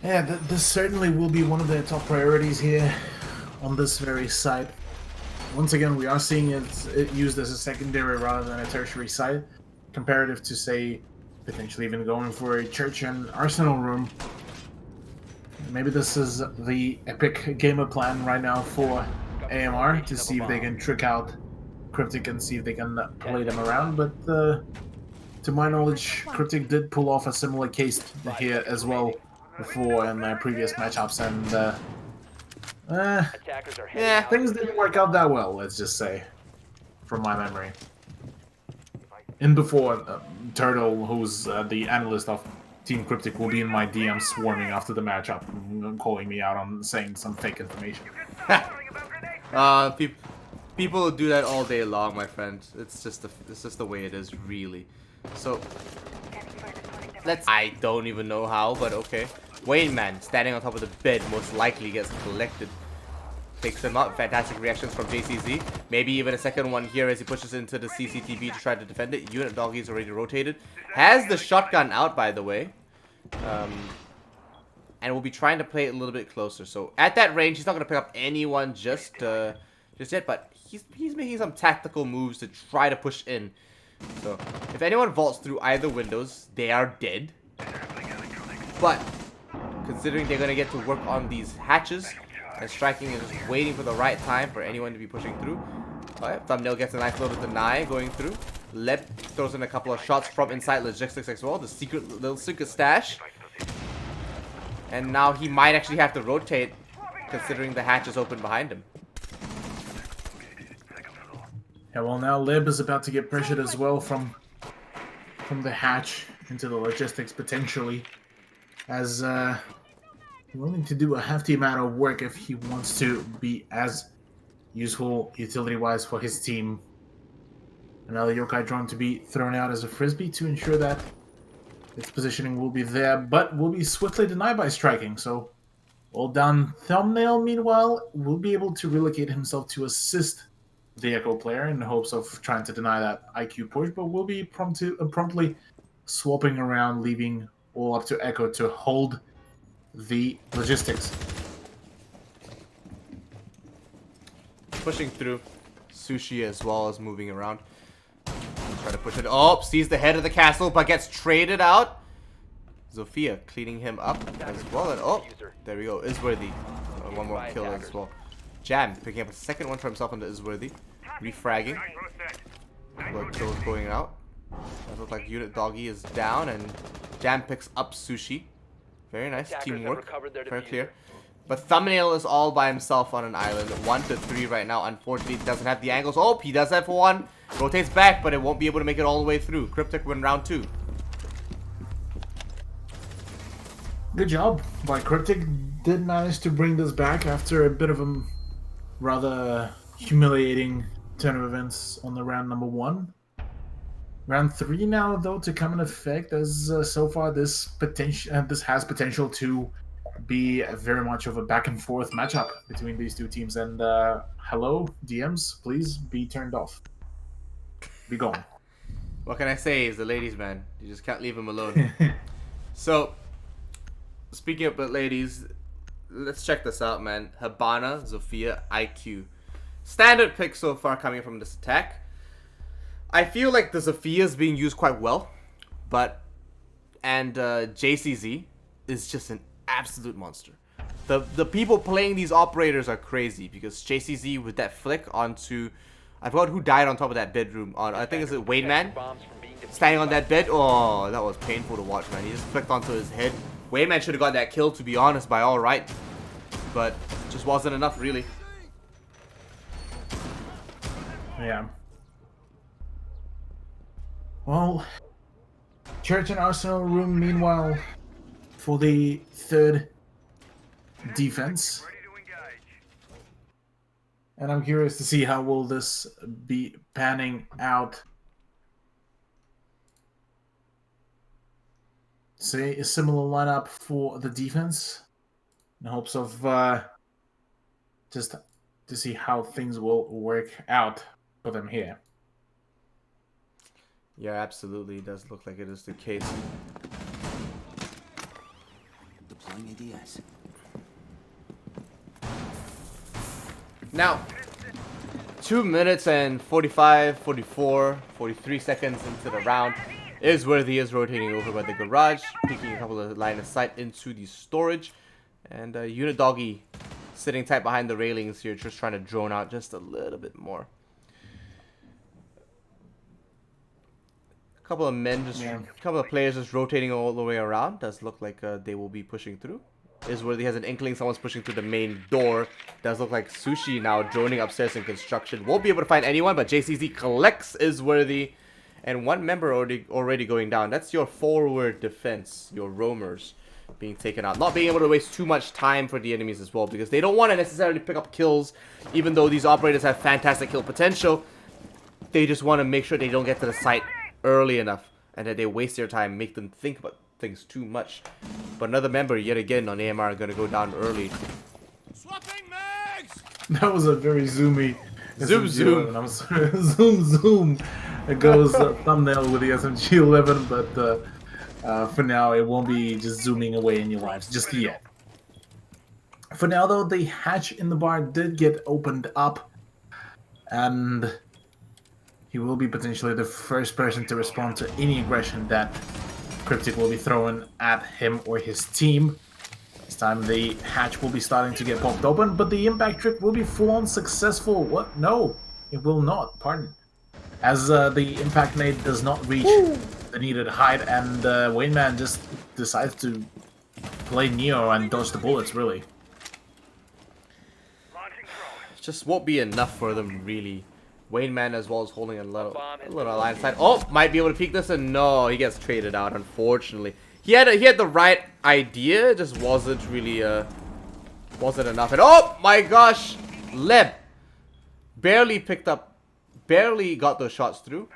Yeah, this certainly will be one of their top priorities here on this very site. Once again, we are seeing it used as a secondary rather than a tertiary site, comparative to, say, potentially even going for a church and arsenal room. Maybe this is the epic gamer plan right now for AMR to see if they can trick out Cryptik and see if they can play them around, but to my knowledge, Cryptik did pull off a similar case here as well before in their previous matchups, and yeah, things didn't work out that well, let's just say, from my memory. And before, Turtle, who's the analyst of Team Cryptik, will be in my DM swarming after the matchup, and calling me out on saying some fake information. People do that all day long, my friend. It's just the way it is, really. So I don't even know how, but okay. Wayne Man standing on top of the bed most likely gets collected. Takes him out. Fantastic reactions from JCZ. Maybe even a second one here as he pushes into the CCTV to try to defend it. Unit Doggy's already rotated. Has the shotgun out, by the way. And we'll be trying to play it a little bit closer. So at that range, he's not going to pick up anyone just yet, but he's making some tactical moves to try to push in. So if anyone vaults through either windows, they are dead. But considering they're going to get to work on these hatches, and Striking is just waiting for the right time for anyone to be pushing through. Alright, Thumbnail gets a nice little deny going through. Leb throws in a couple of shots from inside logistics as well. The little secret stash. And now he might actually have to rotate, considering the hatch is open behind him. Yeah, well, now Leb is about to get pressured as well from the hatch into the logistics potentially, as willing to do a hefty amount of work if he wants to be as useful utility-wise for his team. Another yokai drone to be thrown out as a frisbee to ensure that its positioning will be there, but will be swiftly denied by Striking. So Well done. Thumbnail, meanwhile, will be able to relocate himself to assist the Echo player in the hopes of trying to deny that IQ push, but will be promptly swapping around, leaving all up to Echo to hold the logistics. Pushing through. Sushi as well as moving around. Try to push it. Oh, sees the head of the castle, but gets traded out. Zofia cleaning him up as well. And oh, there we go. Isworthy. One more kill as well. Jam picking up a second one for himself on the Isworthy. Refragging. But kills going out. That looks like Unit Doggy is down, and Jam picks up Sushi. Very nice teamwork. Very clear. But Thumbnail is all by himself on an island. 1 to 3 right now. Unfortunately, he doesn't have the angles. Oh, he does have one. Rotates back, but it won't be able to make it all the way through. Cryptik win round 2. Good job by Cryptik. Did manage to bring this back after a bit of a rather humiliating turn of events on the round number 1. Round 3 now, though, to come in effect, as so far this has potential to be very much of a back and forth matchup between these two teams. And hello, DMs, please be turned off. Be gone. What can I say? He's the ladies' man. You just can't leave him alone. So, speaking of the ladies, let's check this out, man. Habana, Zofia, IQ. Standard pick so far coming from this attack. I feel like the Zofia is being used quite well, and JCZ is just an absolute monster. The people playing these operators are crazy because JCZ with that flick onto, I forgot who died on top of that bedroom. I think it's Wayne Man standing on that bed. Oh, that was painful to watch, man. He just flicked onto his head. Wayne Man should have got that kill, to be honest, by all right, but just wasn't enough, really. Yeah. Well, Church and Arsenal room, meanwhile, for the third defense. And I'm curious to see how will this be panning out. Say a similar lineup for the defense in hopes of just to see how things will work out for them here. Yeah, absolutely. It does look like it is the case. Deploying ADS. Now, 2 minutes and 45, 44, 43 seconds into the round. Isworthy is rotating over by the garage, peeking a couple of line of sight into the storage. And Unit Doggy sitting tight behind the railings here, just trying to drone out just a little bit more. Couple of men, couple of players just rotating all the way around. Does look like they will be pushing through. Isworthy has an inkling someone's pushing through the main door. Does look like Sushi now droning upstairs in construction. Won't be able to find anyone, but JCZ collects Isworthy. And one member already going down. That's your forward defense, your roamers being taken out. Not being able to waste too much time for the enemies as well, because they don't want to necessarily pick up kills, even though these operators have fantastic kill potential. They just want to make sure they don't get to the site early enough and that they waste their time, make them think about things too much. But another member yet again on AMR are going to go down early. Swapping mags! That was a very zoomy Zoom. zoom. It goes thumbnail with the SMG11, but for now it won't be just zooming away in your lives just yet. For now, though, the hatch in the bar did get opened up, and he will be potentially the first person to respond to any aggression that Cryptik will be throwing at him or his team. This time the hatch will be starting to get popped open, but the impact trick will be full-on successful. What? No, it will not. Pardon. As the impact nade does not reach the needed height, and Wayne Man just decides to play Neo and dodge the bullets, really. Just won't be enough for them, really. Wayne Man as well is holding a little line side. Oh, might be able to peek this, and no, he gets traded out, unfortunately. He had the right idea, it just wasn't really wasn't enough. And oh my gosh, Leb barely got those shots through.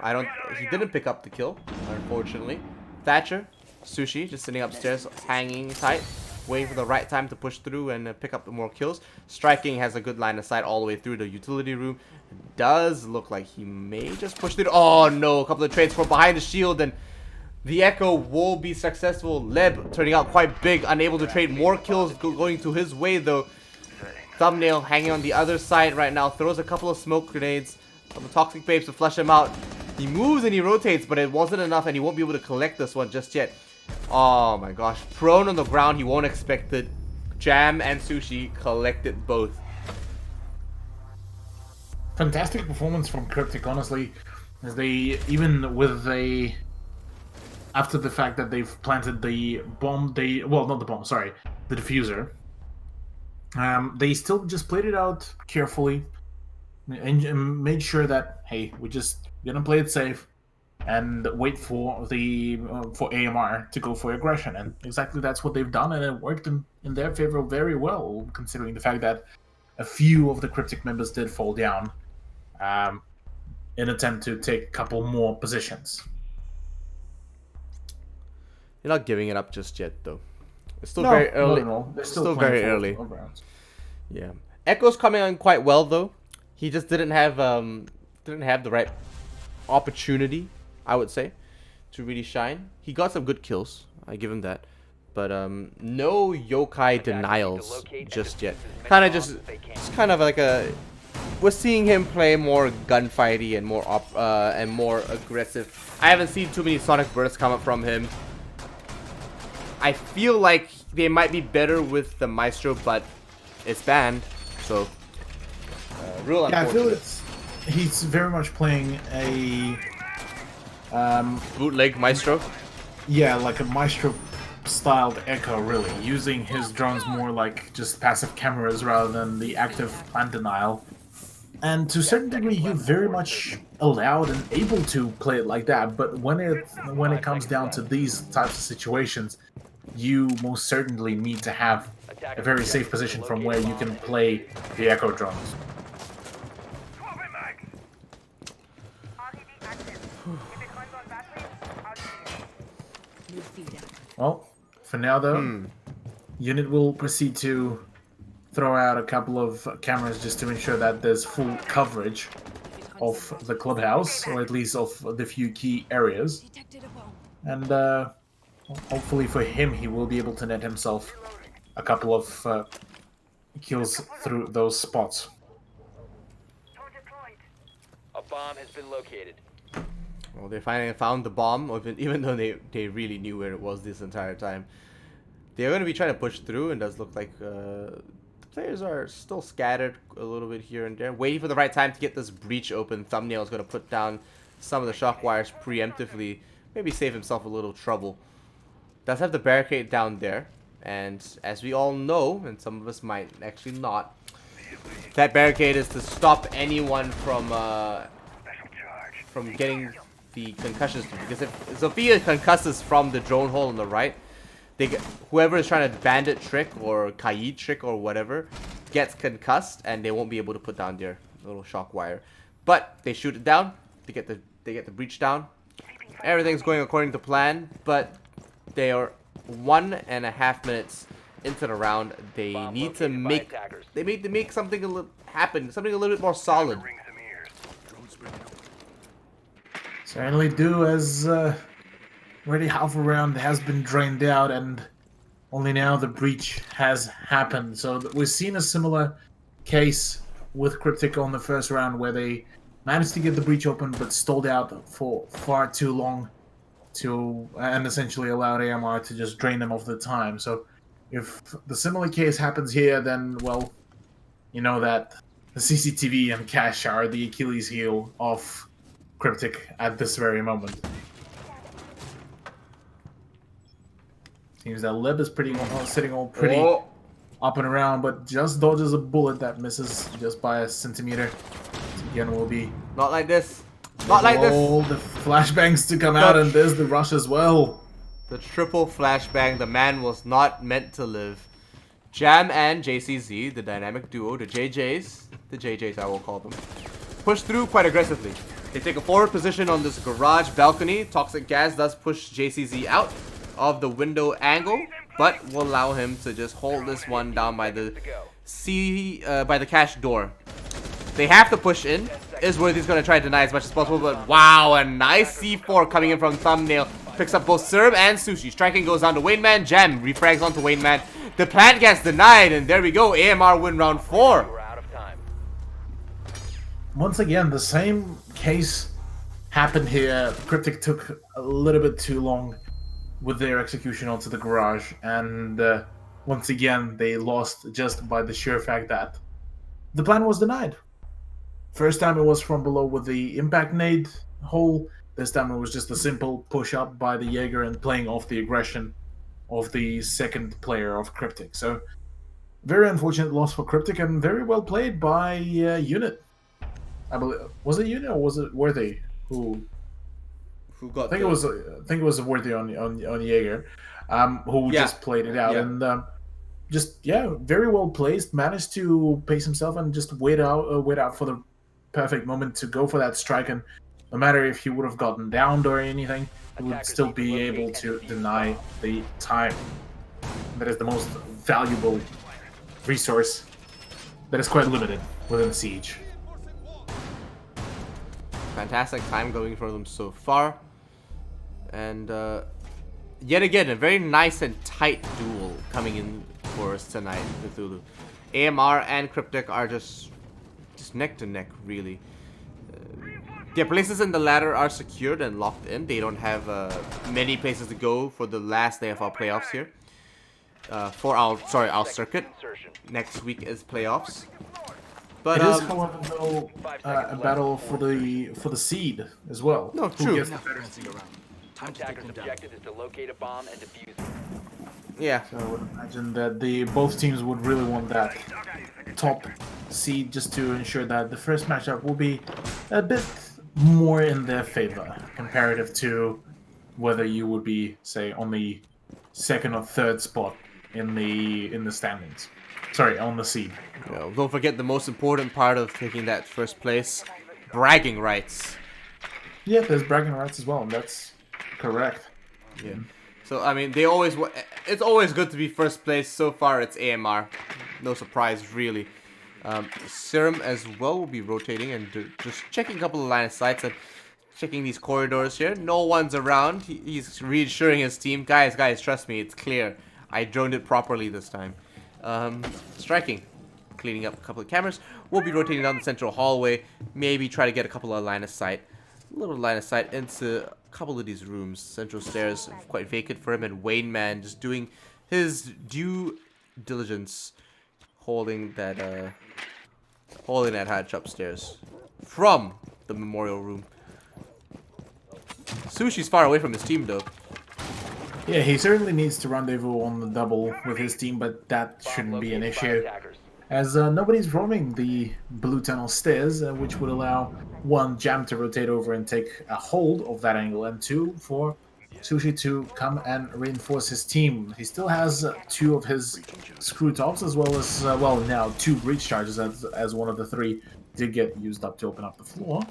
He didn't pick up the kill, unfortunately. Thatcher, Sushi just sitting upstairs, hanging tight. waiting for the right time to push through and pick up more kills. Striking has a good line of sight all the way through the utility room. It does look like he may just push through. Oh no, a couple of trades from behind the shield, and the Echo will be successful. Leb turning out quite big, unable to trade more kills going to his way though. Thumbnail hanging on the other side right now, throws a couple of smoke grenades. Some toxic babes to flush him out. He moves and he rotates, but it wasn't enough, and he won't be able to collect this one just yet. Oh my gosh, prone on the ground, he won't expect it. Jam and Sushi collected both. Fantastic performance from Cryptik, honestly. As they, even with a... After the fact that they've planted the bomb, well, not the bomb, sorry, the diffuser. They still just played it out carefully and made sure that, hey, we just gonna play it safe and wait for the for AMR to go for aggression, and exactly that's what they've done, and it worked in their favor very well, considering the fact that a few of the Cryptik members did fall down in attempt to take a couple more positions. You're not giving it up just yet, though. It's still very early. No. They're Still very early. Rounds. Yeah, Echo's coming on quite well though. He just didn't have the right opportunity, I would say, to really shine. He got some good kills, I give him that, but no yokai denials just yet. Kind of just kind of like a. We're seeing him play more gunfighty and more aggressive. I haven't seen too many sonic bursts come up from him. I feel like they might be better with the Maestro, but it's banned, so real yeah, unfortunate. I feel he's very much playing a Bootleg Maestro. Yeah, like a Maestro styled Echo, really, using his drones more like just passive cameras rather than the active plant denial. And to a certain degree, you're very much allowed and able to play it like that, but when it comes down to these types of situations, you most certainly need to have a very safe position from where you can play the Echo drones. Well, for now though, Unit will proceed to throw out a couple of cameras just to ensure that there's full coverage of the clubhouse, or at least of the few key areas. And hopefully for him, he will be able to net himself a couple of kills through those spots. A bomb has been located. Well, they finally found the bomb, even though they really knew where it was this entire time. They're going to be trying to push through, and does look like the players are still scattered a little bit here and there, waiting for the right time to get this breach open. Thumbnail is going to put down some of the shock wires preemptively, maybe save himself a little trouble. Does have the barricade down there, and as we all know, and some of us might actually not, that barricade is to stop anyone from getting the concussions, because if Sophia concusses from the drone hole on the right, whoever is trying to bandit trick or Kaid trick or whatever gets concussed, and they won't be able to put down their little shock wire. But they shoot it down, they get the breach down. Everything's going according to plan, but they are 1.5 minutes into the round. They need to make something happen, something a little bit more solid. Certainly do, as already half a round has been drained out, and only now the breach has happened. So we've seen a similar case with Cryptik on the first round, where they managed to get the breach open but stalled out for far too long and essentially allowed AMR to just drain them of the time. So if the similar case happens here, then, well, you know that the CCTV and cache are the Achilles heel of Cryptik at this very moment. Seems that Lib is sitting all pretty up and around, but just dodges a bullet that misses just by a centimeter. Again, will be not like this. Not like this. All the flashbangs to come out, and there's the rush as well. The triple flashbang. The man was not meant to live. Jam and JCZ, the dynamic duo, the JJs I will call them, push through quite aggressively. They take a forward position on this garage balcony. Toxic gas does push JCZ out of the window angle. but will allow him to just hold this one down by the by the cash door. They have to push in. Isworthy's going to try to deny as much as possible, but wow, a nice C4 coming in from Thumbnail. Picks up both Serum and Sushi. Striking goes down to Wayneman. Jam refrags onto Wayneman. The plant gets denied, and there we go. AMR win round 4. We're out of time. Once again, the same case happened here. Cryptik took a little bit too long with their execution onto the garage, and once again, they lost just by the sheer fact that the plan was denied. First time it was from below with the impact nade hole. This time it was just a simple push up by the Jaeger and playing off the aggression of the second player of Cryptik. So, very unfortunate loss for Cryptik and very well played by Unit. I believe, was it Unit or was it Worthy who got? I think it was Worthy on Jaeger, who just played it out and very well placed. Managed to pace himself and just wait out for the perfect moment to go for that strike. And no matter if he would have gotten downed or anything, he would still be able to deny the time. That is the most valuable resource that is quite limited within Siege. Fantastic time going for them so far. And yet again, a very nice and tight duel coming in for us tonight, Cthulhu. AMR and Cryptik are just neck to neck, really. Their places in the ladder are secured and locked in. They don't have many places to go for the last day of our playoffs here. For our circuit. Next week is playoffs. But it is, however, though, a battle for the seed as well. No, true. Attacker's objective is to locate a bomb and defuse it. Yeah. So I would imagine that both teams would really want that top seed just to ensure that the first matchup will be a bit more in their favor comparative to whether you would be, say, on the second or third spot in the standings. Sorry, on the seed. Well, don't forget the most important part of taking that first place, bragging rights. Yeah, there's bragging rights as well, and that's correct. Yeah. So I mean, it's always good to be first place. So far, it's AMR. No surprise, really. Serum as well will be rotating and just checking a couple of line of sights and checking these corridors here. No one's around. He's reassuring his team, guys, trust me, it's clear. I droned it properly this time. Striking, cleaning up a couple of cameras. We'll be rotating down the central hallway. Maybe try to get a couple of line of sight. A little line of sight into a couple of these rooms. Central stairs quite vacant for him, and Wayneman just doing his due diligence, holding that hatch upstairs from the memorial room. Sushi's far away from his team though. Yeah, he certainly needs to rendezvous on the double with his team, but that shouldn't be an issue, as nobody's roaming the blue tunnel stairs, which would allow one, Jam to rotate over and take a hold of that angle, and two, for Sushi to come and reinforce his team. He still has two of his screw tops, as well as, now two breach charges, as one of the three did get used up to open up the floor.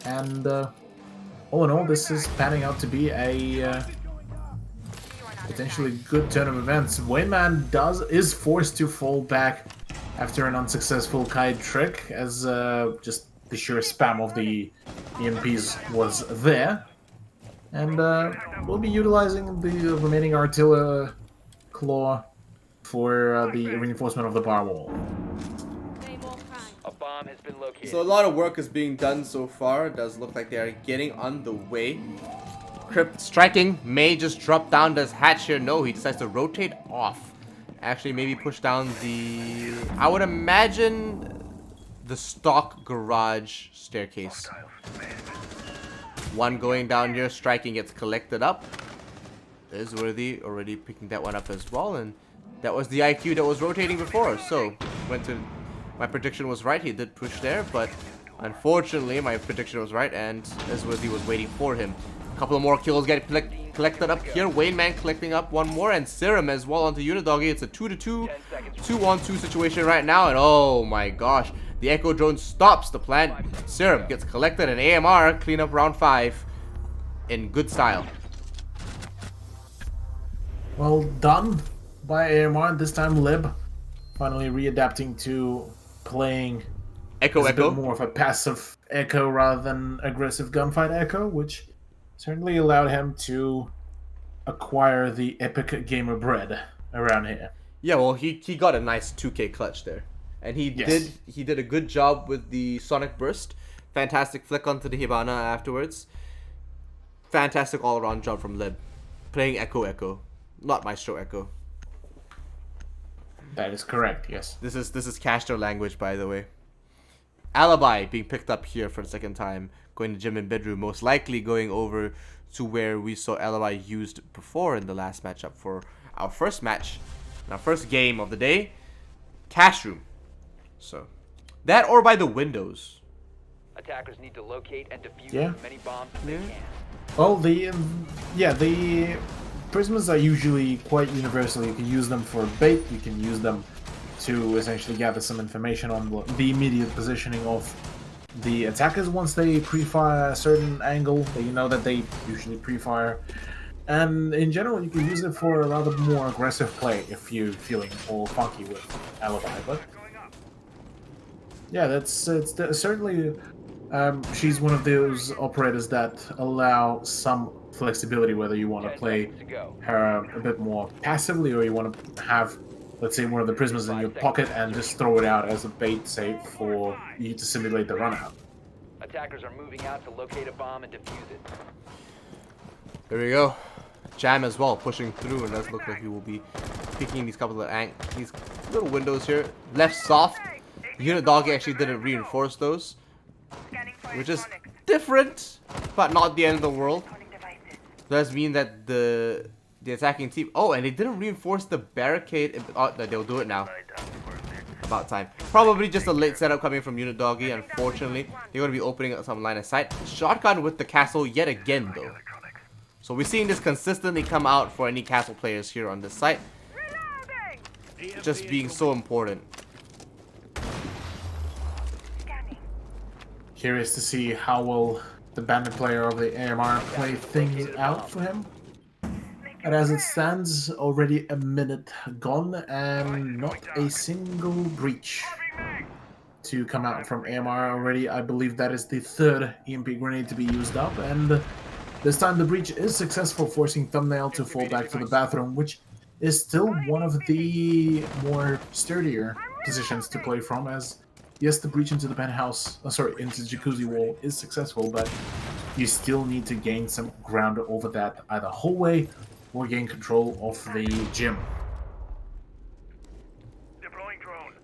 And all in all, this is panning out to be a potentially good turn of events. Wayman is forced to fall back after an unsuccessful kite trick, as just the sheer spam of the EMPs was there. And we'll be utilizing the remaining Artilla Claw for the reinforcement of the bar wall. A bomb has been located. So a lot of work is being done so far. It does look like they are getting on the way. Crypt striking may just drop down this hatch here. No, he decides to rotate off. Actually, maybe push down the, I would imagine, the stock garage staircase. One going down here, striking gets collected up. Is Worthy already picking that one up as well, and that was the IQ that was rotating before. So my prediction was right. He did push there, but unfortunately my prediction was right, and as Worthy was waiting for him. A couple of more kills get collected up here. Wayneman collecting up one more, and Serum as well onto Unidoggy. It's a 2-2, 2-on-2 situation right now, and oh my gosh, the Echo Drone stops the plant. Serum gets collected, and AMR clean up round 5 in good style. Well done by AMR. This time Lib finally readapting to playing Echo, as a bit echo. more of a passive echo rather than aggressive gunfight echo, which certainly allowed him to acquire the epic gamer bread around here. Yeah, well, he got a nice 2K clutch there, and Yes. he did a good job with the Sonic Burst. Fantastic flick onto the Hibana afterwards. Fantastic all around job from Lib, playing Echo Echo, not Maestro Echo. That is correct, yes. This is Castro language, by the way. Alibi being picked up here for the second time, going to gym and bedroom, most likely going over to where we saw Alibi used before in the last matchup for our first match, our first game of the day, cash room. So, that or by the windows. Attackers need to locate and defuse Yeah. as many bombs as they can. Well, the prisms are usually quite universal. You can use them for bait, you can use them to essentially gather some information on the immediate positioning of the attackers once they pre-fire a certain angle that you know that they usually pre-fire. And in general, you can use it for a rather more aggressive play if you're feeling all funky with Alibi. But yeah, certainly she's one of those operators that allow some flexibility, whether you want to 10 play seconds to go. her a bit more passively or you want to have, let's say, one of the prisms in your pocket and just throw it out as a bait, say, for you to simulate the run out. Attackers are moving out to locate a bomb and defuse it. There we go. Jam as well, pushing through, and does look like he will be picking these couple of these little windows here. Left soft. Unit Doggy actually didn't reinforce those, which is different, but not the end of the world. Does mean that the attacking team. Oh, and they didn't reinforce the barricade. Oh, they'll do it now. About time. Probably just a late setup coming from Unit Doggy. Unfortunately, they're going to be opening up some line of sight. Shotgun with the castle yet again, though. So we're seeing this consistently come out for any castle players here on this site. Just being so important. Curious to see how will the bandit player of the AMR play things out for him. And as it stands, already a minute gone and not a single breach to come out from AMR already. I believe that is the third EMP grenade to be used up, and this time the breach is successful, forcing Thumbnail to fall back to the bathroom, which is still one of the more sturdier positions to play from, as yes, the breach into the penthouse, into the jacuzzi wall is successful, but you still need to gain some ground over that either hallway or gain control of the gym.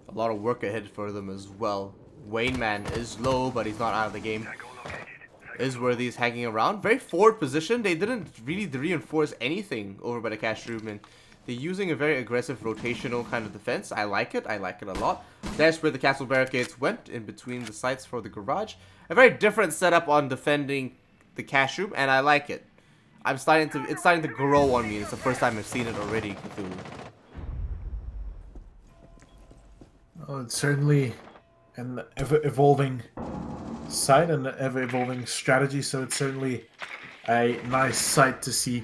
A lot of work ahead for them as well. Wayne Man is low, but he's not out of the game. Isworthy's hanging around. Very forward position. They didn't really reinforce anything over by the cash room, and they're using a very aggressive rotational kind of defense. I like it. I like it a lot. That's where the castle barricades went, in between the sites for the garage. A very different setup on defending the cash room, and I like it. It's starting to grow on me. It's the first time I've seen it already, Cthulhu. Well, it's certainly an ever-evolving site and an ever-evolving strategy, so it's certainly a nice sight to see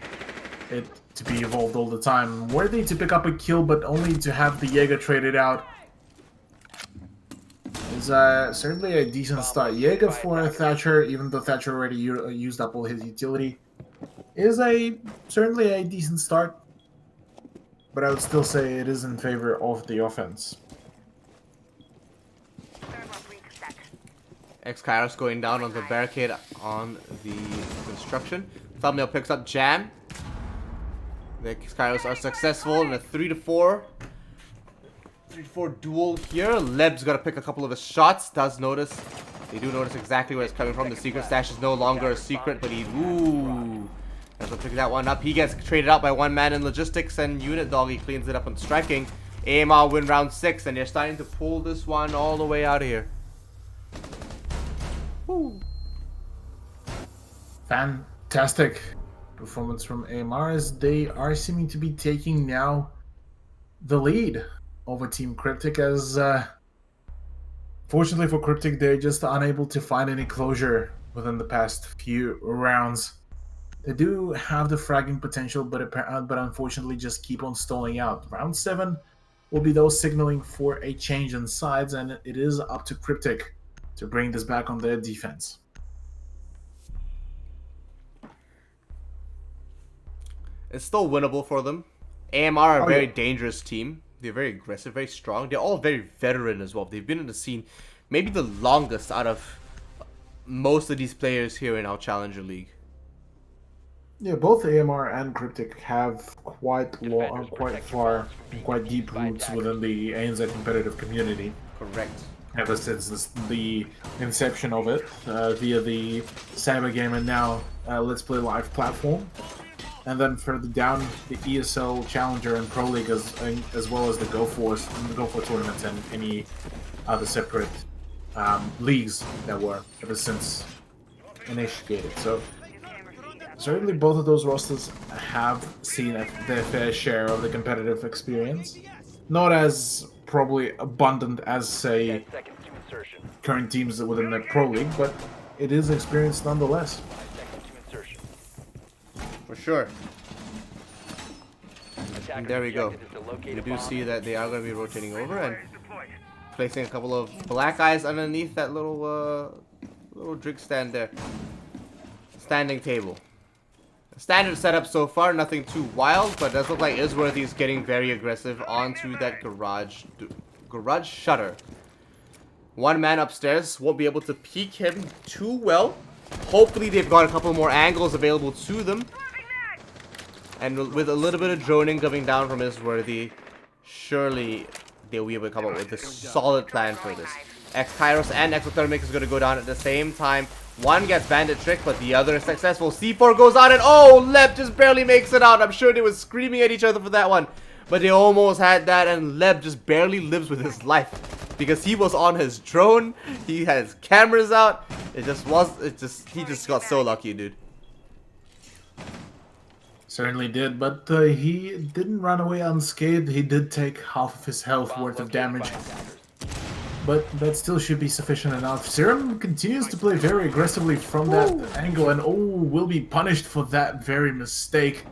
it to be evolved all the time. Worthy to pick up a kill, but only to have the Jaeger traded out is certainly a decent start. Jaeger for Thatcher, even though Thatcher already used up all his utility, is certainly a decent start, but I would still say it is in favor of the offense. X-Kairos going down on the barricade on the construction. Thumbnail picks up Jam. The X-Kairos are successful in a 3-4 duel here. Leb's got to pick a couple of his shots. Does notice. They do notice exactly where it's coming from. The secret stash is no longer a secret, but he... Ooh. Has to pick that one up. He gets traded out by one man in logistics, and Unit Doggy cleans it up on striking. AMR win round 6, and they're starting to pull this one all the way out of here. Woo. Fantastic performance from AMR, as they are seeming to be taking now the lead over Team Cryptik, as fortunately for Cryptik, they're just unable to find any closure within the past few rounds. They do have the fragging potential, but unfortunately just keep on stalling out. Round 7 will be those signaling for a change in sides, and it is up to Cryptik to bring this back on their defense. It's still winnable for them. AMR are a Oh, very yeah. dangerous team. They're very aggressive, very strong. They're all very veteran as well. They've been in the scene maybe the longest out of most of these players here in our Challenger League. Yeah, both AMR and Cryptik have quite long, quite far, and quite deep roots within the ANZ competitive community. Correct. Ever since the inception of it, via the Cybergame and now Let's Play Live platform. And then further down, the ESL Challenger and Pro League, as well as the Go For tournaments and any other separate leagues that were ever since initiated. So certainly both of those rosters have seen their fair share of the competitive experience. Not as probably abundant as, say, 10 seconds to insertion. current teams within the Pro League, but it is experience nonetheless. 5 seconds to insertion. For sure. Attackers There we go. objective is to locate We a do bomb. see that they are going to be rotating over and placing a couple of black eyes underneath that little drink stand there. Standing table. Standard setup so far, nothing too wild, but it does look like Isworthy is getting very aggressive onto that garage shutter. One man upstairs won't be able to peek him too well. Hopefully they've got a couple more angles available to them. And with a little bit of droning coming down from Isworthy, surely they'll be able to come up with a solid plan for this. X-Kairos and Exothermic is going to go down at the same time. One gets Bandit Trick, but the other is successful. C4 goes out and oh, Leb just barely makes it out. I'm sure they were screaming at each other for that one. But they almost had that and Leb just barely lives with his life. Because he was on his drone, he had his cameras out. He just got so lucky, dude. Certainly did, but he didn't run away unscathed. He did take half of his health Bomb worth of located damage, by attackers. but that still should be sufficient enough. Serum continues to play very aggressively from that angle, and will be punished for that very mistake.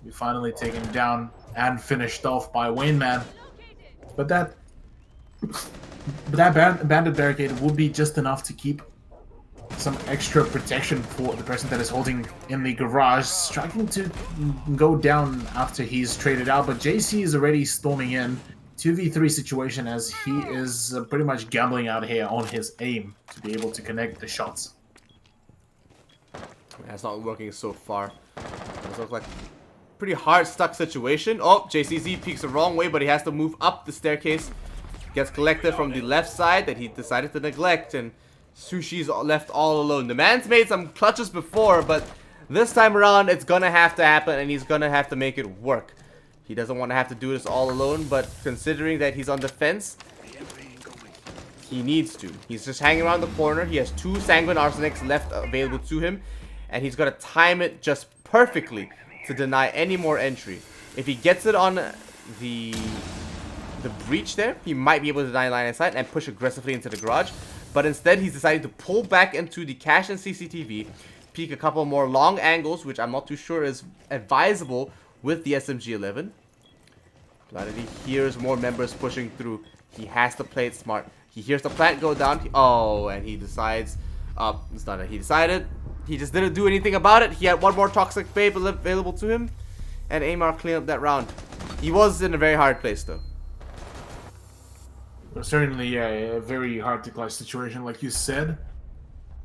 We finally taken down and finished off by Wayne Man, but that bandit barricade will be just enough to keep some extra protection for the person that is holding in the garage, struggling to go down after he's traded out, but JC is already storming in. 2v3 situation as he is pretty much gambling out here on his aim to be able to connect the shots. That's not working so far. This looks like pretty hard stuck situation. Oh, JCZ peeks the wrong way, but he has to move up the staircase. Gets collected from the left side that he decided to neglect, and Sushi's left all alone. The man's made some clutches before, but this time around it's gonna have to happen and he's gonna have to make it work. He doesn't want to have to do this all alone, but considering that he's on the fence, he needs to. He's just hanging around the corner. He has 2 Sanguine Arsenics left available to him, and he's got to time it just perfectly to deny any more entry. If he gets it on the breach there, he might be able to deny line of sight and push aggressively into the garage. But instead, he's decided to pull back into the cache and CCTV, peek a couple more long angles, which I'm not too sure is advisable with the SMG-11. Clarity hears more members pushing through. He has to play it smart. He hears the plant go down. Oh, and he decides... it's not that he decided. He just didn't do anything about it. He had one more Toxic Babe available to him. And Amar cleaned up that round. He was in a very hard place, though. Certainly, yeah, a very hard to clutch situation, like you said.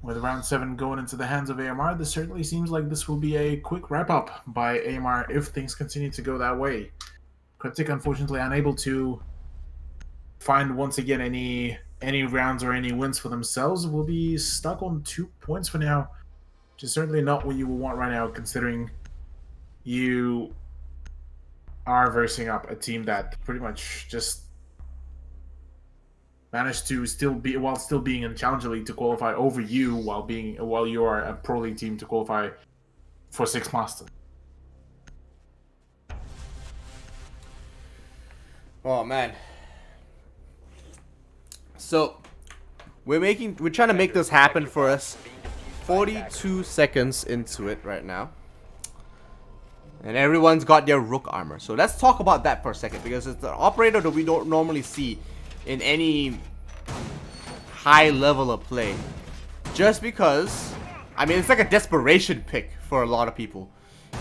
With round 7 going into the hands of AMR, this certainly seems like this will be a quick wrap-up by AMR if things continue to go that way. Cryptik, unfortunately, unable to find once again any rounds or any wins for themselves, will be stuck on 2 points for now, which is certainly not what you will want right now, considering you are versing up a team that pretty much just managed to still being in Challenger League to qualify over you while you are a Pro League team to qualify for 6 Masters. Oh man. So we're trying to make this happen for us. 42 seconds into it right now. And everyone's got their Rook armor. So let's talk about that for a second, because it's an operator that we don't normally see in any high level of play. Just because, I mean, it's like a desperation pick for a lot of people.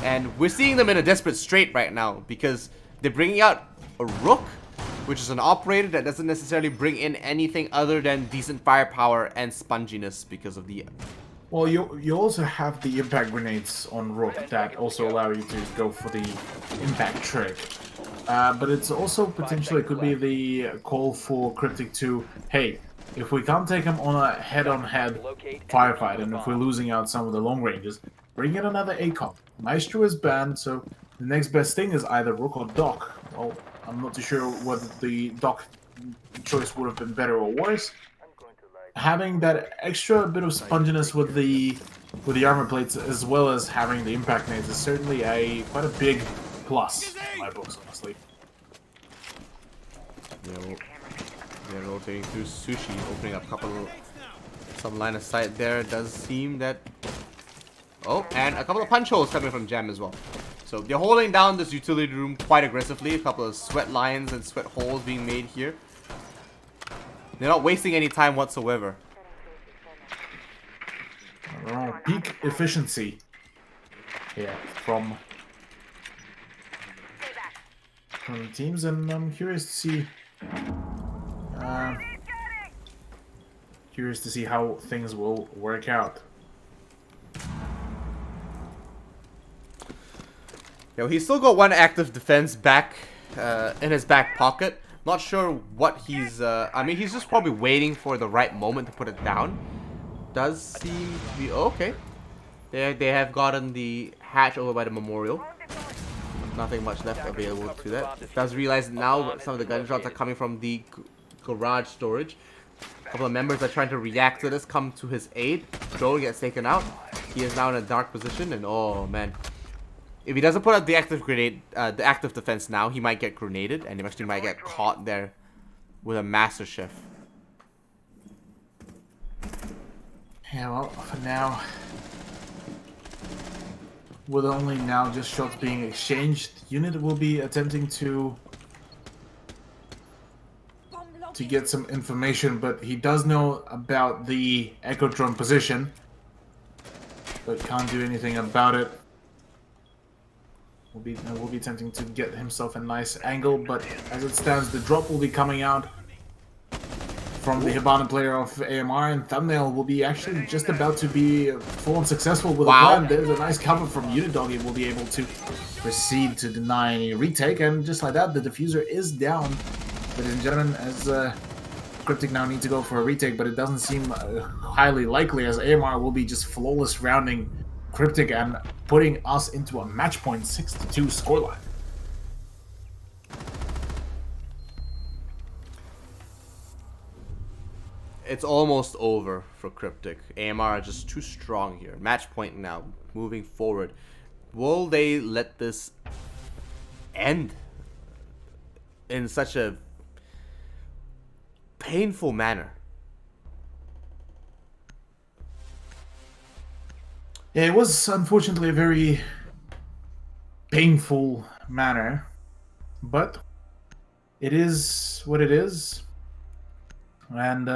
And we're seeing them in a desperate strait right now, because they're bringing out a Rook, which is an operator that doesn't necessarily bring in anything other than decent firepower and sponginess because of the... Well, you also have the impact grenades on Rook that also allow you to go for the impact trick. But it's also potentially could be the call for Cryptik to, hey, if we can't take him on a head-on-head firefight, and if we're losing out some of the long ranges, bring in another ACOM. Maestro is banned, so the next best thing is either Rook or Doc. Well, I'm not too sure whether the Doc choice would have been better or worse. Having that extra bit of sponginess with the armor plates, as well as having the impact nades, is certainly quite a big plus in my books, honestly. They're rotating through Sushi, opening up some line of sight there. It does seem that... Oh, and a couple of punch holes coming from Gem as well. So they're holding down this utility room quite aggressively. A couple of sweat lines and sweat holes being made here. They're not wasting any time whatsoever. Oh, peak efficiency here from the teams, and I'm curious to see how things will work out. Yo, he's still got one active defense back in his back pocket. Not sure what he's... I mean, he's just probably waiting for the right moment to put it down. Does seem to be... Oh, okay. They have gotten the hatch over by the memorial. Nothing much left available to that. Does realize now some of the gunshots are coming from the garage storage. A couple of members are trying to react to this, come to his aid. Joel gets taken out. He is now in a dark position, and oh man. If he doesn't put out the active grenade, the active defense now, he might get grenaded, and he actually might get caught there with a Master Chef. Yeah, well, for now, with only now just shots being exchanged, unit will be attempting to get some information, but he does know about the Echotron position, but can't do anything about it. Will be attempting to get himself a nice angle, but as it stands, the drop will be coming out from the Hibana player of AMR, and Thumbnail will be actually just about to be full and successful with a plan. There's a nice cover from Unidoggy, will be able to proceed to deny any retake, and just like that, the diffuser is down. Ladies and gentlemen, as Cryptik now need to go for a retake, but it doesn't seem highly likely, as AMR will be just flawless rounding Cryptik and putting us into a match point 6-2 scoreline. It's almost over for Cryptik. AMR are just too strong here. Match point now, moving forward. Will they let this end in such a painful manner? Yeah, it was unfortunately a very painful manner, but it is what it is, and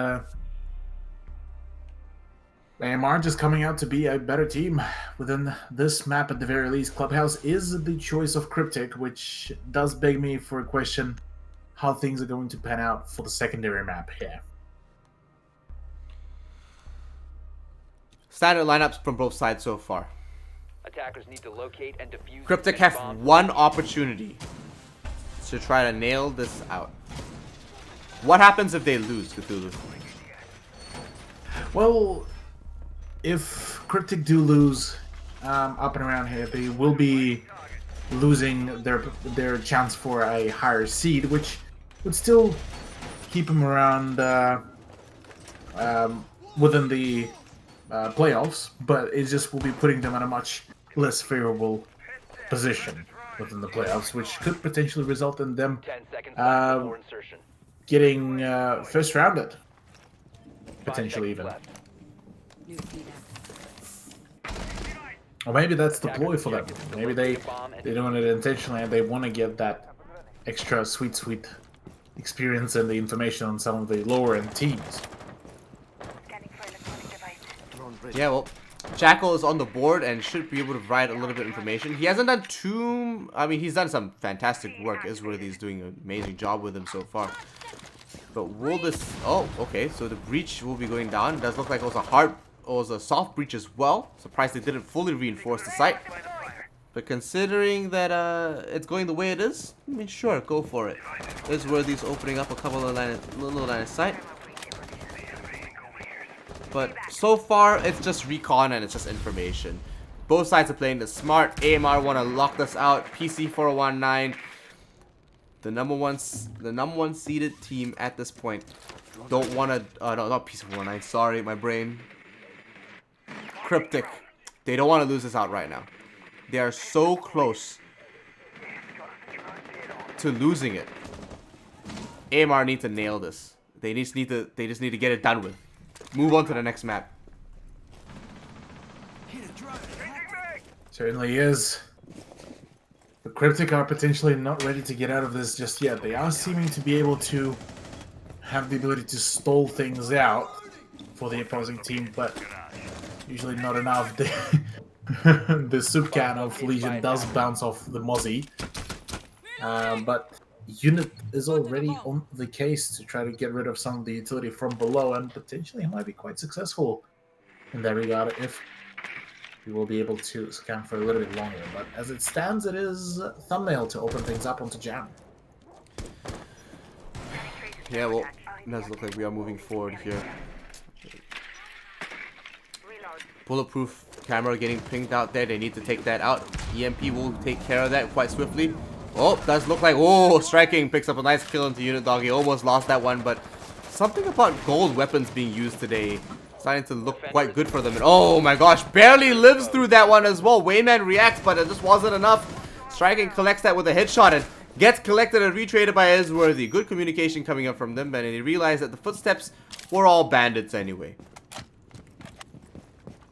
AMR just coming out to be a better team within this map at the very least. Clubhouse is the choice of Cryptik, which does beg me for a question how things are going to pan out for the secondary map here. Standard lineups from both sides so far. Attackers need to locate and defuse. Cryptik have one opportunity to try to nail this out. What happens if they lose, Cthulhu? Well, if Cryptik do lose up and around here, they will be losing their chance for a higher seed, which would still keep them around within the playoffs, but it just will be putting them in a much less favorable position within the playoffs, which could potentially result in them 10 seconds left before insertion. getting first rounded, potentially even. Left. Or maybe that's the ploy for them. Objective is to Maybe locate a bomb and they're doing it intentionally and they want to get that extra sweet experience and the information on some of the lower end teams. Yeah, well, Jackal is on the board and should be able to provide a little bit of information. He hasn't done too... I mean, he's done some fantastic work. Isworthy's doing an amazing job with him so far. But will this... Oh, okay. So the breach will be going down. It does look like it was a hard... It was a soft breach as well. Surprised they didn't fully reinforce the site. But considering that it's going the way it is, I mean, sure, go for it. Isworthy's opening up a couple of little line of sight. But so far, it's just recon and it's just information. Both sides are playing the smart. AMR want to lock this out. PC419, the number one seeded team at this point, don't want to. No, not PC419. Sorry, my brain. Cryptik. They don't want to lose this out right now. They are so close to losing it. AMR need to nail this. They just need to get it done with. Move on to the next map. Certainly is. The Cryptik are potentially not ready to get out of this just yet. They are seeming to be able to have the ability to stall things out for the opposing team, but usually not enough. The soup can of Legion does bounce off the Mozzie, but Unit is already on the case to try to get rid of some of the utility from below, and potentially he might be quite successful in that regard if we will be able to scan for a little bit longer. But as it stands, it is Thumbnail to open things up onto Jam. Yeah, well, it does look like we are moving forward here. Bulletproof camera getting pinged out there. They need to take that out. EMP will take care of that quite swiftly. Oh, does look like... Oh, Striking picks up a nice kill into Unit Doggy. Almost lost that one, but something about gold weapons being used today starting to look quite good for them. And oh my gosh, barely lives through that one as well. Wayman reacts, but it just wasn't enough. Striking collects that with a headshot and gets collected and retraded by Isworthy. Good communication coming up from them, and he realized that the footsteps were all bandits anyway.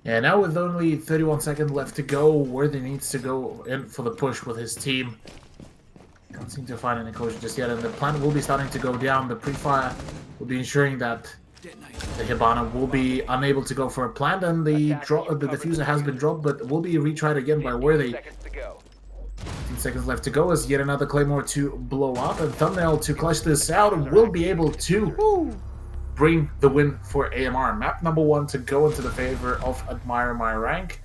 Yeah, now with only 31 seconds left to go, Worthy needs to go in for the push with his team. Can't seem to find any closure just yet, and the plant will be starting to go down. The pre-fire will be ensuring that the Hibana will be unable to go for a plant, and the diffuser has been dropped, but will be retried again by Worthy. 15 seconds left to go as yet another Claymore to blow up, and Thumbnail to clutch this out and will be able to bring the win for AMR. Map number 1 to go into the favor of Admire My Rank.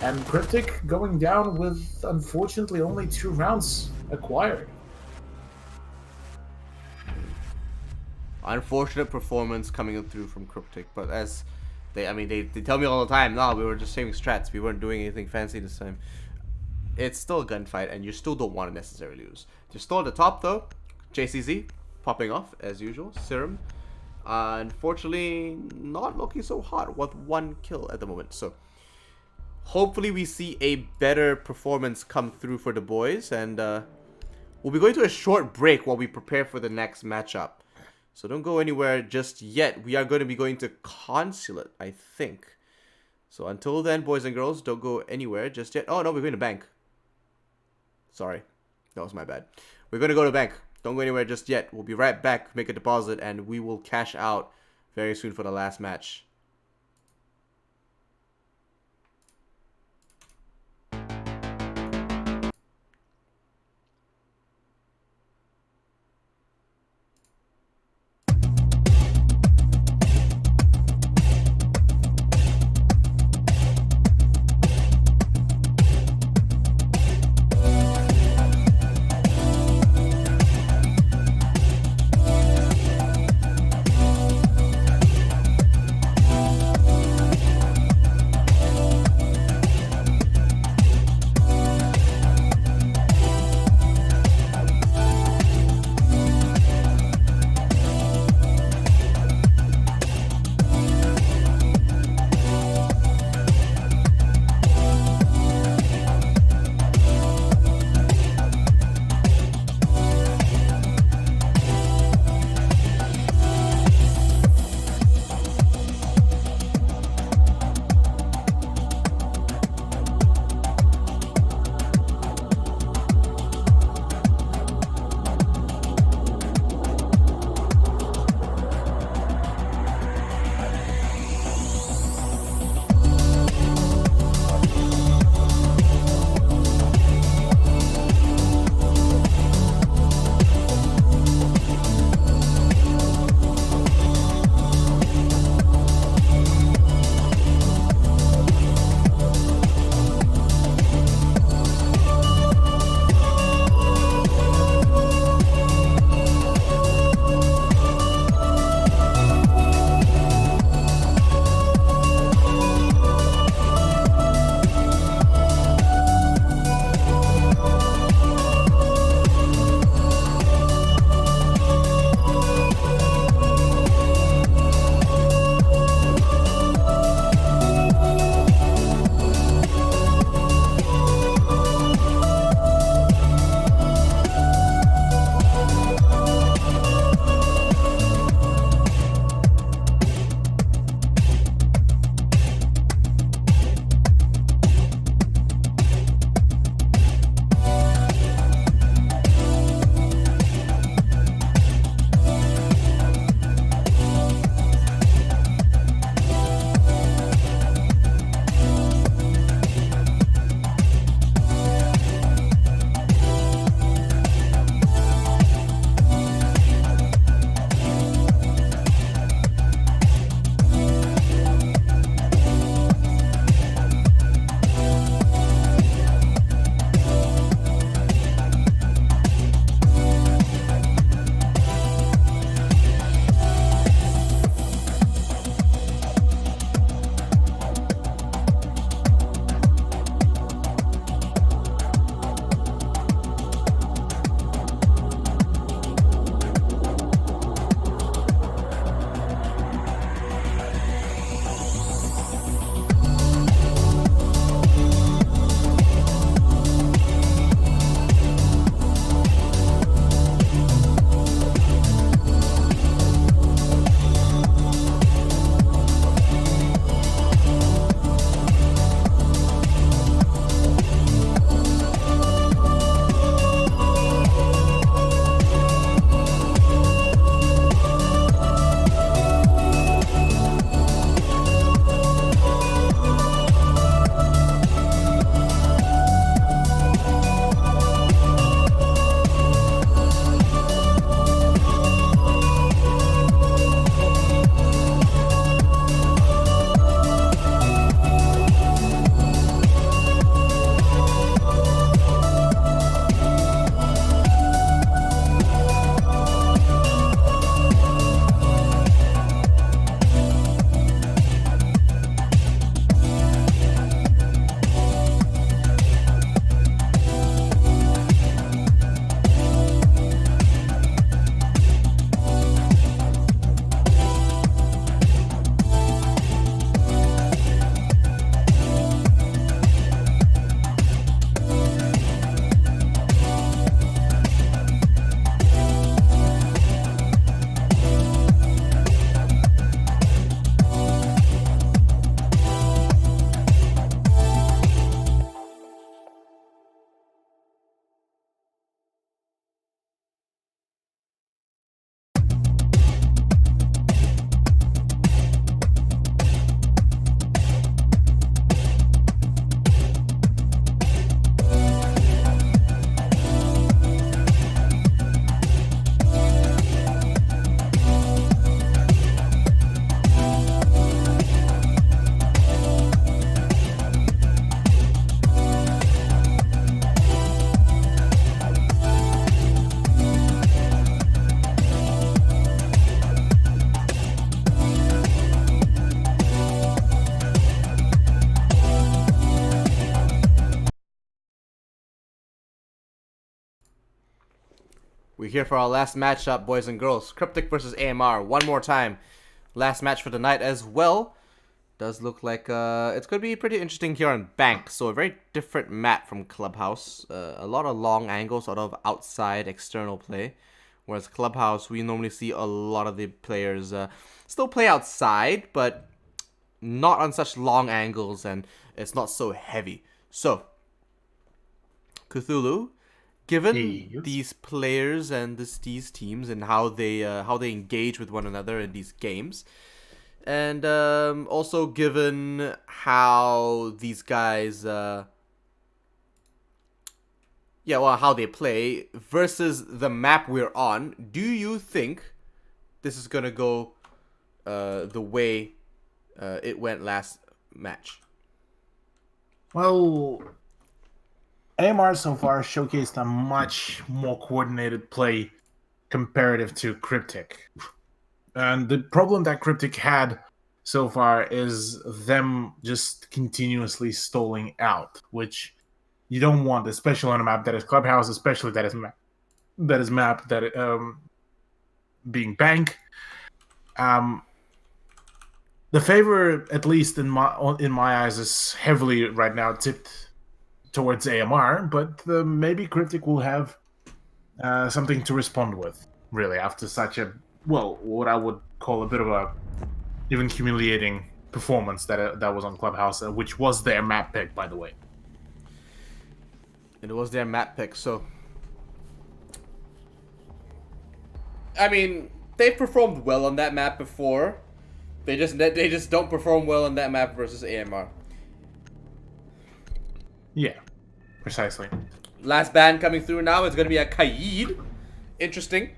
And Cryptik going down with, unfortunately, only 2 rounds acquired. Unfortunate performance coming through from Cryptik, but as they tell me all the time, nah, we were just saving strats, we weren't doing anything fancy this time. It's still a gunfight, and you still don't want to necessarily lose. You're still at the top though. JCZ popping off as usual. Serum, unfortunately, not looking so hot with 1 kill at the moment. So hopefully we see a better performance come through for the boys, and we'll be going to a short break while we prepare for the next matchup. So don't go anywhere just yet. We are going to be going to Consulate, I think. So until then, boys and girls, don't go anywhere just yet. Oh, no, we're going to bank. Sorry. That was my bad. We're going to go to bank. Don't go anywhere just yet. We'll be right back, make a deposit, and we will cash out very soon for the last match. We're here for our last matchup, boys and girls. Cryptik versus AMR. One more time. Last match for the night as well. Does look like it's going to be pretty interesting here on Bank. So a very different map from Clubhouse. A lot of long angles, sort of outside external play. Whereas Clubhouse, we normally see a lot of the players still play outside, but not on such long angles, and it's not so heavy. So, Cthulhu, given these players and these teams and how they engage with one another in these games, and also given how these guys, how they play versus the map we're on, do you think this is gonna go the way it went last match? Well, AMR so far showcased a much more coordinated play comparative to Cryptik. And the problem that Cryptik had so far is them just continuously stalling out, which you don't want, especially on a map that is Clubhouse, especially that is being Bank. The favor, at least in my eyes, is heavily right now tipped towards AMR, but maybe Cryptik will have something to respond with, really, after such a, well, what I would call a bit of a even humiliating performance that was on Clubhouse, which was their map pick, by the way. It was their map pick, so I mean, they've performed well on that map before. They just don't perform well on that map versus AMR. Yeah, precisely. Last ban coming through now is going to be a Kaid. Interesting.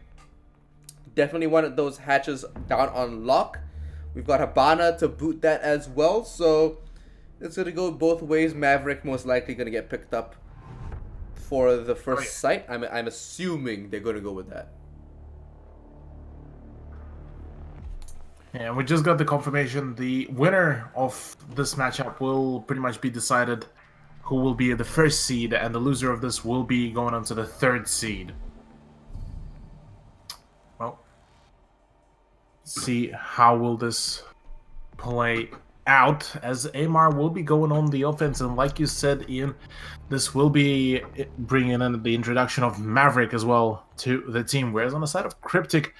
Definitely wanted those hatches down on lock. We've got Habana to boot that as well. So it's going to go both ways. Maverick most likely going to get picked up for the first site. I'm assuming they're going to go with that. Yeah, we just got the confirmation. The winner of this matchup will pretty much be decided who will be the first seed, and the loser of this will be going on to the third seed. Well, see how will this play out, as AMR will be going on the offense, and like you said, Ian, this will be bringing in the introduction of Maverick as well to the team, whereas on the side of Cryptik,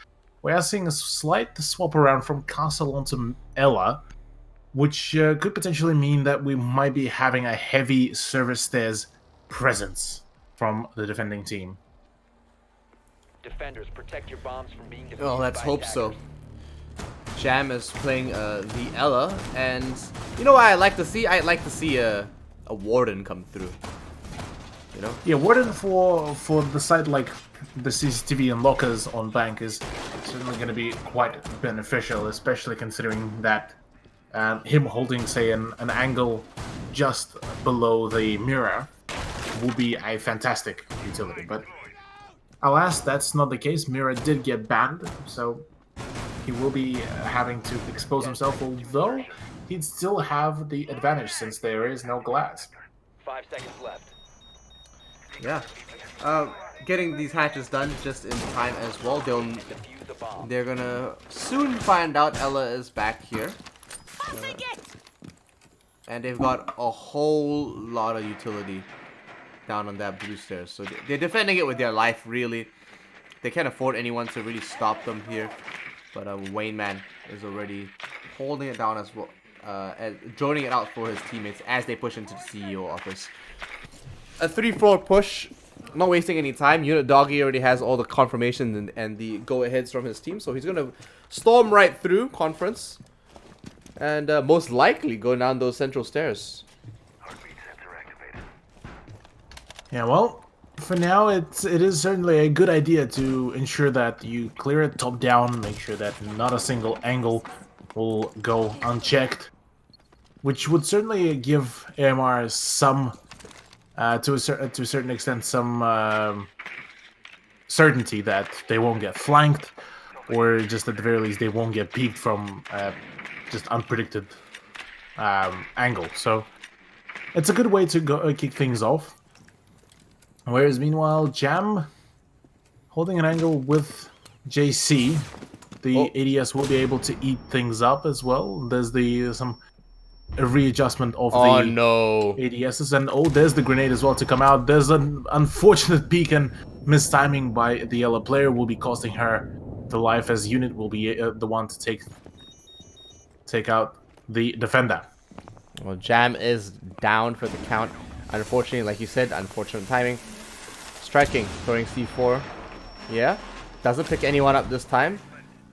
we are seeing a slight swap around from Castle onto Ella, which could potentially mean that we might be having a heavy service stairs presence from the defending team. Defenders, protect your bombs from being defused. Oh, let's hope so. Jam is playing the Ella, and you know what I like to see? I'd like to see a Warden come through. You know? Yeah, Warden for the site like the CCTV and lockers on Bank is certainly going to be quite beneficial, especially considering that him holding, say, an angle just below the mirror will be a fantastic utility. But alas, that's not the case. Mirror did get banned, so he will be having to expose himself, although he'd still have the advantage since there is no glass. 5 seconds left. Yeah. Getting these hatches done just in time as well. They're gonna soon find out Ella is back here. And they've got a whole lot of utility down on that blue stairs. So they're defending it with their life, really. They can't afford anyone to really stop them here. But Wayne Man is already holding it down as well. Joining it out for his teammates as they push into the CEO office. A 3-4 push. Not wasting any time. Unit Doggy already has all the confirmations and the go-aheads from his team. So he's going to storm right through conference. And most likely go down those central stairs. Yeah, well, for now, it is certainly a good idea to ensure that you clear it top down, make sure that not a single angle will go unchecked, which would certainly give AMR some, to a certain extent, some certainty that they won't get flanked, or just at the very least they won't get peeked from just unpredicted angle. So it's a good way to go kick things off. Whereas meanwhile, Jam holding an angle with JC. The ADS will be able to eat things up as well. There's some readjustment of Oh the no. ADSs, and there's the grenade as well to come out. There's an unfortunate peek and mistiming by the yellow player will be costing her the life, as Unit will be the one to take out the defender. Well, Jam is down for the count. Unfortunately, like you said, unfortunate timing. Striking, throwing C4. Yeah, doesn't pick anyone up this time.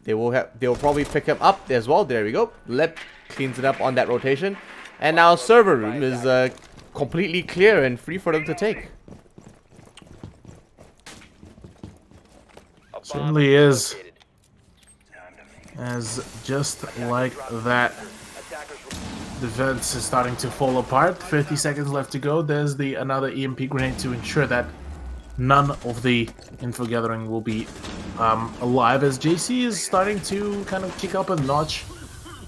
They'll probably pick him up as well. There we go. Lep cleans it up on that rotation, and now server room is completely clear and free for them to take. Certainly is. As just like that, defense is starting to fall apart. 50 seconds left to go. There's another EMP grenade to ensure that none of the info gathering will be alive, as JC is starting to kind of kick up a notch.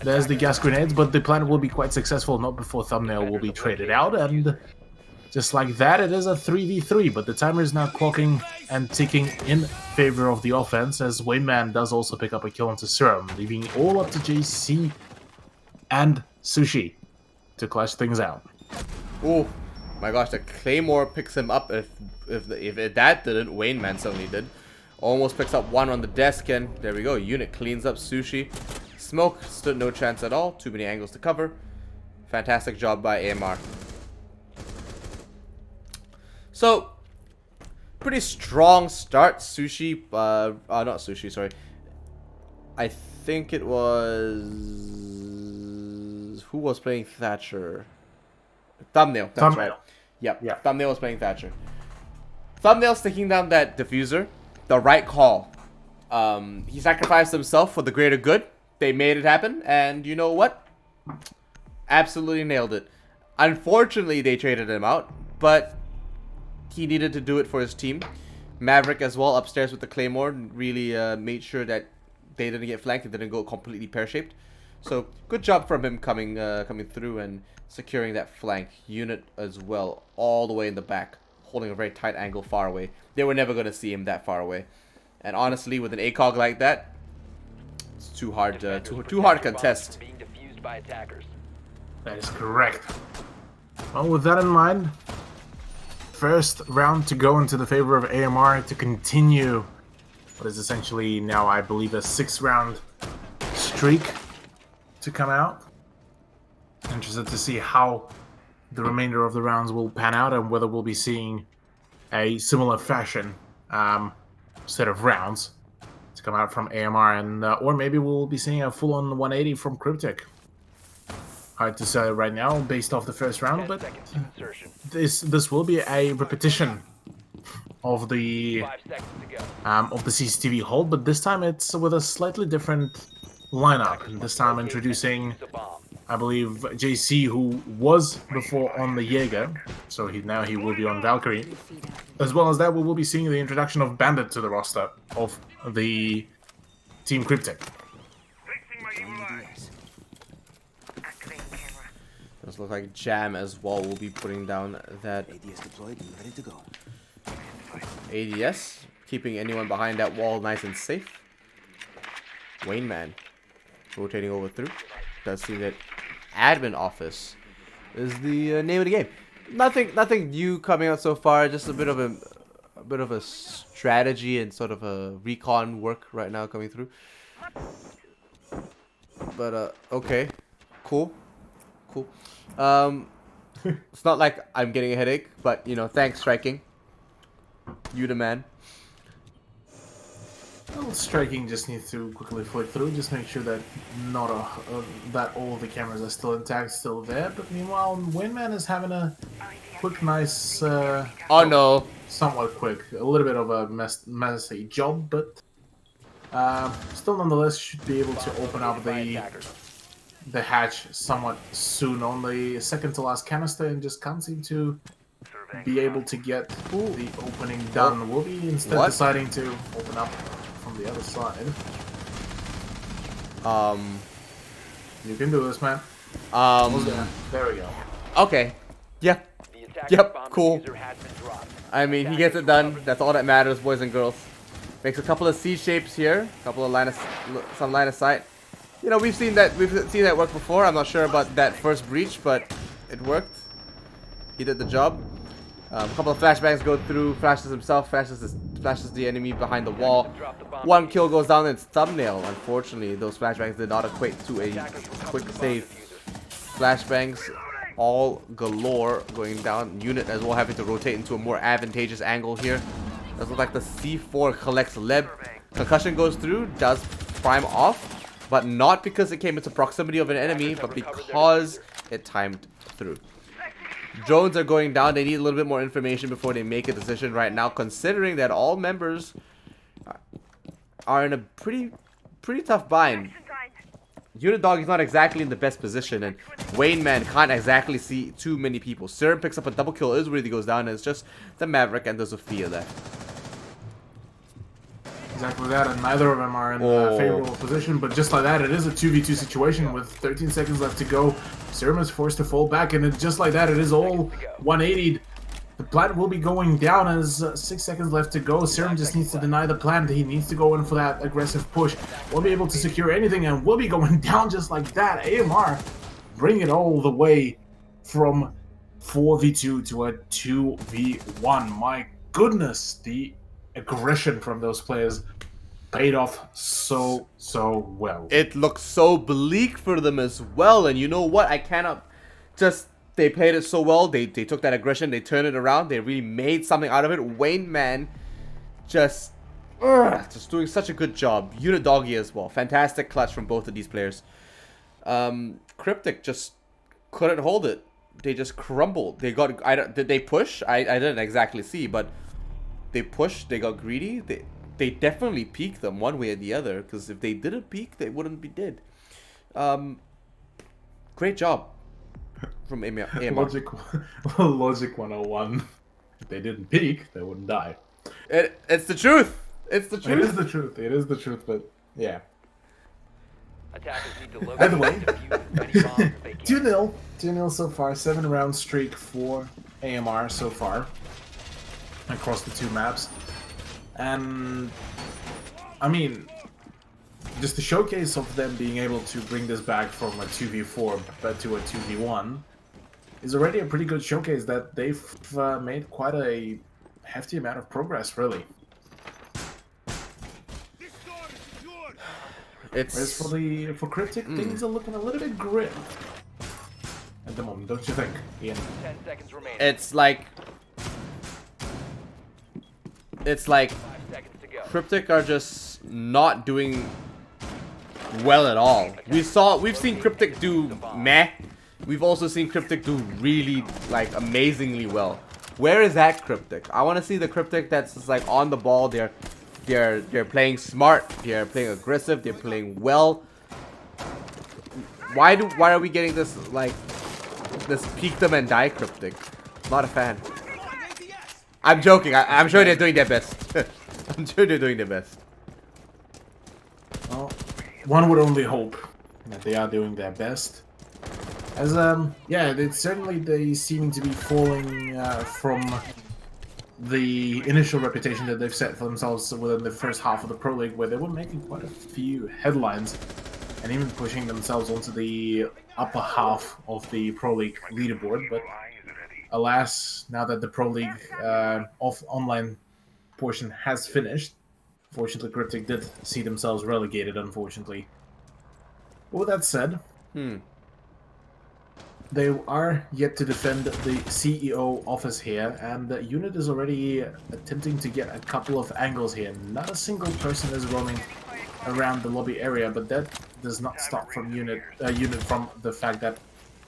There's the gas grenades, but the plan will be quite successful not before thumbnail will be traded out, and just like that, it is a 3v3, but the timer is now clocking and ticking in favor of the offense, as Wayman does also pick up a kill onto Serum, leaving all up to JC and Sushi to clutch things out. Oh my gosh, the Claymore picks him up. If that didn't, Wayman suddenly did. Almost picks up one on the desk, and there we go. Unit cleans up Sushi. Smoke stood no chance at all. Too many angles to cover. Fantastic job by AMR. So, pretty strong start. Sushi, not Sushi, sorry. I think it was... Who was playing Thatcher? Thumbnail, that's right. Yep, yeah. Thumbnail was playing Thatcher. Thumbnail sticking down that diffuser. The right call. He sacrificed himself for the greater good. They made it happen, and you know what? Absolutely nailed it. Unfortunately, they traded him out, but he needed to do it for his team. Maverick as well, upstairs with the Claymore, really made sure that they didn't get flanked. It didn't go completely pear-shaped. So, good job from him coming through and securing that flank. Unit as well, all the way in the back, holding a very tight angle far away. They were never going to see him that far away. And honestly, with an ACOG like that, it's too hard to contest. Being defused by attackers. That is correct. Well, with that in mind, first round to go into the favor of AMR to continue what is essentially now, I believe, a 6-round streak to come out. Interested to see how the remainder of the rounds will pan out and whether we'll be seeing a similar fashion set of rounds to come out from AMR, and or maybe we'll be seeing a full-on 180 from Cryptik. Hard to say right now based off the first round, but this will be a repetition of the CCTV hold, but this time it's with a slightly different lineup. And this time introducing, I believe, JC, who was before on the Jaeger, so now he will be on Valkyrie. As well as that, we will be seeing the introduction of Bandit to the roster of the Team Cryptik. Does look like Jam as well will be putting down that ADS deployed and ready to go. ADS, keeping anyone behind that wall nice and safe. Wayman rotating over through. Does seem that admin office is the name of the game. Nothing new coming out so far. Just a bit of a strategy and sort of a recon work right now coming through. But okay, cool. It's not like I'm getting a headache, but you know, thanks striking. You the man. Well, striking just needs to quickly flick through, just make sure that that all of the cameras are still intact, still there. But meanwhile, Windman is having a quick, nice. Oh no! Somewhat quick, a little bit of a messy job, but still nonetheless should be able to open up the hatch somewhat soon on the second to last canister, and just can't seem to be able to get the opening done. We'll be instead deciding to open up from the other side. You can do this, man. There we go. Okay. Yeah. Yep. Cool. I mean, he gets it done. That's all that matters, boys and girls. Makes a couple of C shapes here, couple of some line of sight. You know, we've seen that work before. I'm not sure about that first breach, but it worked. He did the job. A couple of flashbangs go through, flashes himself, flashes the enemy behind the wall. One kill goes down in its thumbnail. Unfortunately, those flashbangs did not equate to a quick save. Flashbangs all galore going down. Unit as well having to rotate into a more advantageous angle here. Does look like the C4 collects Leb. Concussion goes through, does prime off, but not because it came into proximity of an enemy, but because it timed through. Drones are going down. They need a little bit more information before they make a decision right now, considering that all members are in a pretty tough bind. Unidog is not exactly in the best position, and Wayne Man can't exactly see too many people. Serum picks up a double kill, is where he goes down, and it's just the Maverick and the Zofia left. Exactly that, and neither of them are in a favorable position, but just like that, it is a 2v2 situation with 13 seconds left to go. Serum is forced to fall back, and just like that, it is all 180'd. The plant will be going down as 6 seconds left to go. Serum just needs to deny the plant. He needs to go in for that aggressive push. Won't be able to secure anything, and will be going down just like that. AMR bring it all the way from 4v2 to a 2v1. My goodness, the aggression from those players paid off so well. It looks so bleak for them as well, and you know what? I cannot just... They played it so well. They took that aggression, they turned it around, they really made something out of it. Wayne Man just doing such a good job. Unidoggy as well. Fantastic clutch from both of these players. Cryptik just couldn't hold it. They just crumbled. They got... did they push? I didn't exactly see, but they pushed, they got greedy. They definitely peaked them one way or the other, because if they didn't peak, they wouldn't be dead. Great job from AMR. Logic 101. If they didn't peak, they wouldn't die. It's the truth. It's the truth. It is the truth. It is the truth, but yeah. Attackers need to By the way, locate any bombs they can. 2-0. 2-0 so far. 7-round streak for AMR so far across the two maps. And I mean, just the showcase of them being able to bring this back from a 2v4 but to a 2v1 is already a pretty good showcase that they've made quite a hefty amount of progress, really. Whereas for Cryptik, things are looking a little bit grim at the moment, don't you think, Ian? 10 seconds remaining. It's like 5 seconds to go. Cryptik are just not doing well at all. We've seen Cryptik do meh. We've also seen Cryptik do really, like, amazingly well. Where is that Cryptik? I want to see the Cryptik that's just, like, on the ball. They're playing smart. They're playing aggressive. They're playing well. Why are we getting this, like, this peek them and die Cryptik? Not a fan. I'm joking. I'm sure they're doing their best. I'm sure they're doing their best. Well, one would only hope that they are doing their best. As yeah, they seem to be falling from the initial reputation that they've set for themselves within the first half of the Pro League, where they were making quite a few headlines and even pushing themselves onto the upper half of the Pro League leaderboard. But alas, now that the Pro League online portion has finished, fortunately Cryptik did see themselves relegated, unfortunately. But with that said, they are yet to defend the CEO office here, and the unit is already attempting to get a couple of angles here. Not a single person is roaming around the lobby area, but that does not stop from unit from the fact that,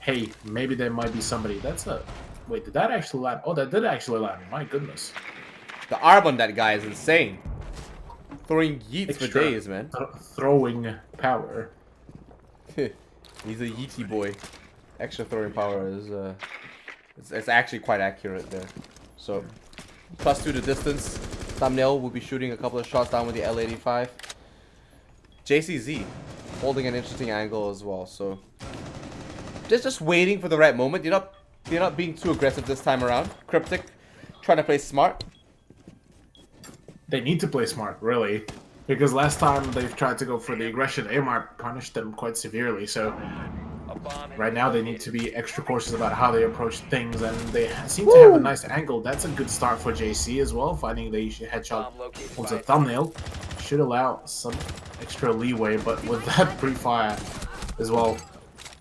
hey, maybe there might be somebody. That's a... Wait, did that actually land? Oh, that did actually land. My goodness. The arm on that guy is insane. Throwing yeets for days, man. Throwing power. He's a yeety boy. Extra throwing power is it's actually quite accurate there. So +2 to distance. Thumbnail will be shooting a couple of shots down with the L85. JCZ holding an interesting angle as well. So just waiting for the right moment. You're not being too aggressive this time around. Cryptik trying to play smart. they need to play smart, really. Because last time they've tried to go for the aggression, AMR punished them quite severely, so right now they need to be extra cautious about how they approach things, and they seem to have a nice angle. That's a good start for JC as well, finding the headshot onto the thumbnail. Should allow some extra leeway, but with that pre-fire as well.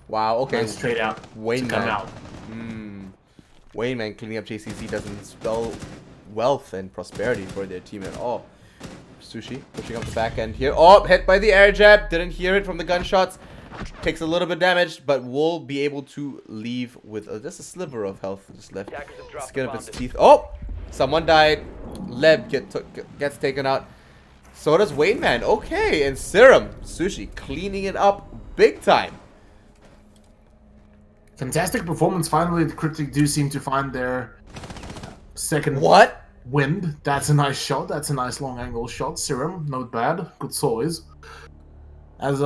Wow, okay. Nice straight out Wayne to come man. out. Wayne man cleaning up JCZ doesn't spell wealth and prosperity for their team at all. Sushi pushing up the back end here. Oh, hit by the air jab. Didn't hear it from the gunshots. Takes a little bit damage, but will be able to leave with just a sliver of health just left. Skin of his teeth. Oh, someone died. Leb gets taken out. So does Wayne man. Okay, and Serum Sushi cleaning it up big time. Fantastic performance. Finally, the Cryptik do seem to find their second wind. That's a nice shot. That's a nice long angle shot. Serum, not bad. Good size. As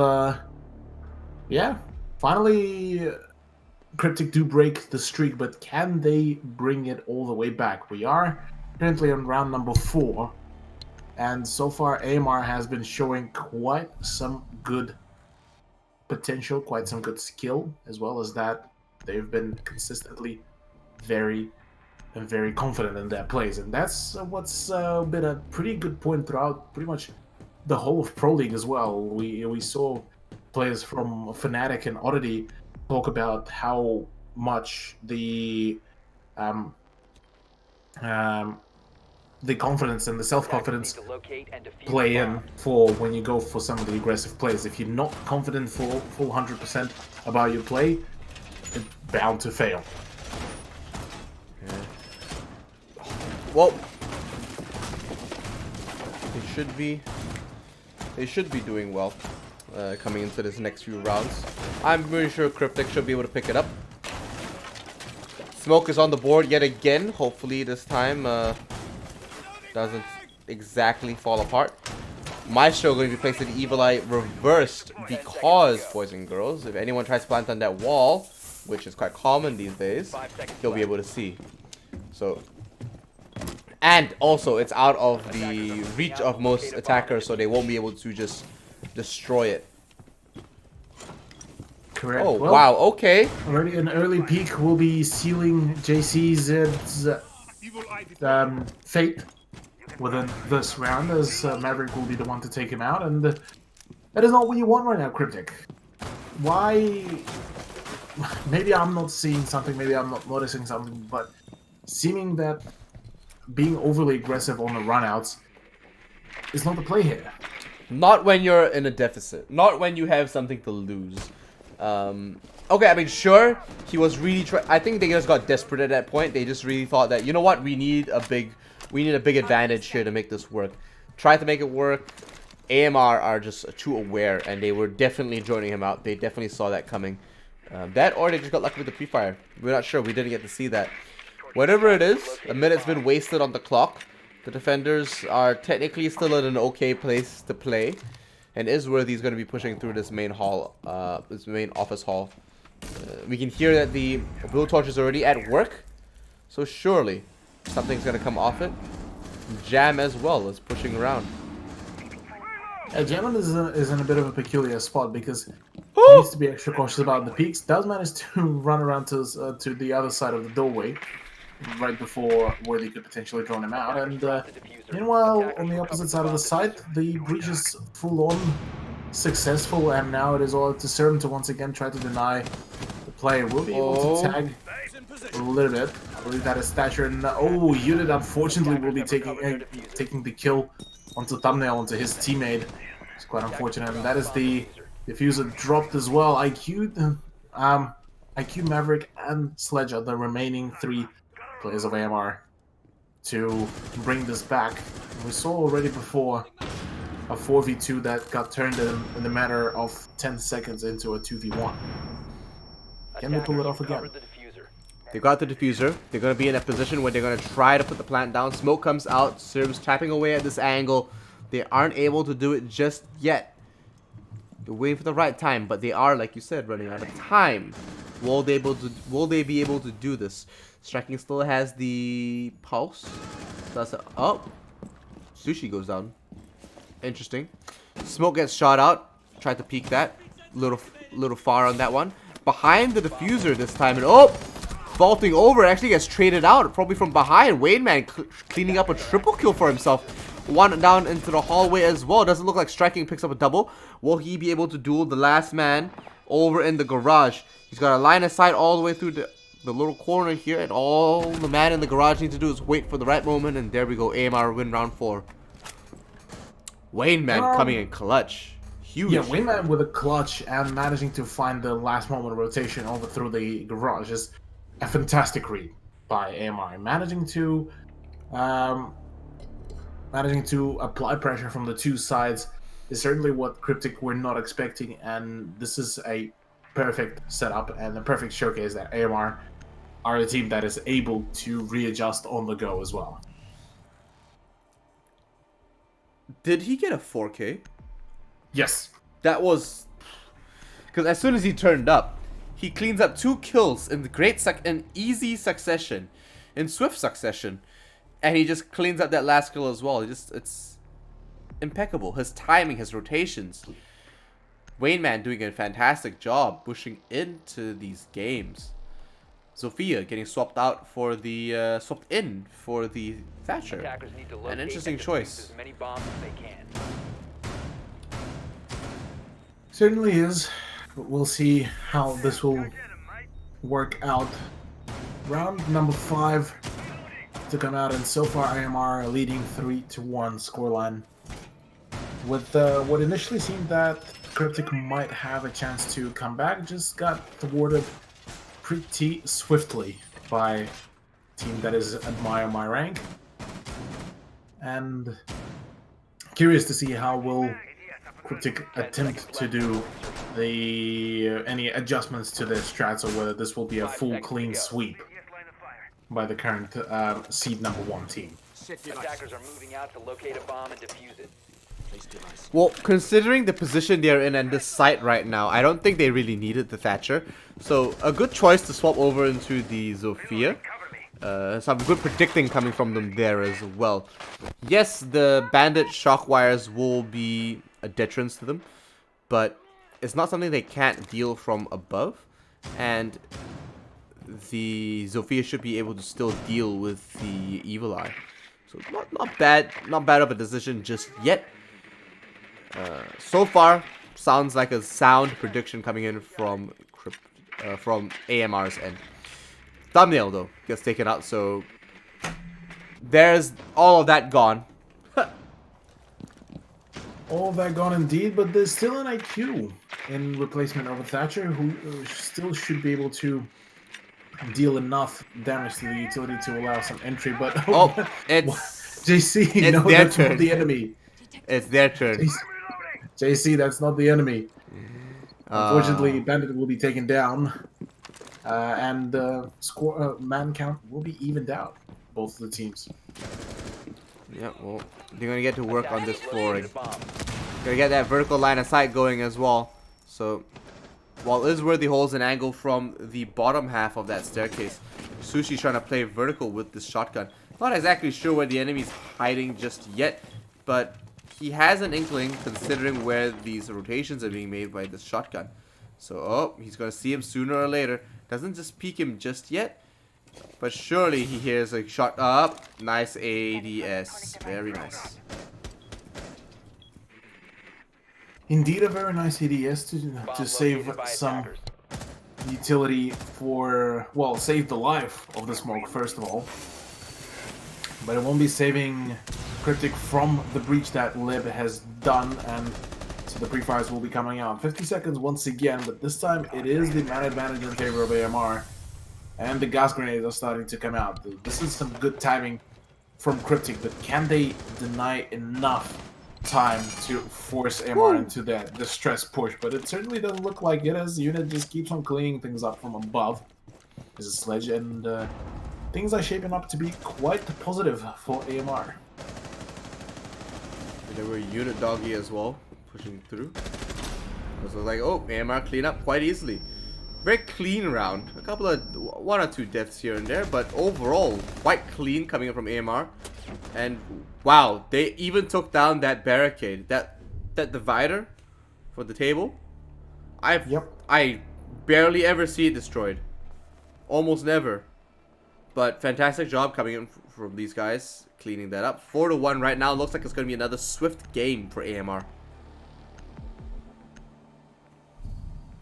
yeah, finally, Cryptik do break the streak, but can they bring it all the way back? We are currently on round number 4, and so far AMR has been showing quite some good potential, quite some good skill, as well as that they've been consistently very confident in their plays, and that's what's been a pretty good point throughout pretty much the whole of Pro League as well. We saw players from Fnatic and Oddity talk about how much the confidence and the self-confidence play in for when you go for some of the aggressive plays. If you're not confident full 100% about your play, it's bound to fail. Well, they should be doing well coming into this next few rounds. I'm pretty sure Cryptik should be able to pick it up. Smoke is on the board yet again. Hopefully this time doesn't exactly fall apart. Maestro going to be placed in the Evil Eye reversed because, boys and girls, if anyone tries to plant on that wall, which is quite common these days, he'll be able to see. So, and also it's out of the reach of most attackers, so they won't be able to just destroy it. Correct. Oh, well, wow, okay. Already an early peak will be sealing JC's fate within this round, as Maverick will be the one to take him out, and that is not what you want right now, Cryptik. Why? Maybe I'm not seeing something, maybe I'm not noticing something, but seeming that being overly aggressive on the runouts is not the play here. Not when you're in a deficit. Not when you have something to lose. Okay, I mean, sure, he was really I think they just got desperate at that point. They just really thought that, you know what, we need a big advantage here to make this work. Tried to make it work. AMR are just too aware, and they were definitely joining him out. They definitely saw that coming. That, or they just got lucky with the pre-fire. We're not sure. We didn't get to see that. Whatever it is, a minute's been wasted on the clock. The defenders are technically still in an okay place to play. And Isworthy's going to be pushing through this main hall, this main office hall. We can hear that the blue torch is already at work. So surely something's going to come off it. Jam as well is pushing around. Jam is in a bit of a peculiar spot because he needs to be extra cautious about the peaks. Does manage to run around to the other side of the doorway right before Worthy could potentially drone him out. And meanwhile, on the opposite side of the site, the breach is full-on successful, and now it is all up to Serum to once again try to deny the play. Will be able to tag a little bit. I believe that is Thatcher, and Unit unfortunately will be taking the kill onto Thumbnail, onto his teammate. It's quite unfortunate, and that is the diffuser dropped as well. IQ, Maverick, and Sledge are the remaining 3 players of AMR to bring this back. We saw already before a 4v2 that got turned in the matter of 10 seconds into a 2v1. Can they pull it off again? They got the diffuser. They're going to be in a position where they're going to try to put the plant down. Smoke comes out. Serum's tapping away at this angle. They aren't able to do it just yet. They're waiting for the right time, but they are, like you said, running out of time. Will they be able to do this? Striking still has the pulse. Oh, Sushi goes down. Interesting. Smoke gets shot out. Tried to peek that. Little far on that one. Behind the diffuser this time. And oh! Vaulting over. Actually gets traded out. Probably from behind. Wayne Man cleaning up a triple kill for himself. One down into the hallway as well. Doesn't look like Striking picks up a double. Will he be able to duel the last man over in the garage? He's got a line of sight all the way through the little corner here. And all the man in the garage needs to do is wait for the right moment. And there we go. AMR win round 4. Wayne Man coming in clutch. Huge. Yeah, Wayne Man with a clutch and managing to find the last moment rotation over through the garage is a fantastic read by AMR. Managing to apply pressure from the two sides is certainly what Cryptik were not expecting, and this is a perfect setup and a perfect showcase that AMR are a team that is able to readjust on the go as well. Did he get a 4K? Yes. That was... Because as soon as he turned up, he cleans up 2 kills in easy succession. In swift succession. And he just cleans up that last kill as well. It's impeccable. His timing, his rotations. Wayne Man doing a fantastic job pushing into these games. Sophia getting swapped in for the Thatcher. Attackers need to An locate interesting and defuse choice. as many bombs as they can. Certainly is, but we'll see how this will work out. Round number 5 to come out, and so far AMR leading 3-1 scoreline. With what initially seemed that Cryptik might have a chance to come back, just got thwarted pretty swiftly by a team that is admire my rank. And curious to see how will Cryptik attempt to do any adjustments to their strats, or whether this will be a full clean sweep by the current seed number 1 team. Attackers are moving out to locate a bomb and defuse it. Well, considering the position they're in and the site right now, I don't think they really needed the Thatcher. So, a good choice to swap over into the Zofia. Some good predicting coming from them there as well. Yes, the Bandit shock wires will be a deterrent to them, but it's not something they can't deal from above. And the Zofia should be able to still deal with the Evil Eye. So, not bad of a decision just yet. So far, sounds like a sound prediction coming in from AMR's end. Thumbnail though gets taken out, so there's all of that gone. All of that gone indeed, but there's still an IQ in replacement over Thatcher, who still should be able to deal enough damage to the utility to allow some entry. But It's JC, it's no, their that's turn. not the enemy. It's their turn. JC, that's not the enemy. Unfortunately, Bandit will be taken down, and man count will be evened out. Both of the teams. Yeah, well, they're gonna get to work on this flooring. Gonna get that vertical line of sight going as well. So, while Isworthy holds an angle from the bottom half of that staircase, Sushi's trying to play vertical with this shotgun. Not exactly sure where the enemy's hiding just yet, but he has an inkling considering where these rotations are being made by this shotgun. So, oh, he's gonna see him sooner or later. Doesn't just peek him just yet, but surely he hears a shot up. Nice ADS. Very nice. Indeed, a very nice ADS to save some utility for, well, save the life of the smoke, first of all. But it won't be saving Cryptik from the breach that Lib has done, and so the pre-fires will be coming out. 50 seconds once again, but this time it is the man advantage in favor of AMR, and the gas grenades are starting to come out. This is some good timing from Cryptik, but can they deny enough time to force AMR into that distress push? But it certainly doesn't look like it, as unit just keeps on cleaning things up from above. There's a sledge, and things are shaping up to be quite positive for AMR. There were unit doggy as well, pushing through. So like, oh, AMR clean up quite easily. Very clean round. A couple of 1 or 2 deaths here and there, but overall quite clean coming up from AMR. And wow, they even took down that barricade, that divider for the table. I barely ever see it destroyed. Almost never. But fantastic job coming in from these guys, cleaning that up. 4-1 right now. Looks like it's going to be another swift game for AMR.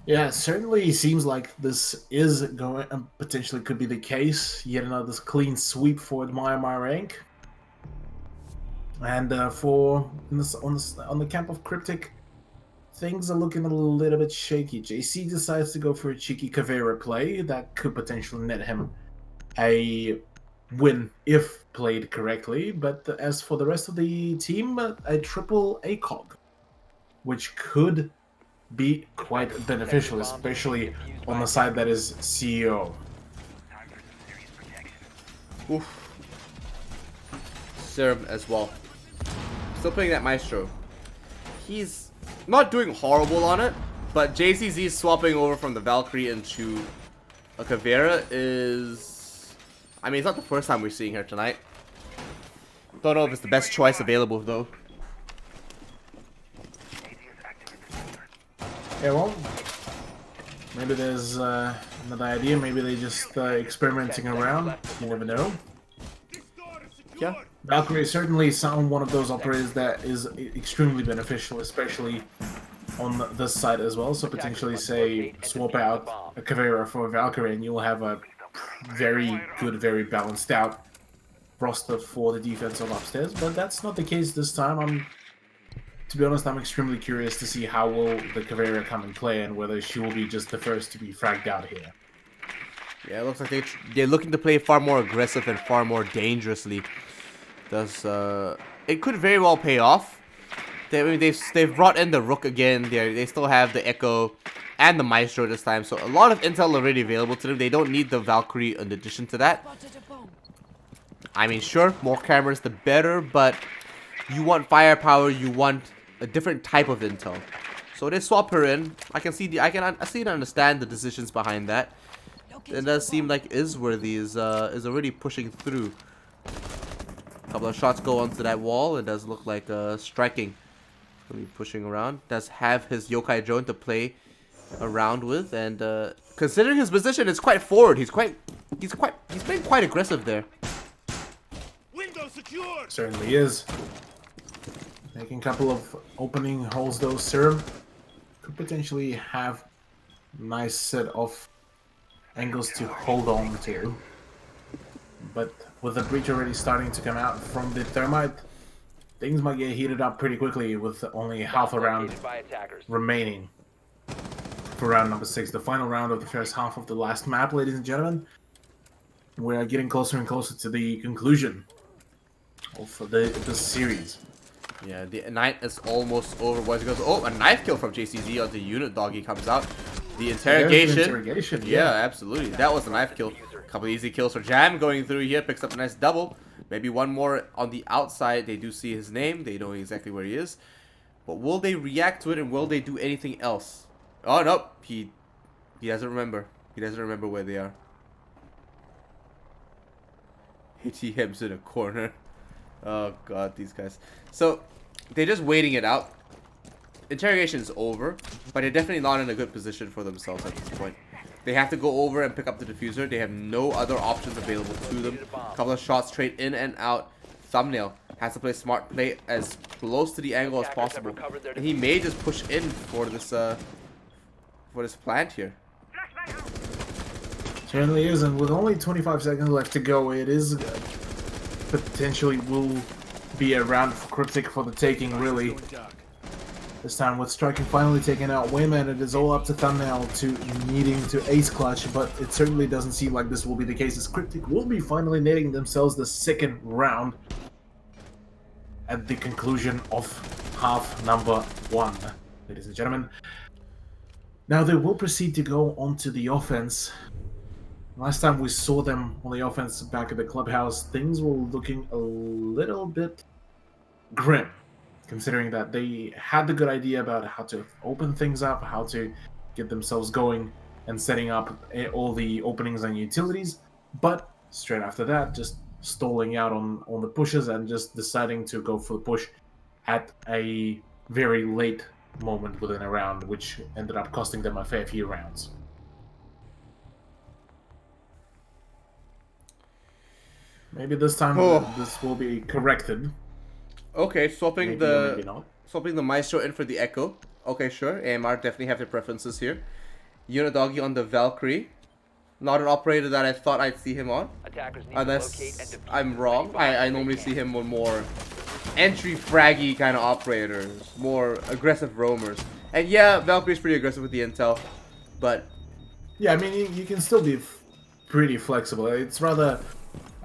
Yeah, it certainly seems like this is going, potentially could be the case. Yet another clean sweep for my rank. And on the camp of Cryptik, things are looking a little bit shaky. JC decides to go for a cheeky Caveira play that could potentially net him a win if played correctly. But as for the rest of the team, a triple ACOG, which could be quite beneficial, especially on the side that is CEO. Oof. Serum as well. Still playing that Maestro. He's not doing horrible on it, but JCZ swapping over from the Valkyrie into a Caveira is... I mean, it's not the first time we're seeing her tonight. Don't know if it's the best choice available, though. Yeah, well, maybe there's another idea. Maybe they just experimenting around. You never know. Yeah. Valkyrie is certainly one of those operators that is extremely beneficial, especially on this side as well. So potentially, say, swap out a Caveira for a Valkyrie, and you'll have a very good, very balanced out roster for the defense of upstairs. But that's not the case this time. To be honest, I'm extremely curious to see how will the Caveira come and play, and whether she will be just the first to be fragged out here. Yeah, it looks like they're looking to play far more aggressive and far more dangerously. It could very well pay off. They've brought in the Rook again. They still have the Echo and the Maestro this time, so a lot of intel already available to them. They don't need the Valkyrie in addition to that. I mean, sure, more cameras the better, but you want firepower. You want a different type of intel. So they swap her in. I see and understand the decisions behind that. It does seem like Isworthy is already pushing through. A couple of shots go onto that wall. It does look like striking. Gonna be pushing around. Does have his Yokai drone to play around with, and considering his position is quite forward, he's been quite aggressive there. Window secure. Certainly is. Making a couple of opening holes though. Serum could potentially have a nice set of angles to hold on to. But with the breach already starting to come out from the thermite, things might get heated up pretty quickly with only half a round remaining for round number 6. The final round of the first half of the last map, ladies and gentlemen. We are getting closer and closer to the conclusion of the series. Yeah, the night is almost over. Boys, goes. Oh, a knife kill from JCZ on the unit doggy comes out. The interrogation. Yeah, absolutely. That was a knife kill. Couple easy kills for Jam going through here. Picks up a nice double. Maybe one more on the outside. They do see his name. They know exactly where he is. But will they react to it, and will they do anything else? Oh, no. He doesn't remember. He doesn't remember where they are. ATM's in a corner. Oh, God, these guys. So, they're just waiting it out. Interrogation is over, but they're definitely not in a good position for themselves at this point. They have to go over and pick up the diffuser. They have no other options available to them. A couple of shots straight in and out. Thumbnail has to play smart, play as close to the angle as possible. And he may just push in for this plant here. Certainly is, and with only 25 seconds left to go, it is potentially will be a round for Cryptik for the taking, really. This time with Striking finally taking out Wayman, it is all up to Thumbnail to needing to ace clutch, but it certainly doesn't seem like this will be the case, as Cryptik will be finally netting themselves the second round at the conclusion of half number 1, ladies and gentlemen. Now they will proceed to go onto the offense. Last time we saw them on the offense back at the clubhouse, things were looking a little bit grim, considering that they had the good idea about how to open things up, how to get themselves going, and setting up all the openings and utilities. But straight after that, just stalling out on the pushes and just deciding to go for the push at a very late moment within a round, which ended up costing them a fair few rounds. Maybe this time this will be corrected. Okay, swapping Maybe or maybe not. the Maestro in for the Echo. Okay, sure. AMR definitely have their preferences here. Unidoggy on the Valkyrie. Not an operator that I thought I'd see him on. Attackers need to locate and Unless defuse I'm the wrong. threat I normally see him on more entry fraggy kind of operators. More aggressive roamers. And yeah, Valkyrie's pretty aggressive with the intel. But Yeah, I mean, you can still be pretty flexible. It's rather,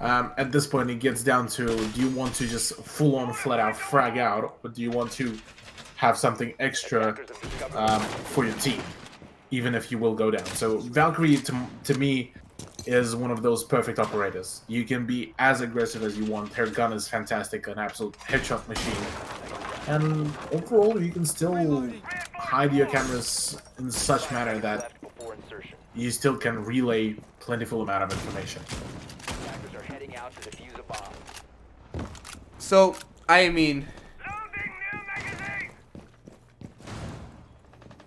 at this point, it gets down to, do you want to just full-on, flat-out frag out, or do you want to have something extra for your team, even if you will go down? So Valkyrie, to me, is one of those perfect operators. You can be as aggressive as you want. Her gun is fantastic, an absolute headshot machine. And overall, you can still hide your cameras in such manner that left before insertion. you still can relay plentiful amount of information. Attackers are heading out to defuse a bomb. so I mean,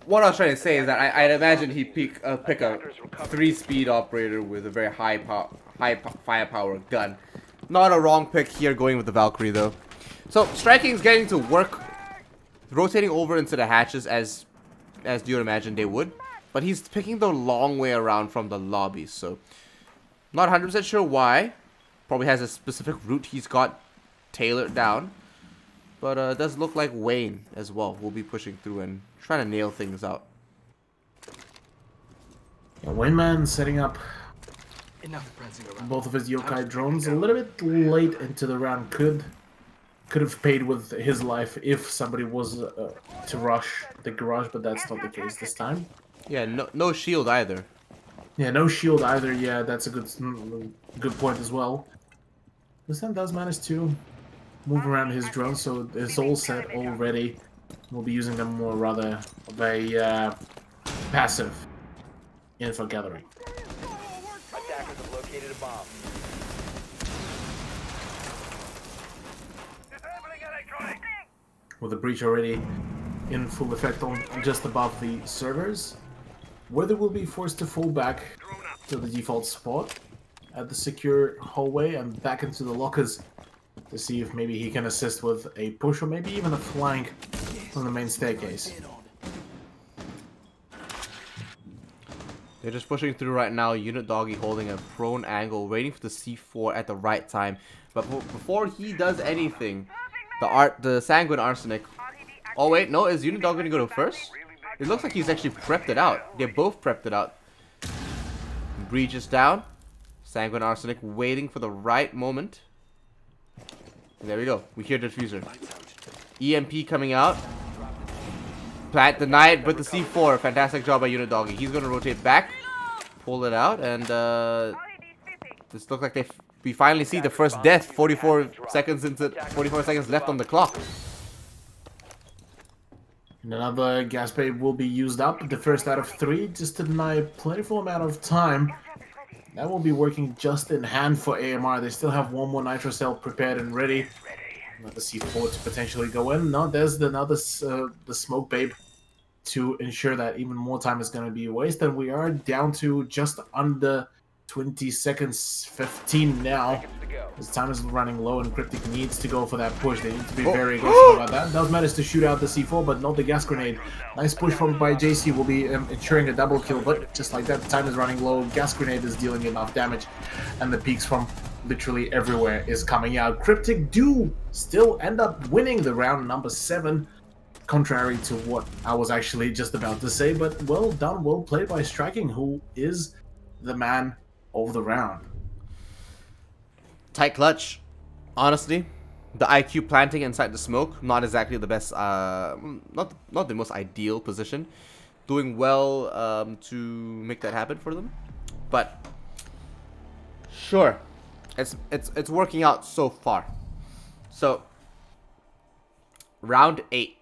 what I was trying to say is that I'd imagine he'd pick a 3-speed operator with a very high firepower gun. Not a wrong pick here going with the Valkyrie though. So striking is getting to work, rotating over into the hatches as you would imagine they would. But he's picking the long way around from the lobby, so not 100% sure why. Probably has a specific route he's got tailored down. But it does look like Wayne as well will be pushing through and trying to nail things out. Yeah, Wayman setting up Enough prancing around. both of his yokai drones a little bit late into the round. Could have paid with his life if somebody was to rush the garage, but that's not the case this time. Yeah, no shield either. Yeah, no shield either. Yeah, that's a good point as well. This time does manage to move around his drone, so it's all set already. We'll be using them more rather of a passive info gathering. Attackers have located a bomb. With the breach already in full effect on just above the servers, where they will be forced to fall back to the default spot at the secure hallway and back into the lockers to see if maybe he can assist with a push or maybe even a flank from the main staircase. They're just pushing through right now. Unit Doggy holding a prone angle, waiting for the C4 at the right time. But before he does anything, the Sanguine Arsenic. Oh wait, no, is Unit Dog gonna go to first? It looks like he's actually prepped it out. They both prepped it out. Breach is down. Sanguine Arsenic waiting for the right moment. And there we go. We hear the diffuser. EMP coming out. Plant denied with the C4. Fantastic job by Unit Doggy. He's gonna rotate back, pull it out, and this looks like we finally see the first death. 44 seconds left on the clock. And another gas bay will be used up, the first out of 3, just to deny a plentiful amount of time. That will be working just in hand for AMR. They still have one more nitro cell prepared and ready. Another C4 to potentially go in. No, there's the smoke babe to ensure that even more time is going to be wasted. And we are down to just under 20 seconds, 15 now. His time is running low and Cryptik needs to go for that push. They need to be very aggressive about that. Does manage to shoot out the C4, but not the gas grenade. Nice push from by JC will be ensuring a double kill, but just like that, time is running low. Gas grenade is dealing enough damage, and the peaks from literally everywhere is coming out. Cryptik do still end up winning the round number 7, contrary to what I was actually just about to say, but well done, well played by Striking, who is the man of the round. Tight clutch. Honestly, the IQ planting inside the smoke, not exactly the best, not the most ideal position. Doing well to make that happen for them, but sure, it's working out so far. So round 8,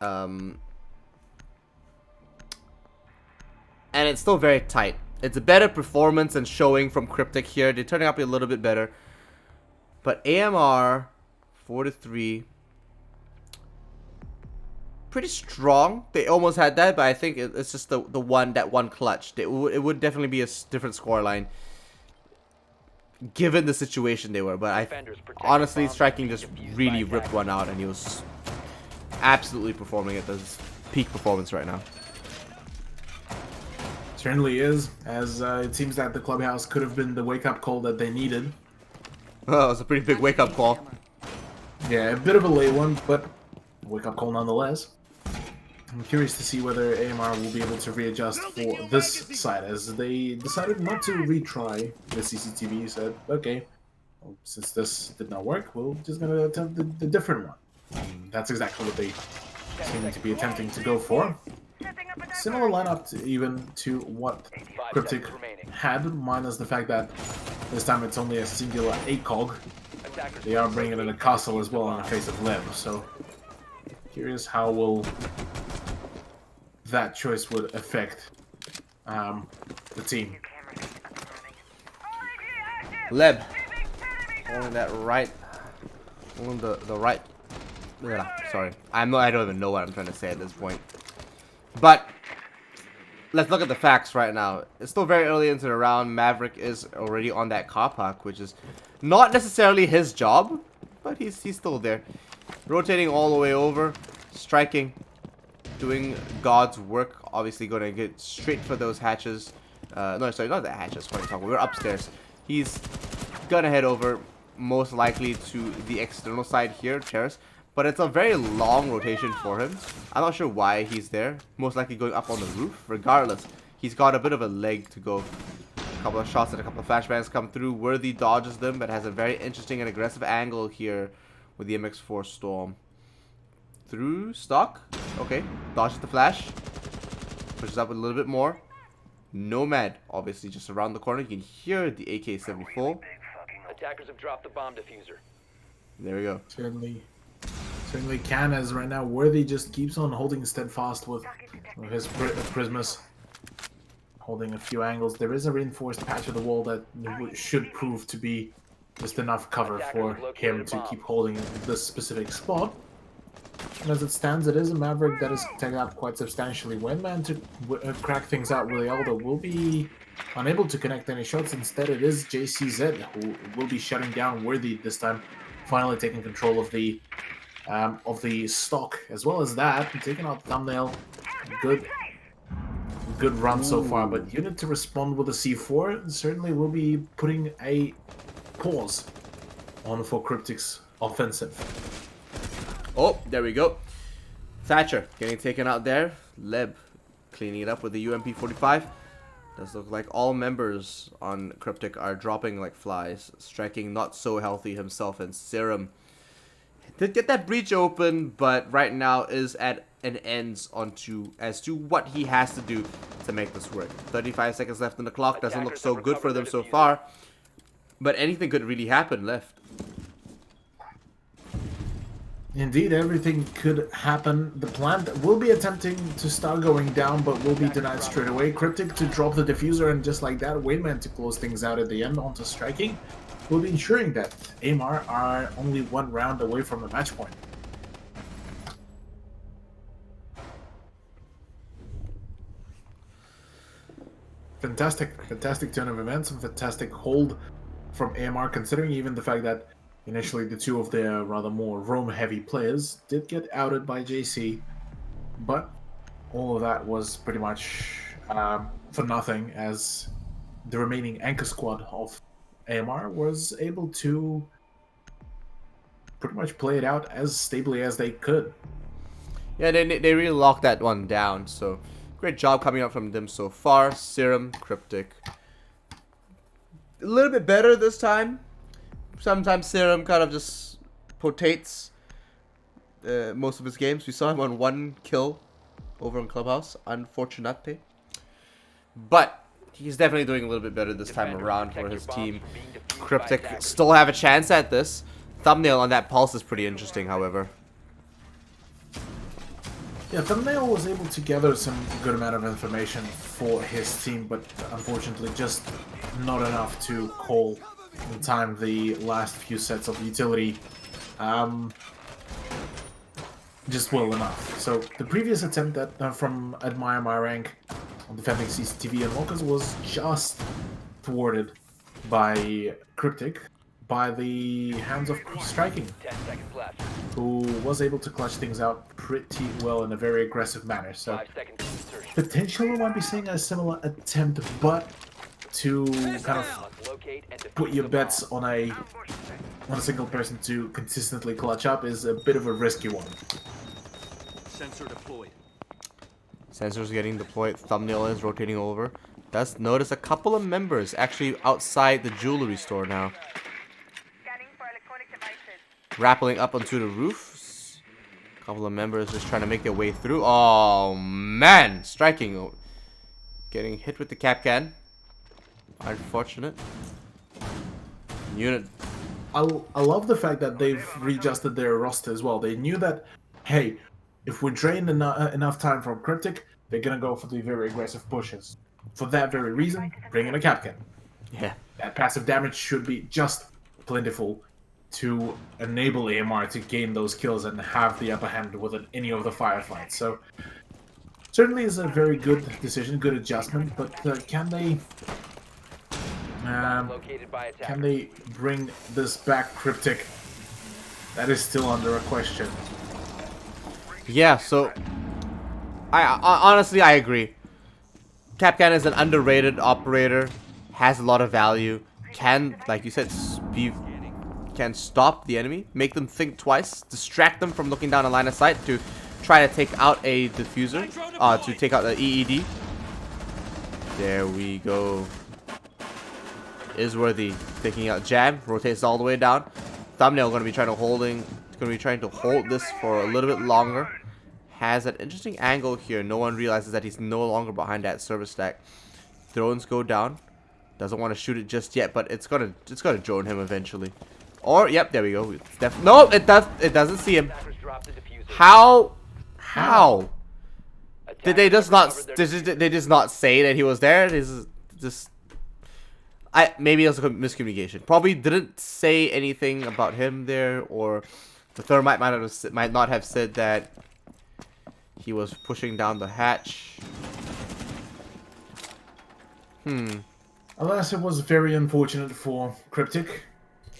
and it's still very tight. It's a better performance and showing from Cryptik here. They're turning up a little bit better. But AMR 4-3. Pretty strong. They almost had that, but I think it's just the one clutch. It would definitely be a different scoreline given the situation they were. But honestly, Striking just really ripped one out, and he was absolutely performing at his peak performance right now. Certainly is, as it seems that the clubhouse could have been the wake-up call that they needed. Oh, it was a pretty big wake-up call. Yeah, a bit of a late one, but a wake-up call nonetheless. I'm curious to see whether AMR will be able to readjust for this side, as they decided not to retry the CCTV. Said, okay, well, since this did not work, we're just going to attempt the different one. And that's exactly what they seem to be attempting to go for. Similar lineup even to what Cryptik had, minus the fact that this time it's only a singular ACOG. They are bringing in a castle as well in the face of Lev, so curious how will that choice would affect the team. Leb, only that right, only the right. Sorry, I don't even know what I'm trying to say at this point. But let's look at the facts right now. It's still very early into the round. Maverick is already on that car park, which is not necessarily his job, but he's still there, rotating all the way over, striking. Doing God's work, obviously going to get straight for those hatches. No, sorry, not the hatches. What are you talking about? We're upstairs. He's going to head over, most likely to the external side here, terrace. But it's a very long rotation for him. I'm not sure why he's there. Most likely going up on the roof. Regardless, he's got a bit of a leg to go. A couple of shots and a couple of flashbangs come through. Worthy dodges them, but has a very interesting and aggressive angle here with the MX4 Storm. Through stock. Okay. Dodges the flash. Pushes up a little bit more. Nomad, obviously, just around the corner. You can hear the AK-74. Attackers have dropped the bomb diffuser. There we go. Certainly can, as right now Worthy just keeps on holding steadfast with his Prismas. Holding a few angles. There is a reinforced patch of the wall that should prove to be just enough cover for him to keep holding this specific spot. And as it stands, it is a Maverick that is taken out quite substantially. When man to crack things out really Aldo will be unable to connect any shots. Instead, it is JCZ who will be shutting down Worthy this time, finally taking control of the stock. As well as that, taking out Thumbnail. Good run so far, but Unit to respond with a C4 certainly will be putting a pause on for Cryptik's offensive. Oh, there we go. Thatcher getting taken out there. Leb cleaning it up with the UMP-45. Does look like all members on Cryptik are dropping like flies. Striking not so healthy himself, and Serum did get that breach open, but right now is at an end as to what he has to do to make this work. 35 seconds left on the clock. Doesn't look so good for them so far, but anything could really happen left. Indeed, everything could happen. The plant will be attempting to start going down, but will be denied straight away. Cryptik to drop the diffuser, and just like that, Wayman to close things out at the end onto Striking will be ensuring that AMR are only one round away from the match point. Fantastic turn of events and fantastic hold from AMR, considering even the fact that initially the two of their rather more roam-heavy players did get outed by JC, but all of that was pretty much for nothing, as the remaining anchor squad of AMR was able to pretty much play it out as stably as they could. Yeah, they really locked that one down, so great job coming up from them so far. Serum, Cryptik, a little bit better this time. Sometimes Serum kind of just potates most of his games. We saw him on 1 kill over on Clubhouse, unfortunately. But he's definitely doing a little bit better this time around for his team. Cryptik still have a chance at this. Thumbnail on that pulse is pretty interesting, however. Yeah, Thumbnail was able to gather some good amount of information for his team, but unfortunately just not enough to call in time the last few sets of utility just well enough. So the previous attempt from Admire My Rank on defending CCTV and lockers was just thwarted by Cryptik by the hands of Striking, 10 seconds left. who was able to clutch things out pretty well in a very aggressive manner. So 5 seconds to insertion. potentially we might be seeing a similar attempt, but to kind of Must locate and defuse put your the bets bomb. on a single person to consistently clutch up is a bit of a risky one. Sensor deployed. Sensors getting deployed. Thumbnail is rotating over. Does notice a couple of members actually outside the jewelry store now. Rappelling up onto the roof. A couple of members just trying to make their way through. Oh man, Striking. Getting hit with the cap can. Unfortunate. Unit. I love the fact that they've readjusted their roster as well. They knew that, hey, if we drain enough time from Cryptik, they're gonna go for the very aggressive pushes. For that very reason, bring in a cap can. Yeah. That passive damage should be just plentiful to enable AMR to gain those kills and have the upper hand within any of the firefights. So certainly is a very good decision, good adjustment, but can they Located by attacker. can they bring this back, Cryptik? That is still under a question. Yeah, so I honestly I agree. Capcan is an underrated operator, has a lot of value, can, like you said, can stop the enemy, make them think twice, distract them from looking down a line of sight to try to take out a diffuser, to take out the EED. There we go. Is worthy taking out jab, rotates all the way down. Thumbnail going to be trying to hold this for a little bit longer. Has an interesting angle here. No one realizes that he's no longer behind that service stack. Drones go down. Doesn't want to shoot it just yet, but it's gonna drone him eventually. Or yep, there we go. No, it doesn't see him. Attackers drop the diffuser. How? Did they Attackers just not? recovered They just not say that he was there? This is just. Maybe it was a miscommunication. Probably didn't say anything about him there, or the thermite might not have said that he was pushing down the hatch. Alas, it was very unfortunate for Cryptik,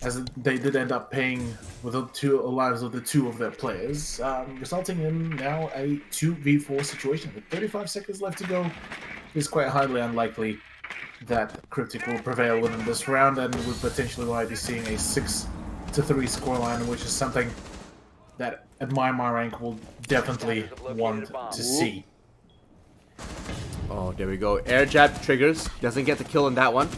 as they did end up paying with the lives of the two of their players, resulting in now a 2v4 situation. With 35 seconds left to go, it is quite highly unlikely that Cryptik will prevail within this round, and we potentially might be seeing a 6-3 scoreline, which is something that Admire My Rank will definitely want to see. Oh, there we go. Air jab triggers. Doesn't get the kill on that one.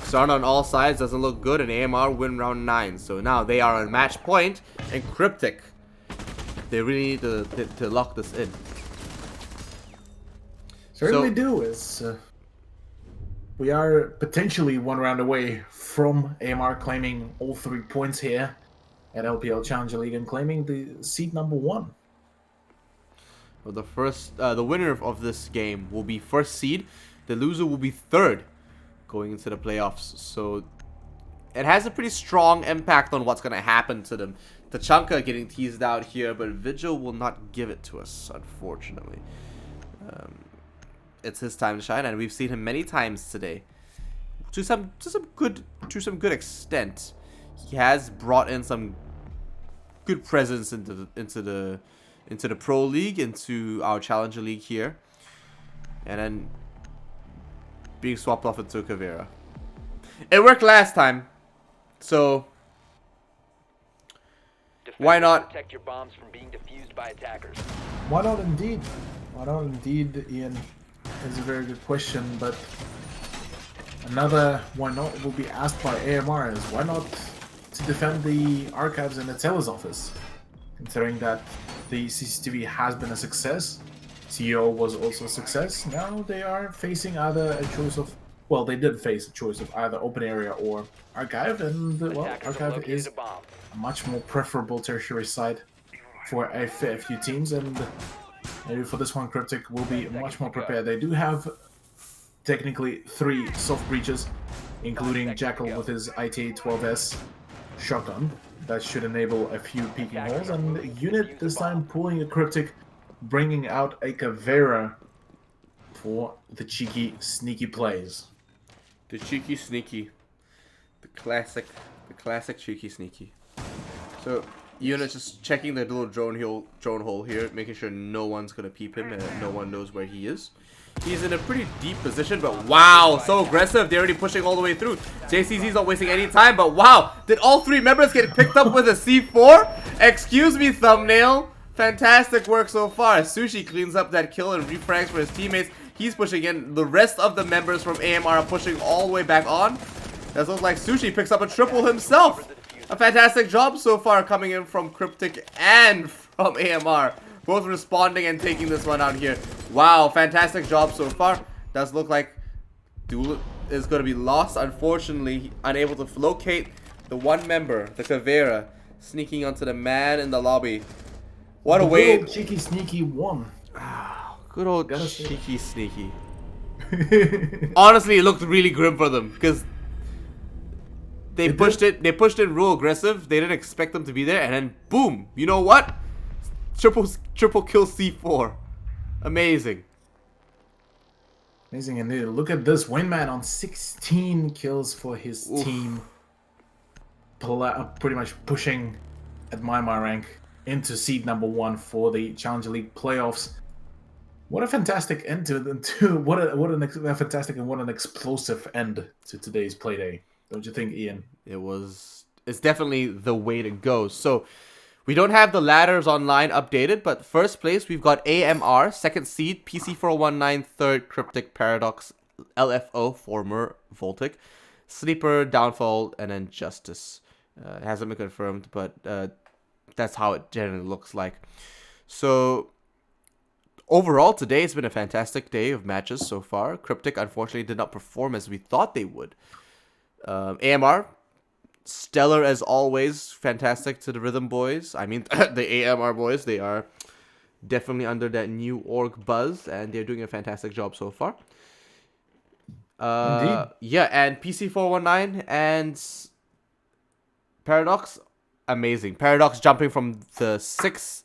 Start on all sides. Doesn't look good. And AMR win round 9. So now they are on match point. And Cryptik. They really need to lock this in. Certainly do. As we are potentially one round away from AMR claiming all 3 points here at LPL Challenger League and claiming the seed number 1. Well, the winner of this game will be first seed. The loser will be third going into the playoffs. So it has a pretty strong impact on what's going to happen to them. Tachanka getting teased out here, but Vigil will not give it to us, unfortunately. It's his time to shine, and we've seen him many times today. To some good extent, he has brought in some good presence into the Pro League, into our Challenger League here, and then being swapped off into Caveira. It worked last time, so why not? Protect your bombs from being defused by attackers. Why not indeed? Why not indeed, Ian? Is a very good question, but another why not will be asked by AMR is why not to defend the archives in the Teller's office, considering that the CCTV has been a success, CEO was also a success. Now they are facing either a choice of, well, they did face a choice of either open area or archive, and well, Attackers have archive located is a bomb. a much more preferable tertiary site for a fair few teams, and maybe for this one, Cryptik will be much more prepared. They do have technically 3 soft breaches including Jackal with his IT-12S shotgun. That should enable a few peeking holes, and Unit this time pulling a Cryptik, bringing out a Caveira for the cheeky, sneaky plays. The cheeky sneaky. The classic cheeky sneaky. So, Unit just checking the little drone hole here, making sure no one's gonna peep him and no one knows where he is. He's in a pretty deep position, but wow, so aggressive. They're already pushing all the way through. JCZ's not wasting any time, but wow, did all three members get picked up with a C4? Excuse me, thumbnail. Fantastic work so far. Sushi cleans up that kill and refrags for his teammates. He's pushing in. The rest of the members from AMR are pushing all the way back on. That looks like Sushi picks up a triple himself. A fantastic job so far coming in from Cryptik and from AMR. Both responding and taking this one out here. Wow, fantastic job so far. Does look like Duel is going to be lost. Unfortunately, unable to locate the one member, the Caveira, sneaking onto the man in the lobby. What a way. Cheeky sneaky one. Good old cheeky sneaky. Honestly, it looked really grim for them because they pushed it real aggressive. They didn't expect them to be there, and then boom, you know what? Triple kill C4. Amazing. Amazing indeed. Look at this. Wingman on 16 kills for his team. Pretty much pushing at my rank into seed number 1 for the Challenger League playoffs. What a fantastic end to what a fantastic and what an explosive end to today's playday. Don't you think, Ian? It's definitely the way to go. So we don't have the ladders online updated, but first place we've got AMR, second seed, PC419, third, Cryptik, Paradox, LFO, former Voltic, Sleeper, Downfall, and then Justice. It hasn't been confirmed, but that's how it generally looks like. So overall, today has been a fantastic day of matches so far. Cryptik unfortunately did not perform as we thought they would. AMR, stellar as always, fantastic to the Rhythm boys. I mean, the AMR boys, they are definitely under that new org buzz, and they're doing a fantastic job so far. Indeed. Yeah, and PC419 and Paradox, amazing. Paradox jumping from the sixth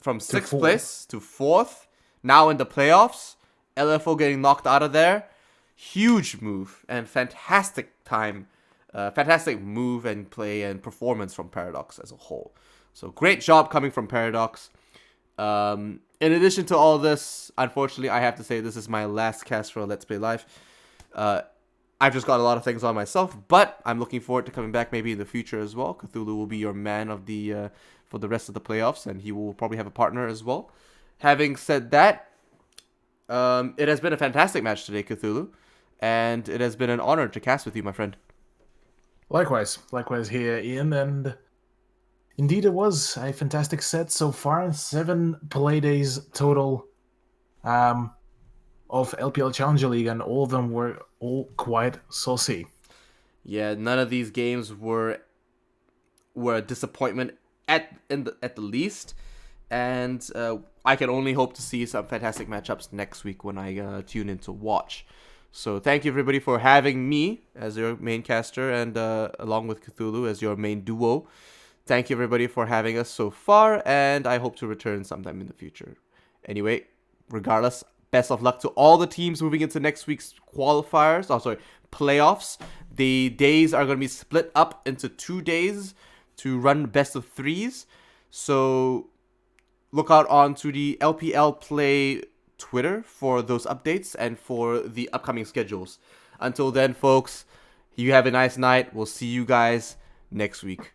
place to 4th, now in the playoffs. LFO getting knocked out of there. Huge move and fantastic time. Fantastic move and play and performance from Paradox as a whole. So great job coming from Paradox. In addition to all this, unfortunately, I have to say this is my last cast for Let's Play Live. I've just got a lot of things on myself, but I'm looking forward to coming back maybe in the future as well. Cthulhu will be your man of the for the rest of the playoffs, and he will probably have a partner as well. Having said that, it has been a fantastic match today, Cthulhu, and it has been an honor to cast with you, my friend. Likewise here, Ian, and indeed it was a fantastic set so far. 7 play days total of LPL Challenger League, and all of them were all quite saucy. Yeah, none of these games were a disappointment at the least, and I can only hope to see some fantastic matchups next week when I tune in to watch. So thank you everybody for having me as your main caster, and along with Cthulhu as your main duo. Thank you everybody for having us so far, and I hope to return sometime in the future. Anyway, regardless, best of luck to all the teams moving into next week's playoffs. The days are going to be split up into 2 days to run best of 3s. So look out onto the LPL Play Twitter for those updates and for the upcoming schedules. Until then, folks, you have a nice night. We'll see you guys next week.